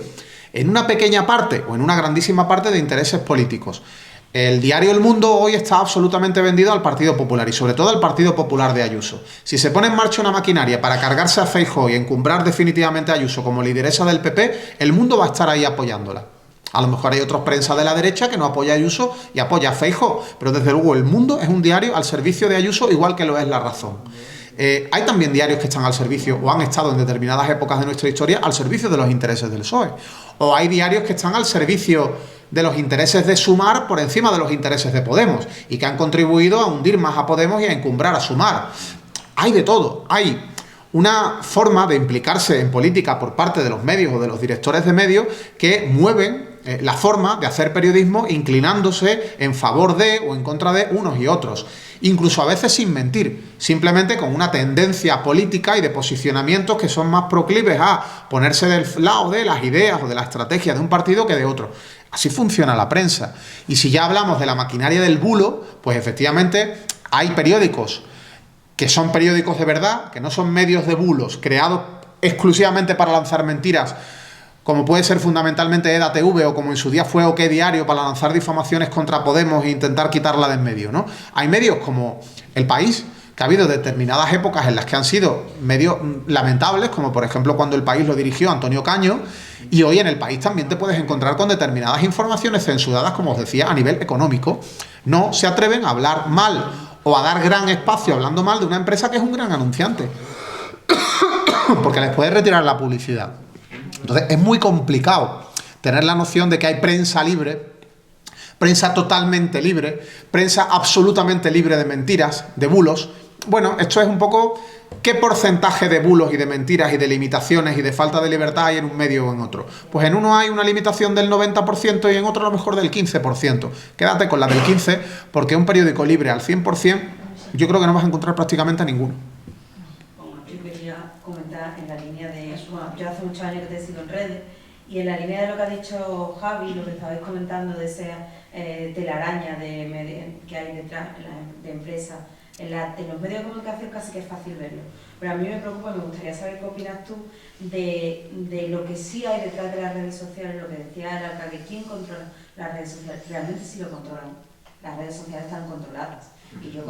en una pequeña parte o en una grandísima parte, de intereses políticos. El diario El Mundo hoy está absolutamente vendido al Partido Popular y sobre todo al Partido Popular de Ayuso. Si se pone en marcha una maquinaria para cargarse a Feijóo y encumbrar definitivamente a Ayuso como lideresa del PP, El Mundo va a estar ahí apoyándola. A lo mejor hay otros prensa de la derecha que no apoya a Ayuso y apoya a Feijóo, pero desde luego El Mundo es un diario al servicio de Ayuso, igual que lo es La Razón. Hay también diarios que están al servicio o han estado en determinadas épocas de nuestra historia al servicio de los intereses del PSOE. O hay diarios que están al servicio de los intereses de Sumar por encima de los intereses de Podemos y que han contribuido a hundir más a Podemos y a encumbrar a Sumar. Hay de todo. Hay una forma de implicarse en política por parte de los medios o de los directores de medios que mueven la forma de hacer periodismo inclinándose en favor de o en contra de unos y otros. Incluso a veces sin mentir, simplemente con una tendencia política y de posicionamientos que son más proclives a ponerse del lado de las ideas o de la estrategia de un partido que de otro. Así funciona la prensa. Y si ya hablamos de la maquinaria del bulo, pues efectivamente hay periódicos que son periódicos de verdad, que no son medios de bulos creados exclusivamente para lanzar mentiras, como puede ser fundamentalmente EDATV o como en su día fue OK Diario para lanzar difamaciones contra Podemos e intentar quitarla de en medio, ¿no? Hay medios como El País, que ha habido determinadas épocas en las que han sido medios lamentables, como por ejemplo cuando El País lo dirigió Antonio Caño, y hoy en El País también te puedes encontrar con determinadas informaciones censuradas, como os decía, a nivel económico. No se atreven a hablar mal o a dar gran espacio hablando mal de una empresa que es un gran anunciante, porque les puede retirar la publicidad. Entonces es muy complicado tener la noción de que hay prensa libre, prensa totalmente libre, prensa absolutamente libre de mentiras, de bulos. Bueno, esto es un poco qué porcentaje de bulos y de mentiras y de limitaciones y de falta de libertad hay en un medio o en otro. Pues en uno hay una limitación del 90% y en otro a lo mejor del 15%. Quédate con la del 15%, porque un periódico libre al 100% yo creo que no vas a encontrar prácticamente a ninguno. Yo quería comentar en la línea de eso. Yo hace muchos años que te sigo en redes y en la línea de lo que ha dicho Javi, lo que estabais comentando de esa telaraña que hay detrás de empresas. En los medios de comunicación casi que es fácil verlo, pero a mí me preocupa, me gustaría saber qué opinas tú de lo que sí hay detrás de las redes sociales, lo que decía el alcalde, ¿quién controla las redes sociales? ¿Realmente sí lo controlan? las redes sociales están controladas. Y yo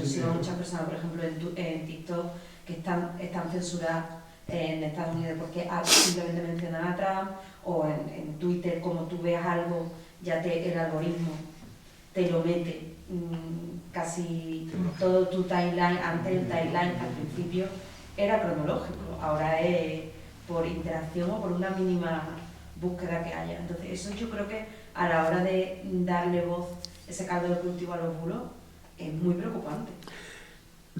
sigo a muchas personas, por ejemplo, en TikTok, que están censuradas en Estados Unidos porque simplemente mencionan a Trump, o en Twitter, como tú veas algo, ya el algoritmo te lo mete casi todo tu timeline. Antes el timeline al principio era cronológico, ahora es por interacción o por una mínima búsqueda que haya. Entonces eso yo creo que a la hora de darle voz, ese caldo de cultivo a los bulos, es muy preocupante.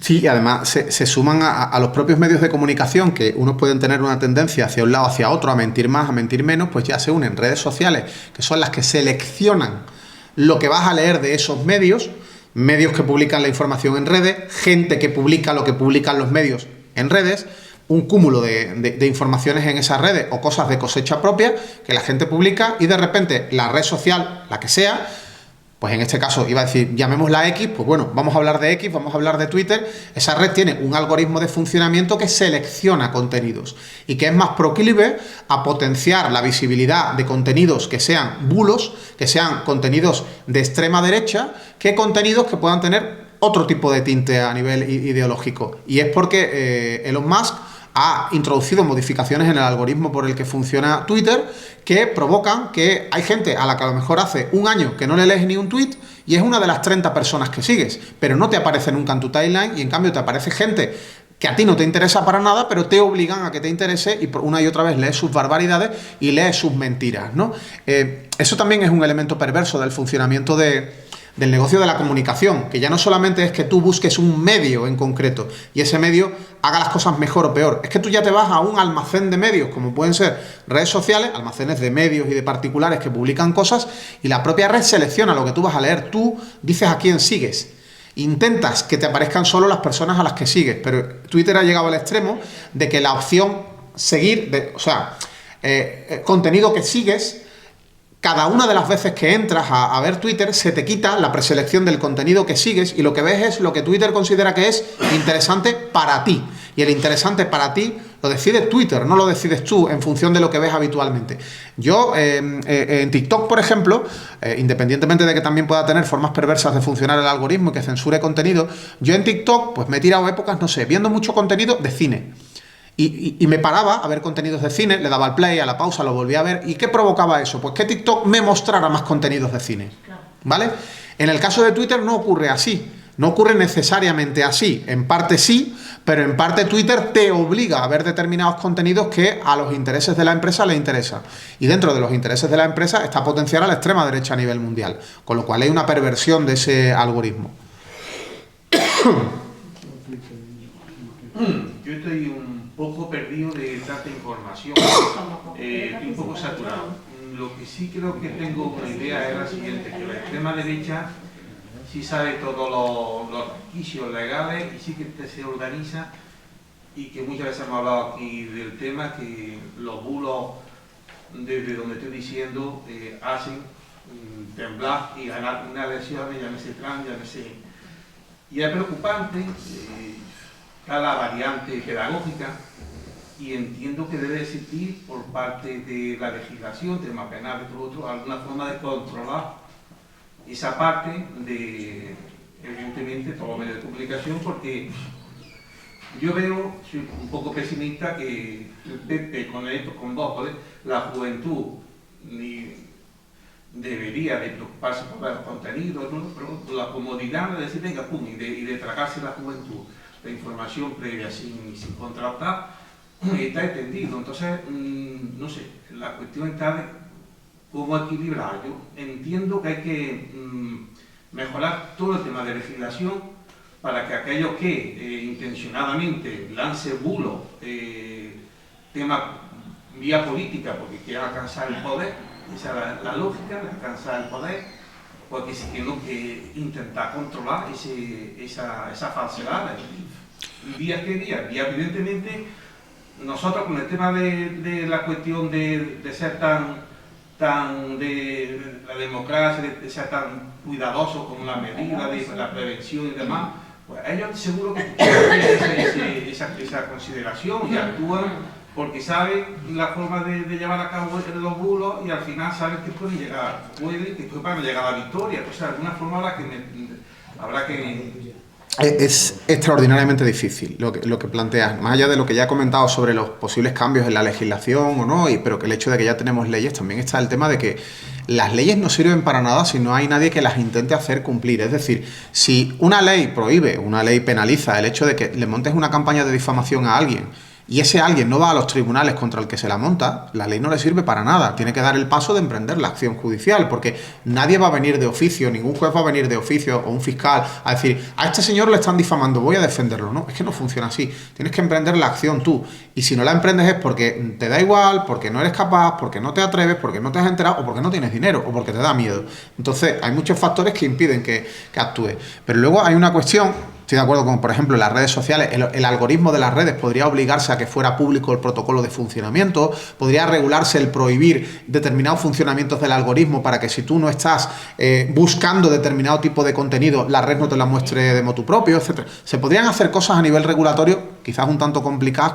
Sí, y además se suman a los propios medios de comunicación, que unos pueden tener una tendencia hacia un lado, hacia otro, a mentir más, a mentir menos, pues ya se unen redes sociales, que son las que seleccionan lo que vas a leer de esos medios que publican la información en redes, gente que publica lo que publican los medios en redes, un cúmulo de informaciones en esas redes o cosas de cosecha propia que la gente publica, y de repente la red social, la que sea, pues en este caso iba a decir, llamémosla X, pues bueno, vamos a hablar de X, vamos a hablar de Twitter. Esa red tiene un algoritmo de funcionamiento que selecciona contenidos y que es más proclive a potenciar la visibilidad de contenidos que sean bulos, que sean contenidos de extrema derecha, que contenidos que puedan tener otro tipo de tinte a nivel ideológico. Y es porque Elon Musk ha introducido modificaciones en el algoritmo por el que funciona Twitter que provocan que hay gente a la que a lo mejor hace un año que no le lees ni un tweet y es una de las 30 personas que sigues, pero no te aparece nunca en tu timeline, y en cambio te aparece gente que a ti no te interesa para nada, pero te obligan a que te interese, y una y otra vez lees sus barbaridades y lees sus mentiras, ¿no? Eso también es un elemento perverso del funcionamiento del negocio de la comunicación, que ya no solamente es que tú busques un medio en concreto y ese medio haga las cosas mejor o peor, es que tú ya te vas a un almacén de medios, como pueden ser redes sociales, almacenes de medios y de particulares que publican cosas, y la propia red selecciona lo que tú vas a leer. Tú dices a quién sigues, intentas que te aparezcan solo las personas a las que sigues, pero Twitter ha llegado al extremo de que la opción seguir, contenido que sigues, cada una de las veces que entras a ver Twitter se te quita la preselección del contenido que sigues y lo que ves es lo que Twitter considera que es interesante para ti. Y el interesante para ti lo decide Twitter, no lo decides tú en función de lo que ves habitualmente. Yo en TikTok, por ejemplo, independientemente de que también pueda tener formas perversas de funcionar el algoritmo y que censure contenido, yo en TikTok pues me he tirado épocas, no sé, viendo mucho contenido de cine. Y me paraba a ver contenidos de cine, le daba al play, a la pausa, lo volvía a ver. ¿Y qué provocaba eso? Pues que TikTok me mostrara más contenidos de cine, ¿vale? En el caso de Twitter no ocurre así, no ocurre necesariamente así. En parte sí, pero en parte Twitter te obliga a ver determinados contenidos que a los intereses de la empresa le interesan. Y dentro de los intereses de la empresa está potenciar a la extrema derecha a nivel mundial, con lo cual hay una perversión de ese algoritmo. Yo estoy un poco perdido de tanta información, estoy un poco saturado. Lo que sí creo que tengo una idea es la siguiente, que la extrema derecha sí sabe todos los resquicios legales y sí que se organiza, y que muchas veces hemos hablado aquí del tema, que los bulos, desde donde estoy diciendo, hacen temblar y ganar una elección, llámese Trump, llámese... Y es preocupante cada variante pedagógica, y entiendo que debe existir por parte de la legislación, tema penal y todo otro, alguna forma de controlar esa parte de, evidentemente, todos los medios de comunicación, porque yo veo, soy un poco pesimista, que el PP con Vox, la juventud debería de preocuparse por los contenidos, ¿no? Pero la comodidad de decir, venga, pum, y de tragarse la juventud, la información previa sin contrastar, está entendido. Entonces, no sé, la cuestión está de cómo equilibrar. Yo entiendo que hay que mejorar todo el tema de legislación para que aquellos que intencionadamente lancen bulos, tema vía política, porque quieren alcanzar el poder, esa es la lógica de alcanzar el poder, porque si tienen que intentar controlar esa falsedad. ¿Día qué día? Día, evidentemente, nosotros con el tema de la cuestión de ser tan de la democracia, de ser tan cuidadosos con la medida de la prevención y demás, pues ellos seguro que tienen esa consideración y actúan porque saben la forma de llevar a cabo los bulos y al final saben que pueden llegar, que van a llegar a la victoria. O sea, de alguna forma habrá que... Es extraordinariamente difícil lo que planteas, más allá de lo que ya he comentado sobre los posibles cambios en la legislación o no, pero que el hecho de que ya tenemos leyes, también está el tema de que las leyes no sirven para nada si no hay nadie que las intente hacer cumplir. Es decir, si una ley prohíbe, una ley penaliza el hecho de que le montes una campaña de difamación a alguien y ese alguien no va a los tribunales contra el que se la monta, la ley no le sirve para nada. Tiene que dar el paso de emprender la acción judicial, porque nadie va a venir de oficio, ningún juez va a venir de oficio o un fiscal a decir, a este señor le están difamando, voy a defenderlo. No, es que no funciona así. Tienes que emprender la acción tú. Y si no la emprendes es porque te da igual, porque no eres capaz, porque no te atreves, porque no te has enterado o porque no tienes dinero o porque te da miedo. Entonces hay muchos factores que impiden que actúes. Pero luego hay una cuestión. Estoy de acuerdo con, por ejemplo, en las redes sociales, el algoritmo de las redes podría obligarse a que fuera público el protocolo de funcionamiento, podría regularse el prohibir determinados funcionamientos del algoritmo para que si tú no estás buscando determinado tipo de contenido, la red no te la muestre de motu propio, etcétera. Se podrían hacer cosas a nivel regulatorio, quizás un tanto complicadas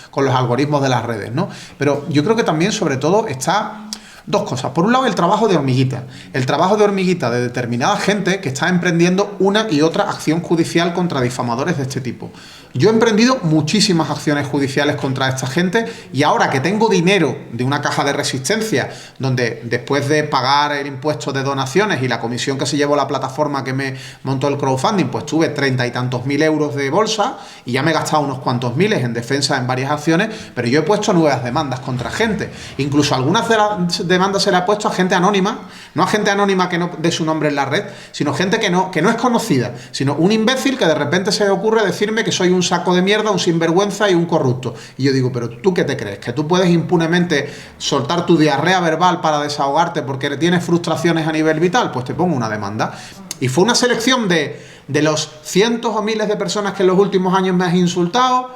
con los algoritmos de las redes, ¿no? Pero yo creo que también, sobre todo, está... Dos cosas. Por un lado, el trabajo de hormiguita. El trabajo de hormiguita de determinada gente que está emprendiendo una y otra acción judicial contra difamadores de este tipo. Yo he emprendido muchísimas acciones judiciales contra esta gente y ahora que tengo dinero de una caja de resistencia, donde después de pagar el impuesto de donaciones y la comisión que se llevó la plataforma que me montó el crowdfunding, pues tuve 30 y tantos mil euros de bolsa y ya me he gastado unos cuantos miles en defensa en varias acciones, pero yo he puesto nuevas demandas contra gente. Incluso algunas de las demandas se las he puesto a gente anónima, no a gente anónima que no dé su nombre en la red, sino gente que no es conocida, sino un imbécil que de repente se le ocurre decirme que soy un saco de mierda, un sinvergüenza y un corrupto. Y yo digo, pero ¿tú qué te crees? ¿Que tú puedes impunemente soltar tu diarrea verbal para desahogarte porque tienes frustraciones a nivel vital? Pues te pongo una demanda. Y fue una selección de los cientos o miles de personas que en los últimos años me has insultado,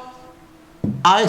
a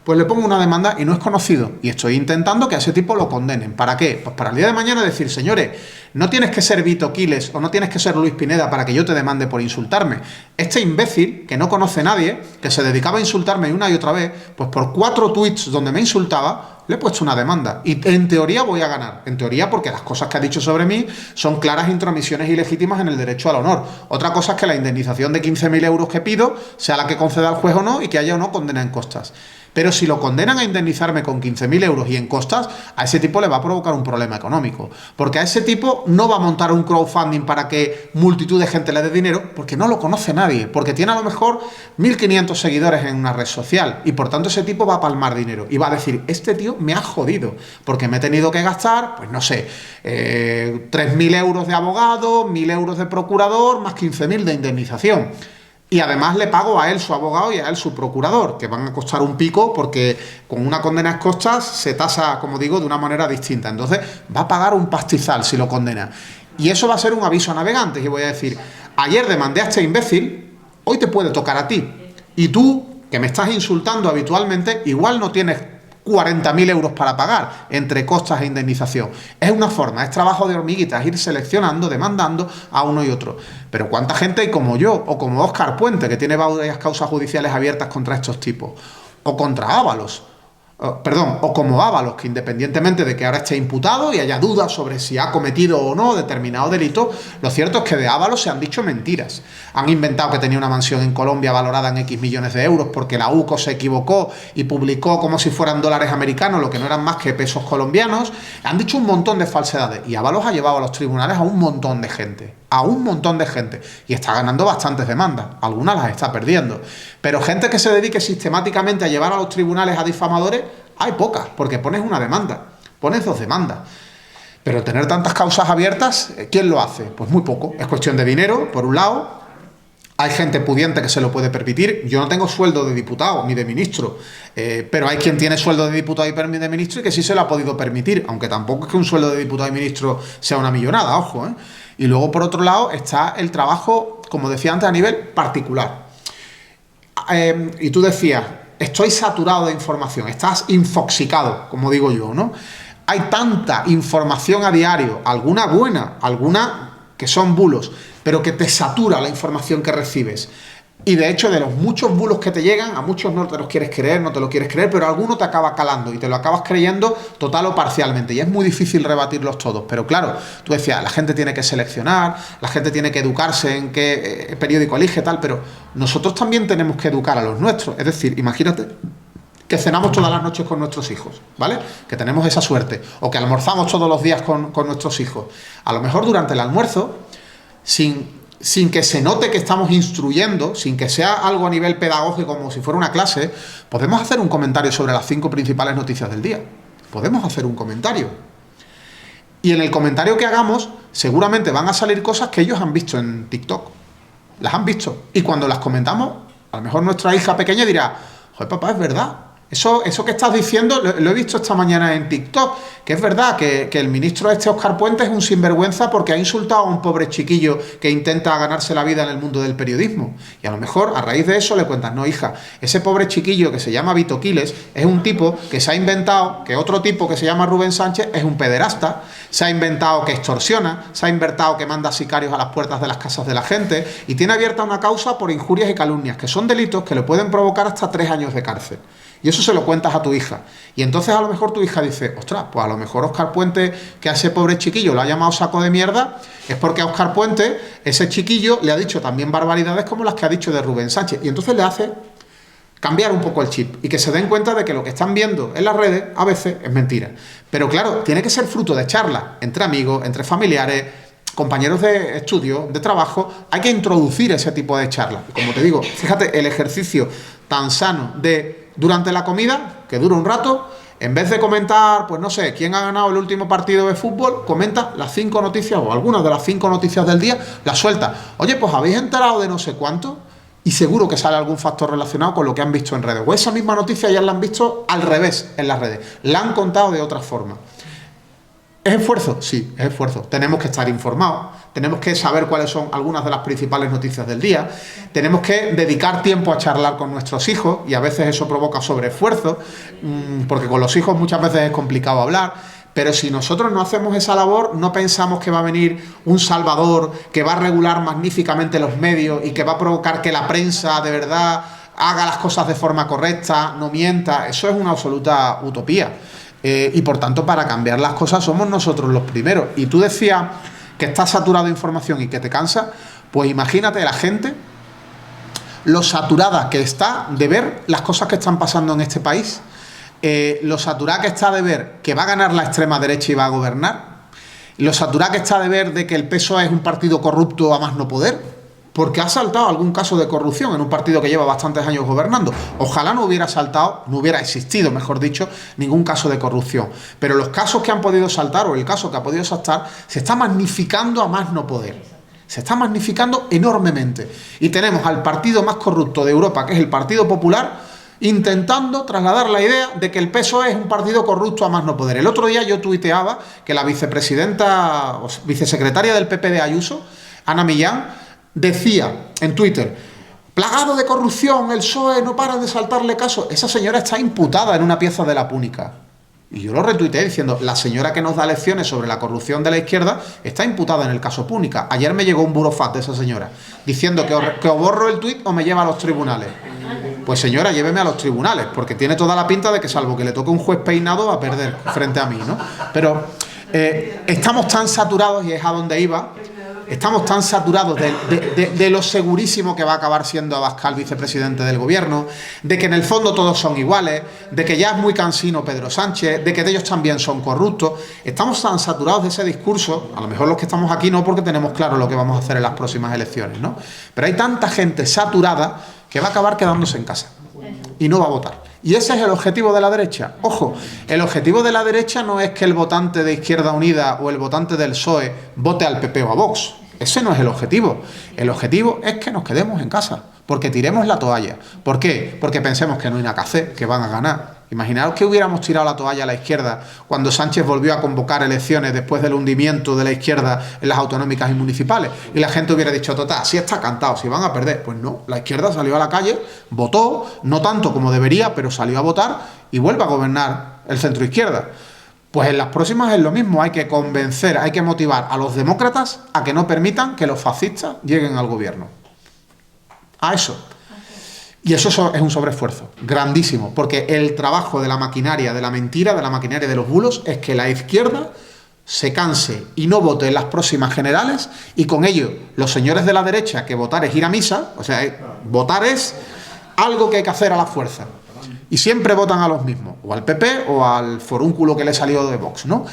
pues le pongo una demanda y no es conocido. Y estoy intentando que a ese tipo lo condenen. ¿Para qué? Pues para el día de mañana decir, señores, no tienes que ser Vito Quiles o no tienes que ser Luis Pineda para que yo te demande por insultarme. Este imbécil, que no conoce a nadie, que se dedicaba a insultarme una y otra vez, pues por 4 tweets donde me insultaba, le he puesto una demanda. Y en teoría voy a ganar. En teoría porque las cosas que ha dicho sobre mí son claras intromisiones ilegítimas en el derecho al honor. Otra cosa es que la indemnización de 15.000 euros que pido sea la que conceda el juez o no y que haya o no condena en costas. Pero si lo condenan a indemnizarme con 15.000 euros y en costas, a ese tipo le va a provocar un problema económico. Porque a ese tipo no va a montar un crowdfunding para que multitud de gente le dé dinero, porque no lo conoce nadie, porque tiene a lo mejor 1.500 seguidores en una red social y por tanto ese tipo va a palmar dinero y va a decir, este tío me ha jodido, porque me he tenido que gastar, pues no sé, 3.000 euros de abogado, 1.000 euros de procurador, más 15.000 de indemnización. Y además le pago a él su abogado y a él su procurador, que van a costar un pico porque con una condena en costas se tasa, como digo, de una manera distinta. Entonces va a pagar un pastizal si lo condena. Y eso va a ser un aviso a navegantes. Y voy a decir, ayer demandé a este imbécil, hoy te puede tocar a ti. Y tú, que me estás insultando habitualmente, igual no tienes 40.000 euros para pagar entre costas e indemnización. Es una forma, es trabajo de hormiguitas, ir seleccionando, demandando a uno y otro. Pero ¿cuánta gente hay como yo o como Óscar Puente, que tiene varias causas judiciales abiertas contra estos tipos? O contra Ábalos. O como Ábalos, que independientemente de que ahora esté imputado y haya dudas sobre si ha cometido o no determinado delito, lo cierto es que de Ábalos se han dicho mentiras. Han inventado que tenía una mansión en Colombia valorada en X millones de euros porque la UCO se equivocó y publicó como si fueran dólares americanos, lo que no eran más que pesos colombianos. Han dicho un montón de falsedades y Ábalos ha llevado a los tribunales a un montón de gente. A un montón de gente. Y está ganando bastantes demandas. Algunas las está perdiendo. Pero gente que se dedique sistemáticamente a llevar a los tribunales a difamadores, hay pocas, porque pones una demanda, pones 2 demandas. Pero tener tantas causas abiertas, ¿quién lo hace? Pues muy poco. Es cuestión de dinero, por un lado. Hay gente pudiente que se lo puede permitir. Yo no tengo sueldo de diputado ni de ministro, pero hay quien tiene sueldo de diputado y de ministro y que sí se lo ha podido permitir, aunque tampoco es que un sueldo de diputado y ministro sea una millonada, ojo, ¿eh? Y luego, por otro lado, está el trabajo, como decía antes, a nivel particular. Y tú decías, estoy saturado de información, estás infoxicado, como digo yo, ¿no? Hay tanta información a diario, alguna buena, alguna que son bulos, pero que te satura la información que recibes. Y de hecho, de los muchos bulos que te llegan, a muchos no te los quieres creer, no te lo quieres creer, pero alguno te acaba calando y te lo acabas creyendo total o parcialmente. Y es muy difícil rebatirlos todos. Pero claro, tú decías, la gente tiene que seleccionar, la gente tiene que educarse en qué periódico elige, tal, pero nosotros también tenemos que educar a los nuestros. Es decir, imagínate que cenamos todas las noches con nuestros hijos, ¿vale? Que tenemos esa suerte. O que almorzamos todos los días con nuestros hijos. A lo mejor durante el almuerzo, sin que se note que estamos instruyendo, sin que sea algo a nivel pedagógico como si fuera una clase, podemos hacer un comentario sobre las 5 principales noticias del día. Podemos hacer un comentario. Y en el comentario que hagamos, seguramente van a salir cosas que ellos han visto en TikTok. Las han visto. Y cuando las comentamos, a lo mejor nuestra hija pequeña dirá, joder, papá, es verdad. Eso que estás diciendo, lo he visto esta mañana en TikTok, que es verdad que el ministro Óscar Puente es un sinvergüenza porque ha insultado a un pobre chiquillo que intenta ganarse la vida en el mundo del periodismo. Y a lo mejor, a raíz de eso, le cuentas, no, hija, ese pobre chiquillo que se llama Vito Quiles es un tipo que se ha inventado que otro tipo que se llama Rubén Sánchez es un pederasta, se ha inventado que extorsiona, se ha inventado que manda sicarios a las puertas de las casas de la gente y tiene abierta una causa por injurias y calumnias, que son delitos que le pueden provocar hasta 3 años de cárcel. Y eso se lo cuentas a tu hija. Y entonces a lo mejor tu hija dice, ostras, pues a lo mejor Óscar Puente, que a ese pobre chiquillo lo ha llamado saco de mierda, es porque a Óscar Puente, ese chiquillo, le ha dicho también barbaridades como las que ha dicho de Rubén Sánchez. Y entonces le hace cambiar un poco el chip y que se den cuenta de que lo que están viendo en las redes a veces es mentira. Pero claro, tiene que ser fruto de charlas entre amigos, entre familiares, compañeros de estudio, de trabajo. Hay que introducir ese tipo de charlas. Y como te digo, fíjate el ejercicio tan sano de durante la comida, que dura un rato, en vez de comentar, pues no sé, quién ha ganado el último partido de fútbol, comenta las 5 noticias o algunas de las 5 noticias del día, las suelta. Oye, pues habéis enterado de no sé cuánto y seguro que sale algún factor relacionado con lo que han visto en redes. O esa misma noticia ya la han visto al revés en las redes. La han contado de otra forma. ¿Es esfuerzo? Sí, es esfuerzo. Tenemos que estar informados, tenemos que saber cuáles son algunas de las principales noticias del día, tenemos que dedicar tiempo a charlar con nuestros hijos y a veces eso provoca sobreesfuerzo, porque con los hijos muchas veces es complicado hablar, pero si nosotros no hacemos esa labor, no pensamos que va a venir un salvador que va a regular magníficamente los medios y que va a provocar que la prensa de verdad haga las cosas de forma correcta, no mienta. Eso es una absoluta utopía. Y por tanto, para cambiar las cosas somos nosotros los primeros. Y tú decías que estás saturado de información y que te cansa, pues imagínate la gente lo saturada que está de ver las cosas que están pasando en este país, lo saturada que está de ver que va a ganar la extrema derecha y va a gobernar, lo saturada que está de ver de que el PSOE es un partido corrupto a más no poder, porque ha saltado algún caso de corrupción en un partido que lleva bastantes años gobernando. Ojalá no hubiera saltado, no hubiera existido, mejor dicho, ningún caso de corrupción. Pero los casos que han podido saltar, o el caso que ha podido saltar, se está magnificando a más no poder. Se está magnificando enormemente. Y tenemos al partido más corrupto de Europa, que es el Partido Popular, intentando trasladar la idea de que el PSOE es un partido corrupto a más no poder. El otro día yo tuiteaba que la vicepresidenta, o vicesecretaria del PP de Ayuso, Ana Millán, decía en Twitter, plagado de corrupción, el PSOE no para de saltarle caso. Esa señora está imputada en una pieza de la Púnica. Y yo lo retuiteé diciendo, la señora que nos da lecciones sobre la corrupción de la izquierda está imputada en el caso Púnica. Ayer me llegó un burofax de esa señora, diciendo que o borro el tuit o me lleva a los tribunales. Pues señora, lléveme a los tribunales, porque tiene toda la pinta de que salvo que le toque un juez peinado va a perder frente a mí, ¿no? Pero estamos tan saturados, y es a donde iba, estamos tan saturados de lo segurísimo que va a acabar siendo Abascal vicepresidente del gobierno, de que en el fondo todos son iguales, de que ya es muy cansino Pedro Sánchez, de que ellos también son corruptos. Estamos tan saturados de ese discurso, a lo mejor los que estamos aquí no, porque tenemos claro lo que vamos a hacer en las próximas elecciones, ¿no? Pero hay tanta gente saturada que va a acabar quedándose en casa y no va a votar. Y ese es el objetivo de la derecha. Ojo, el objetivo de la derecha no es que el votante de Izquierda Unida o el votante del PSOE vote al PP o a Vox. Ese no es el objetivo. El objetivo es que nos quedemos en casa, porque tiremos la toalla. ¿Por qué? Porque pensemos que no hay nada que hacer, que van a ganar. Imaginaos que hubiéramos tirado la toalla a la izquierda cuando Sánchez volvió a convocar elecciones después del hundimiento de la izquierda en las autonómicas y municipales, y la gente hubiera dicho, total, si está cantado, si van a perder. Pues no, la izquierda salió a la calle, votó, no tanto como debería, pero salió a votar y vuelve a gobernar el centro izquierda. Pues en las próximas es lo mismo, hay que convencer, hay que motivar a los demócratas a que no permitan que los fascistas lleguen al gobierno. A eso. Y eso es un sobreesfuerzo grandísimo, porque el trabajo de la maquinaria de la mentira, de la maquinaria de los bulos, es que la izquierda se canse y no vote en las próximas generales, y con ello los señores de la derecha, que votar es ir a misa, o sea, votar es algo que hay que hacer a la fuerza. Y siempre votan a los mismos, o al PP o al forúnculo que le salió de Vox, ¿no?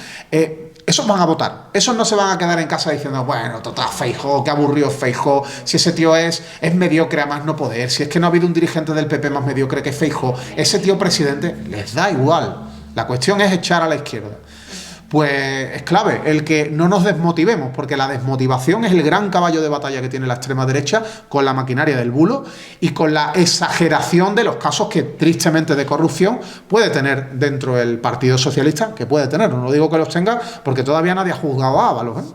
Esos van a votar, esos no se van a quedar en casa diciendo, bueno, total, Feijóo, qué aburrido Feijóo, si ese tío es mediocre a más no poder, si es que no ha habido un dirigente del PP más mediocre que Feijóo, ese tío presidente, les da igual. La cuestión es echar a la izquierda. Pues es clave el que no nos desmotivemos, porque la desmotivación es el gran caballo de batalla que tiene la extrema derecha con la maquinaria del bulo y con la exageración de los casos que tristemente de corrupción puede tener dentro del Partido Socialista, que puede tener, no digo que los tenga, porque todavía nadie ha juzgado a Ábalos, ¿eh?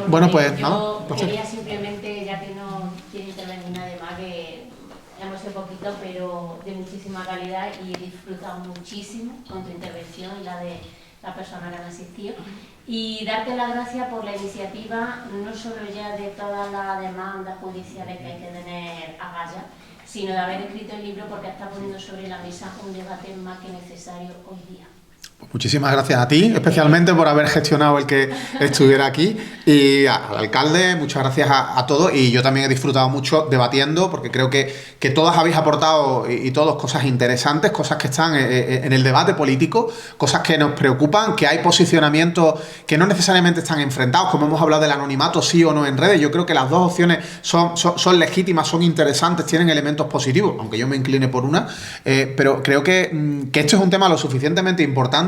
Bueno, pues yo nada, quería simplemente, ya que no quiere intervenir nadie más, que hemos hecho poquito, pero de muchísima calidad, y he disfrutado muchísimo con tu intervención y la de la persona que han asistido. Y darte las gracias por la iniciativa, no solo ya de todas las demandas judiciales que hay que tener a galla, sino de haber escrito el libro, porque está poniendo sobre la mesa un debate más que necesario hoy día. Muchísimas gracias a ti, especialmente por haber gestionado el que estuviera aquí, y al alcalde, muchas gracias a todos, y yo también he disfrutado mucho debatiendo, porque creo que todas habéis aportado y todos cosas interesantes, cosas que están en el debate político, cosas que nos preocupan, que hay posicionamientos que no necesariamente están enfrentados, como hemos hablado del anonimato, sí o no en redes. Yo creo que las dos opciones son legítimas, son interesantes, tienen elementos positivos, aunque yo me incline por una, pero creo que esto es un tema lo suficientemente importante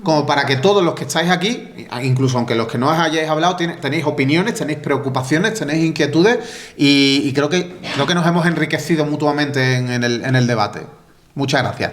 como para que todos los que estáis aquí, incluso aunque los que no hayáis hablado, tenéis opiniones, tenéis preocupaciones, tenéis inquietudes, y creo que nos hemos enriquecido mutuamente en el debate. Muchas gracias.